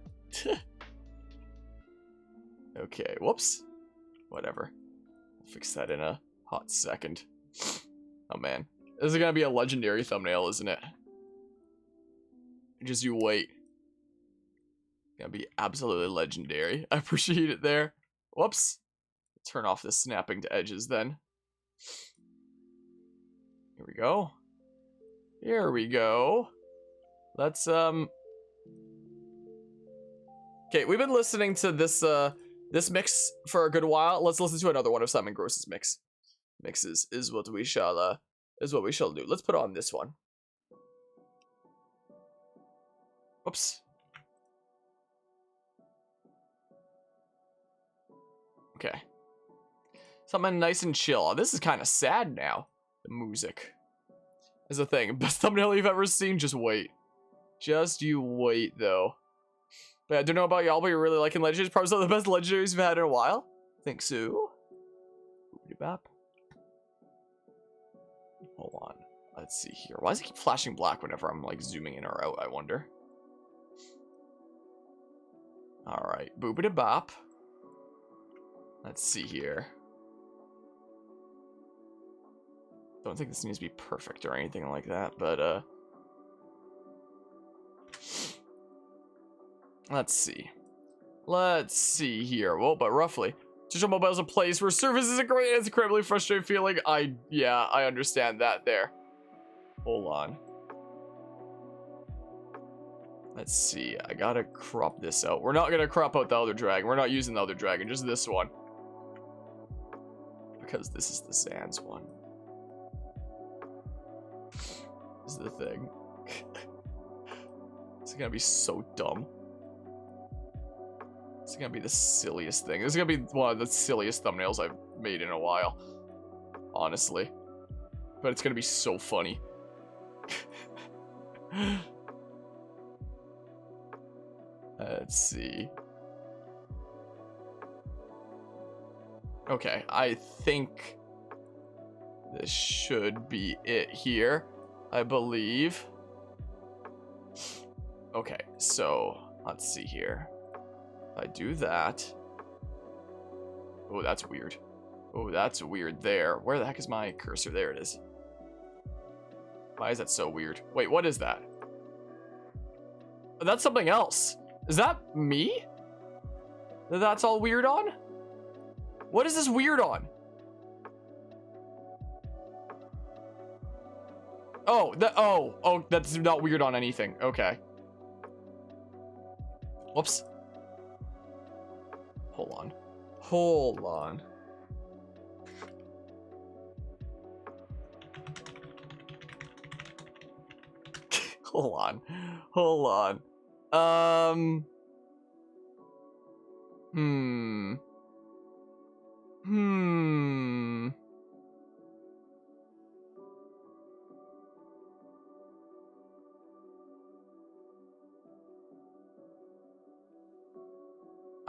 Okay, whoops. Whatever. I'll fix that in a hot second. Oh man. This is gonna be a legendary thumbnail, isn't it? Just you wait. It's gonna be absolutely legendary. I appreciate it there. Whoops. Turn off the snapping to edges then. Here we go. Here we go. Let's, okay, we've been listening to this, this mix for a good while. Let's listen to another one of Simon Gross's mixes is what we shall do. Let's put on this one. Oops. Okay. Something nice and chill. Oh, this is kind of sad now. The music is a thing. Best thumbnail you've ever seen? Just wait. Just you wait, though. But I don't know about y'all, but you're really liking Legendaries. Probably some of the best Legendaries we've had in a while. Think so. Hold on. Let's see here. Why does it keep flashing black whenever I'm like zooming in or out, I wonder? Alright. Boopity bop. Let's see here. Don't think this needs to be perfect or anything like that, but let's see. Let's see here. Well, but roughly. Digital mobile is a place where service isn't great and it's incredibly frustrating feeling. Yeah, I understand that there. Hold on. Let's see. I gotta crop this out. We're not gonna crop out the other dragon. We're not using the other dragon, just this one. Because this is the Sans one. This is the thing. It's gonna be so dumb. It's gonna be the silliest thing. This is gonna be one of the silliest thumbnails I've made in a while. Honestly. But it's gonna be so funny. Let's see. Okay, I think this should be it here, I believe. Okay, so let's see here. If I do that. Oh, that's weird. Oh, that's weird there. Where the heck is my cursor? There it is. Why is that so weird? Wait, what is that? That's something else. Is that me? That's all weird on? What is this weird on? Oh, oh, that's not weird on anything. Okay. Whoops. Hold on. Hold on. Hold on. Hold on. I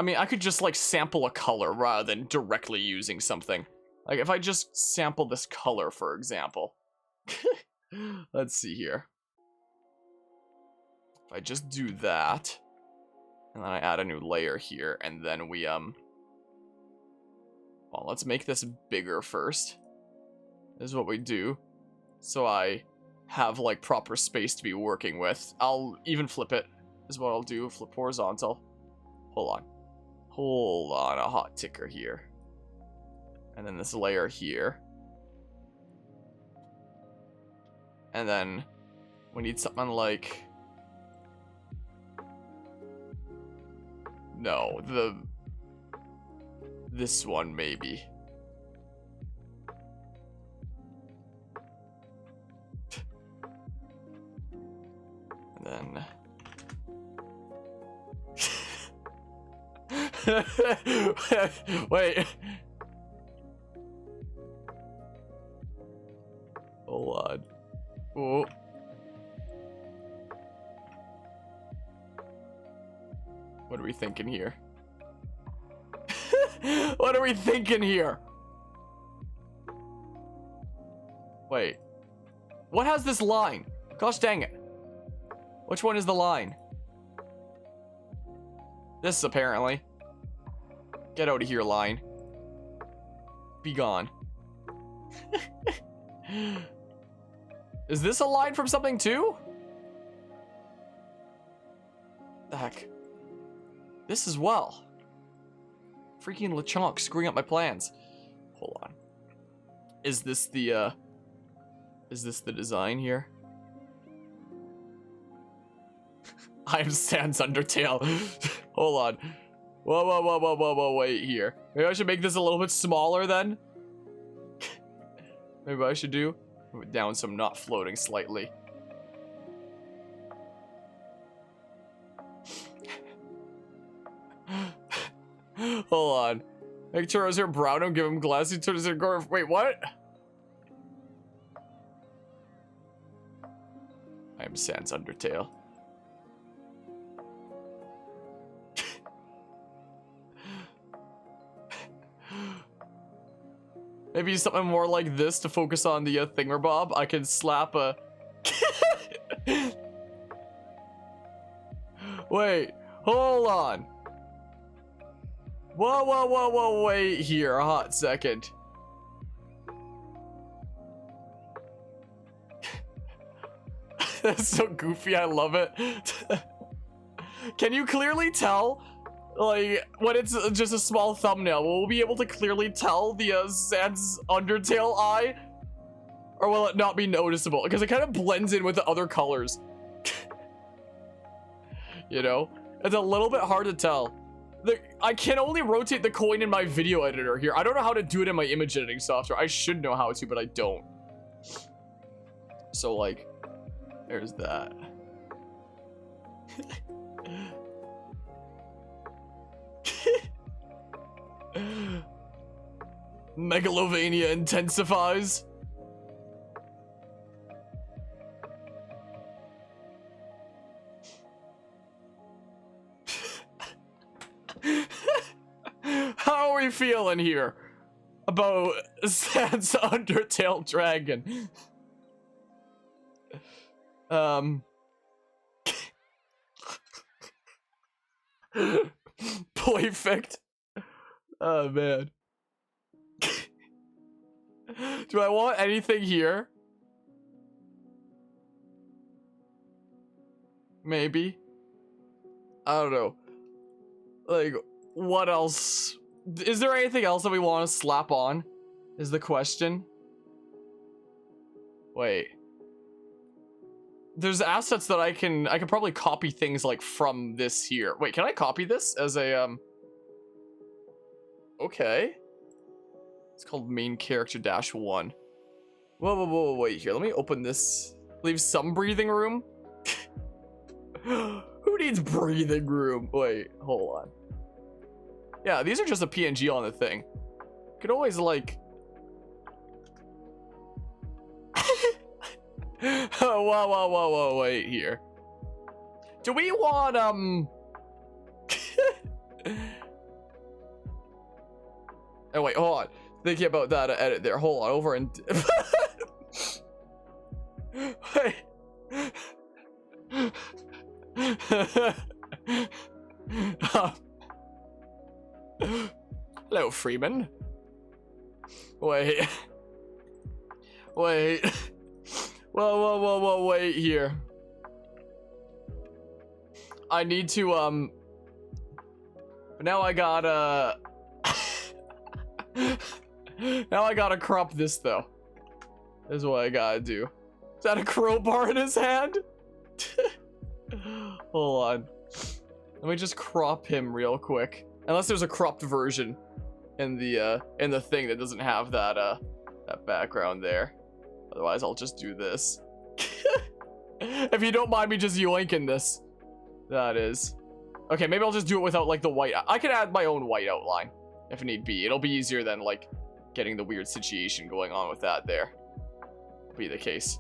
mean, I could just like sample a color rather than directly using something. Like if I just sample this color, for example. Let's see here. If I just do that, and then I add a new layer here, and then we, well, let's make this bigger first. This is what we do. So I have, like, proper space to be working with. I'll even flip it, is what I'll do. Flip horizontal. Hold on. Hold on, a hot ticker here. And then this layer here. And then we need something like... No, this one maybe. And then wait. Hold on. Oh. What are we thinking here? What are we thinking here? Wait. What has this line? Gosh dang it. Which one is the line? This apparently. Get out of here, line. Be gone. Is this a line from something too? The heck? This as well. Freaking LeChonk screwing up my plans. Hold on. Is this the design here? I am Sans Undertale. Hold on. Whoa, wait here. Maybe I should make this a little bit smaller then? Maybe I should move it down so I'm not floating slightly. Hold on. Make Turo's hair brown and give him glasses. Turo's hair gore. Wait, what? I am Sans Undertale. Maybe something more like this to focus on the thingamabob. I can slap a... Wait, hold on. Whoa, wait here a hot second. That's so goofy, I love it. Can you clearly tell? Like, when it's just a small thumbnail, will we be able to clearly tell the Sans Undertale eye? Or will it not be noticeable? Because it kind of blends in with the other colors. You know? It's a little bit hard to tell. I can only rotate the coin in my video editor here. I don't know how to do it in my image editing software. I should know how to, but I don't. So, like, there's that. Megalovania intensifies. How are we feeling here about Sans Undertale Dragon? Perfect. Oh man. Do I want anything here? Maybe. I don't know. Like, what else? Is there anything else that we want to slap on? Is the question. Wait. There's assets that I can probably copy things like from this here. Wait, can I copy this as a okay. It's called main character -1. Whoa, wait here. Let me open this. Leave some breathing room. Who needs breathing room? Wait, hold on. Yeah, these are just a PNG on the thing. Could always like whoa, wait here. Do we want oh wait, hold on. Thinking about that edit there. Hold on, over and wait. Hello, Freeman. Wait. Wait. Whoa, wait here. I need to, but now I gotta, now I gotta crop this though. This is what I gotta do. Is that a crowbar in his hand? Hold on. Let me just crop him real quick. Unless there's a cropped version in the thing that doesn't have that that background there. Otherwise, I'll just do this. If you don't mind me just yoinking this. That is. Okay, maybe I'll just do it without like the white. I can add my own white outline if need be. It'll be easier than like getting the weird situation going on with that there. Be the case.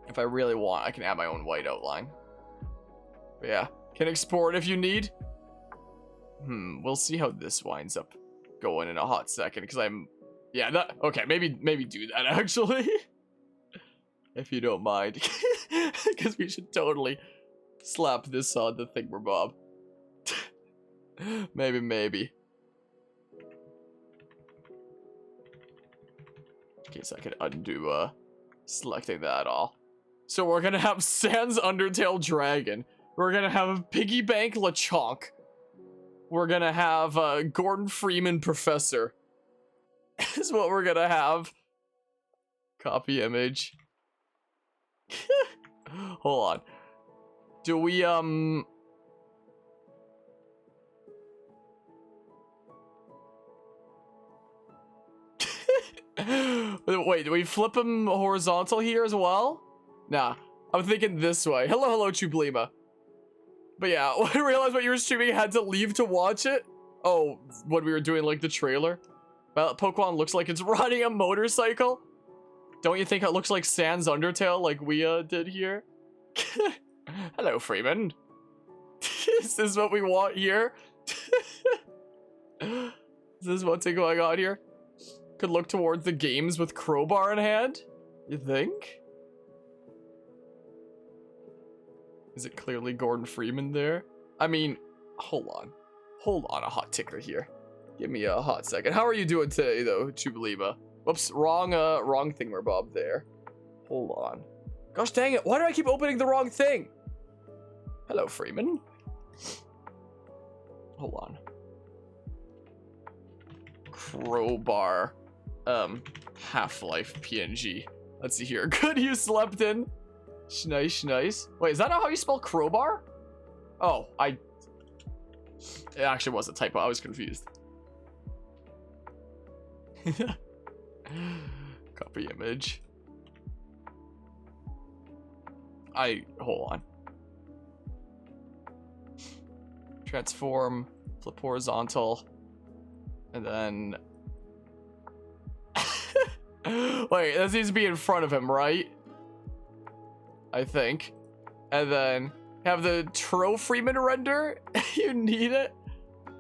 If I really want, I can add my own white outline. But yeah, can export if you need. We'll see how this winds up going in a hot second because I'm, yeah, that, okay, maybe do that actually. If you don't mind. Because we should totally slap this on the thingamabob. Maybe. In case I could undo selecting that all. So we're gonna have Sans Undertale Dragon. We're gonna have Piggy Bank LeChonk. We're gonna have Gordon Freeman Professor. Is what we're gonna have. Copy image. Hold on. Do we wait, do we flip him horizontal here as well? Nah, I'm thinking this way. Hello, Chublima. But yeah, when I realized what you were streaming, I had to leave to watch it. Oh, when we were doing like the trailer. Well, Pokemon looks like it's riding a motorcycle. Don't you think it looks like Sans Undertale like we did here? Hello, Freeman. Is this what we want here? Is this what's going on here? Could look towards the games with crowbar in hand? You think? Is it clearly Gordon Freeman there? I mean, hold on. Hold on a hot ticker here. Give me a hot second. How are you doing today, though, Chubalima? Whoops, wrong thingamabob there. Hold on. Gosh dang it, why do I keep opening the wrong thing? Hello, Freeman. Hold on. Crowbar. Half-Life PNG. Let's see here. Good you slept in. Nice. Wait, is that not how you spell crowbar? Oh, it actually was a typo. I was confused. Copy image. Hold on. Transform, flip horizontal, and then... Wait, that needs to be in front of him, right? I think. And then have the Freeman render. You need it.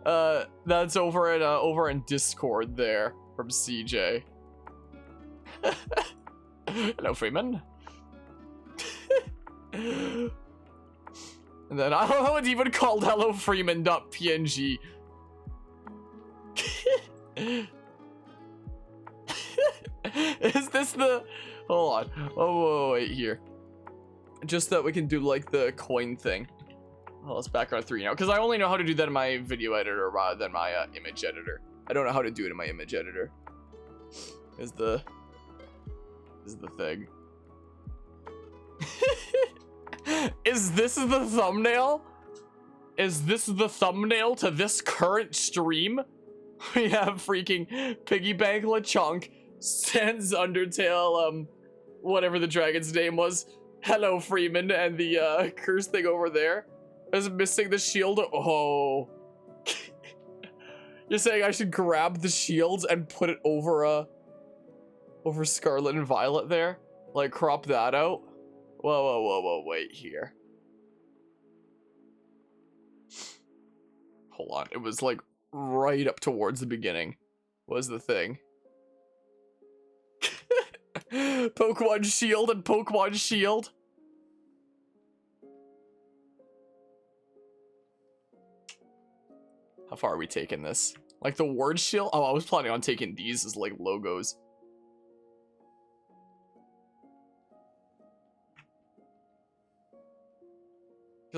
That's over in Discord there from CJ. Hello, Freeman. And then I don't know, it's even called Hello Freeman.png. Is this the... Hold on. Oh, wait, here. Just that we can do, like, the coin thing. Oh, it's background 3 now. Because I only know how to do that in my video editor rather than my image editor. I don't know how to do it in my image editor. Is the thing. Is this the thumbnail? Is this the thumbnail to this current stream? We have freaking Piggy Bank LeChunk, Sans Undertale, whatever the dragon's name was. Hello, Freeman, and the curse thing over there. I was missing the shield. Oh. You're saying I should grab the shields and put it over Scarlet and Violet there? Like, crop that out? Whoa, wait here. Hold on, it was like right up towards the beginning was the thing. Pokemon Shield and Pokemon Shield. How far are we taking this? Like the word shield? Oh, I was planning on taking these as like logos.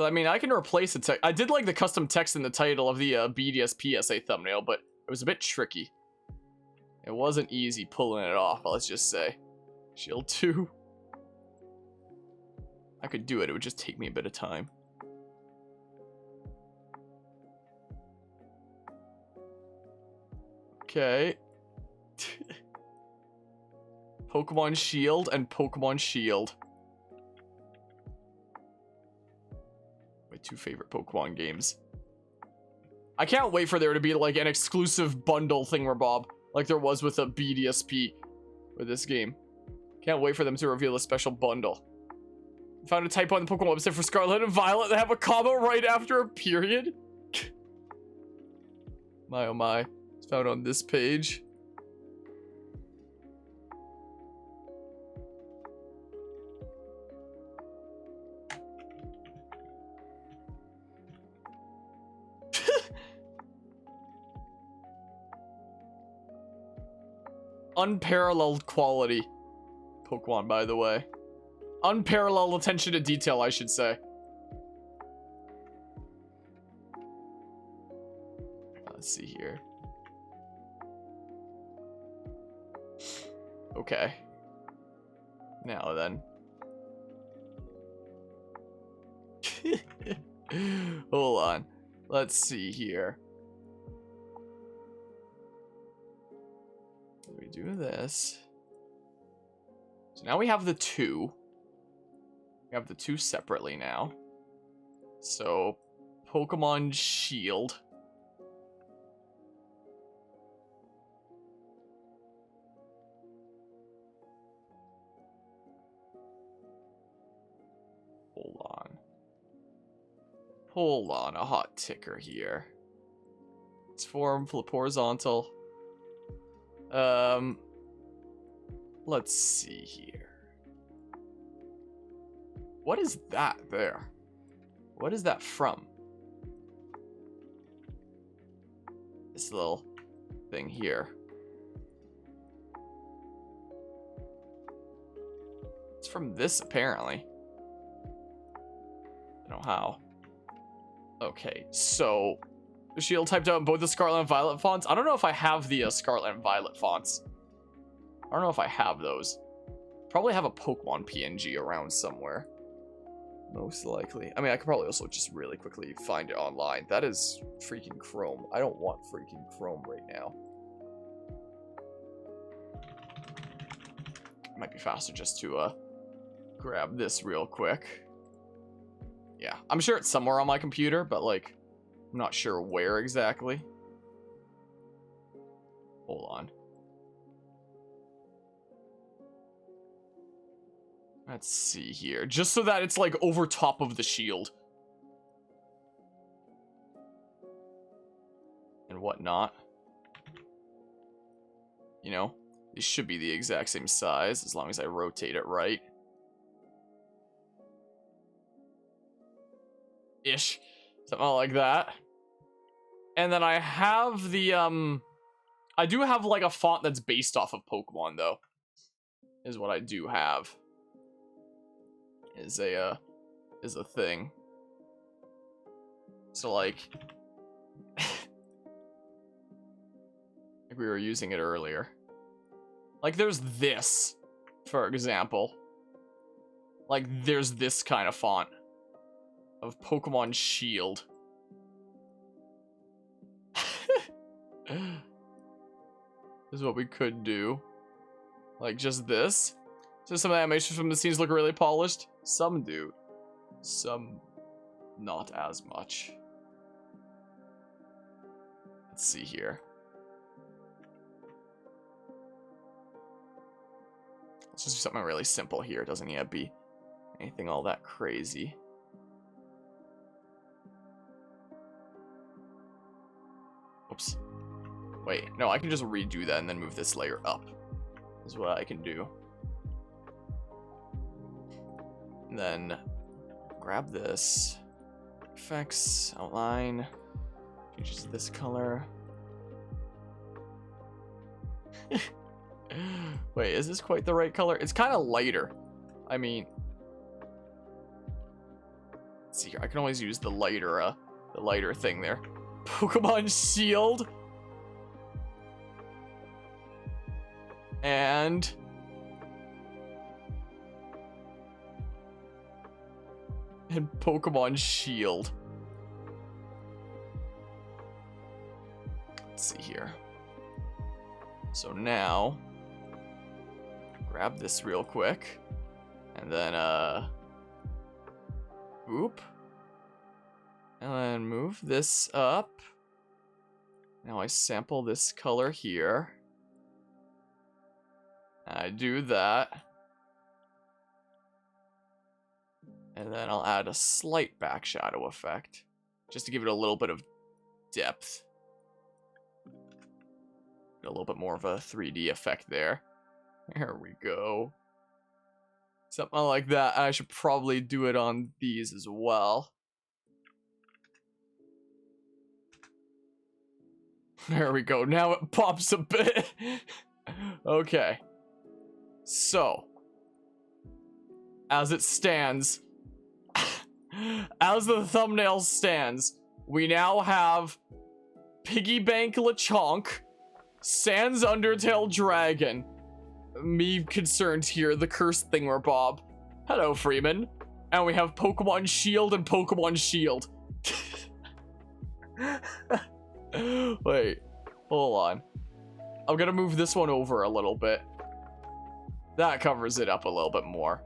I mean, I can replace the text. I did like the custom text in the title of the BDS PSA thumbnail, but it was a bit tricky. It wasn't easy pulling it off, let's just say. Shield 2. I could do it, it would just take me a bit of time. Okay. Pokemon Shield and Pokemon Shield. My 2 favorite Pokemon games. I can't wait for there to be like an exclusive bundle thingamabob like there was with a BDSP with this game. Can't wait for them to reveal a special bundle. Found a typo on the Pokemon website for Scarlet and Violet that have a comma right after a period. My oh my. It's found on this page. Unparalleled quality Pokemon, by the way. Unparalleled attention to detail, I should say. Let's see here. Okay. Now then. Hold on. Let's see here. We do this. So now we have the 2. We have the 2 separately now. So, Pokemon Shield. Hold on, a hot ticker here. Let's form, flip horizontal. Let's see here. What is that there? What is that from? This little thing here. It's from this, apparently. I don't know how. Okay, so the shield typed out in both the Scarlet and Violet fonts. I don't know if I have the Scarlet and Violet fonts. I don't know if I have those. Probably have a Pokemon PNG around somewhere. Most likely. I mean, I could probably also just really quickly find it online. That is freaking Chrome. I don't want freaking Chrome right now. It might be faster just to grab this real quick. Yeah, I'm sure it's somewhere on my computer, but like, I'm not sure where exactly. Hold on. Let's see here. Just so that it's like over top of the shield. And whatnot. You know, these should be the exact same size as long as I rotate it right. Ish. Something like that. And then I have the, I do have like a font that's based off of Pokemon though. Is what I do have. Is a thing. So like, like we were using it earlier. Like there's this, for example. Like there's this kind of font of Pokemon Shield. This is what we could do. Like just this. So some of the animations from the scenes look really polished. Some do. Some not as much. Let's see here. Let's just do something really simple here. It doesn't need to be anything all that crazy. Oops. Wait, no, I can just redo that and then move this layer up. Is what I can do. And then grab this. Effects, outline. Changes this color. Wait, is this quite the right color? It's kind of lighter. I mean, let's see here. I can always use the lighter thing there. Pokemon Shield. And Pokemon Shield. Let's see here. So now, grab this real quick, and then oop, and then move this up. Now I sample this color here. I do that. And then I'll add a slight back shadow effect, just to give it a little bit of depth. Get a little bit more of a 3D effect there. There we go. Something like that. I should probably do it on these as well. There we go. Now it pops a bit. Okay. So, as it stands, as the thumbnail stands, we now have Piggy Bank Lechonk, Sans Undertale Dragon, me concerned here, the cursed thingamabob. Hello, Freeman. And we have Pokemon Shield and Pokemon Shield. Wait, hold on. I'm gonna move this one over a little bit. That covers it up a little bit more.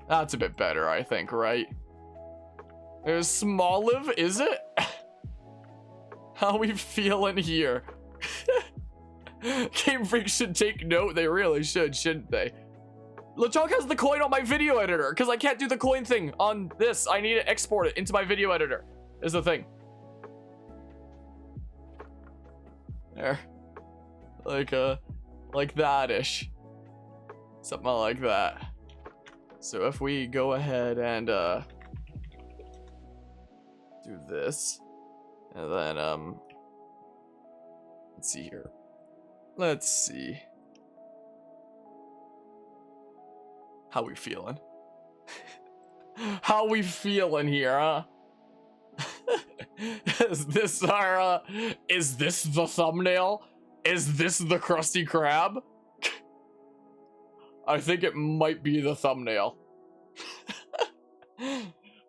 That's a bit better, I think, right? There's Smoliv, is it? How we feeling here? Game Freak should take note. They really should, shouldn't they? LeChonk has the coin on my video editor because I can't do the coin thing on this. I need to export it into my video editor is the thing. There. Like that-ish. Something like that. So if we go ahead and do this, and then let's see here. Let's see. How we feeling? How we feeling here, huh? Is this our is this the thumbnail? Is this the Krusty Krab? I think it might be the thumbnail.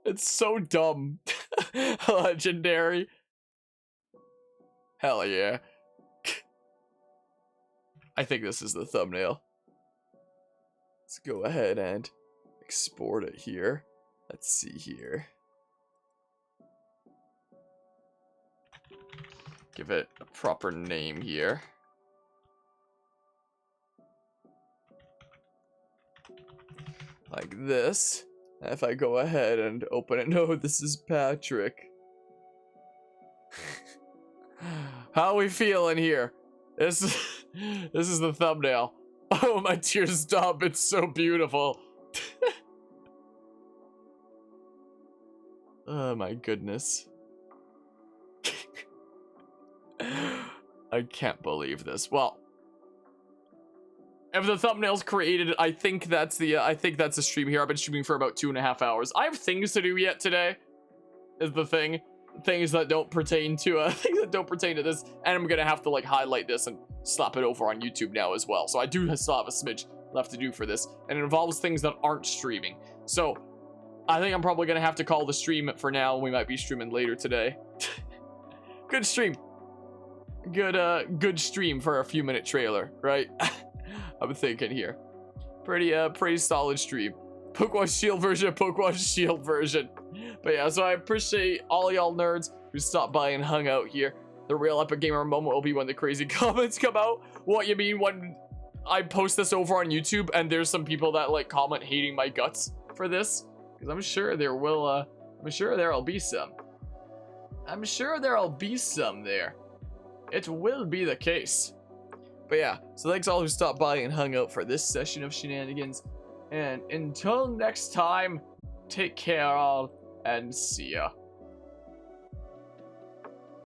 It's so dumb. Legendary. Hell yeah. I think this is the thumbnail. Let's go ahead and export it here. Let's see here. Give it a proper name here. Like this. If I go ahead and open it, no, this is Patrick. How we feeling here? This is the thumbnail. Oh, my tears stop. It's so beautiful. Oh my goodness. I can't believe this. Well, if the thumbnail's created, I think that's the stream here. I've been streaming for about 2.5 hours. I have things to do yet today. Is the thing. Things that don't pertain to this, and I'm gonna have to like highlight this and slap it over on YouTube now as well. So I do still have a smidge left to do for this, and it involves things that aren't streaming. So I think I'm probably gonna have to call the stream for now. We might be streaming later today. Good stream. Good stream for a few minute trailer, right? I'm thinking here. Pretty solid stream. Pokemon Shield version, Pokemon Shield version. But yeah, so I appreciate all y'all nerds who stopped by and hung out here. The real epic gamer moment will be when the crazy comments come out. What you mean when I post this over on YouTube and there's some people that like comment hating my guts for this? Because I'm sure there will, I'm sure there'll be some. I'm sure there'll be some there. It will be the case. But yeah, so thanks all who stopped by and hung out for this session of shenanigans. And until next time, take care all, and see ya.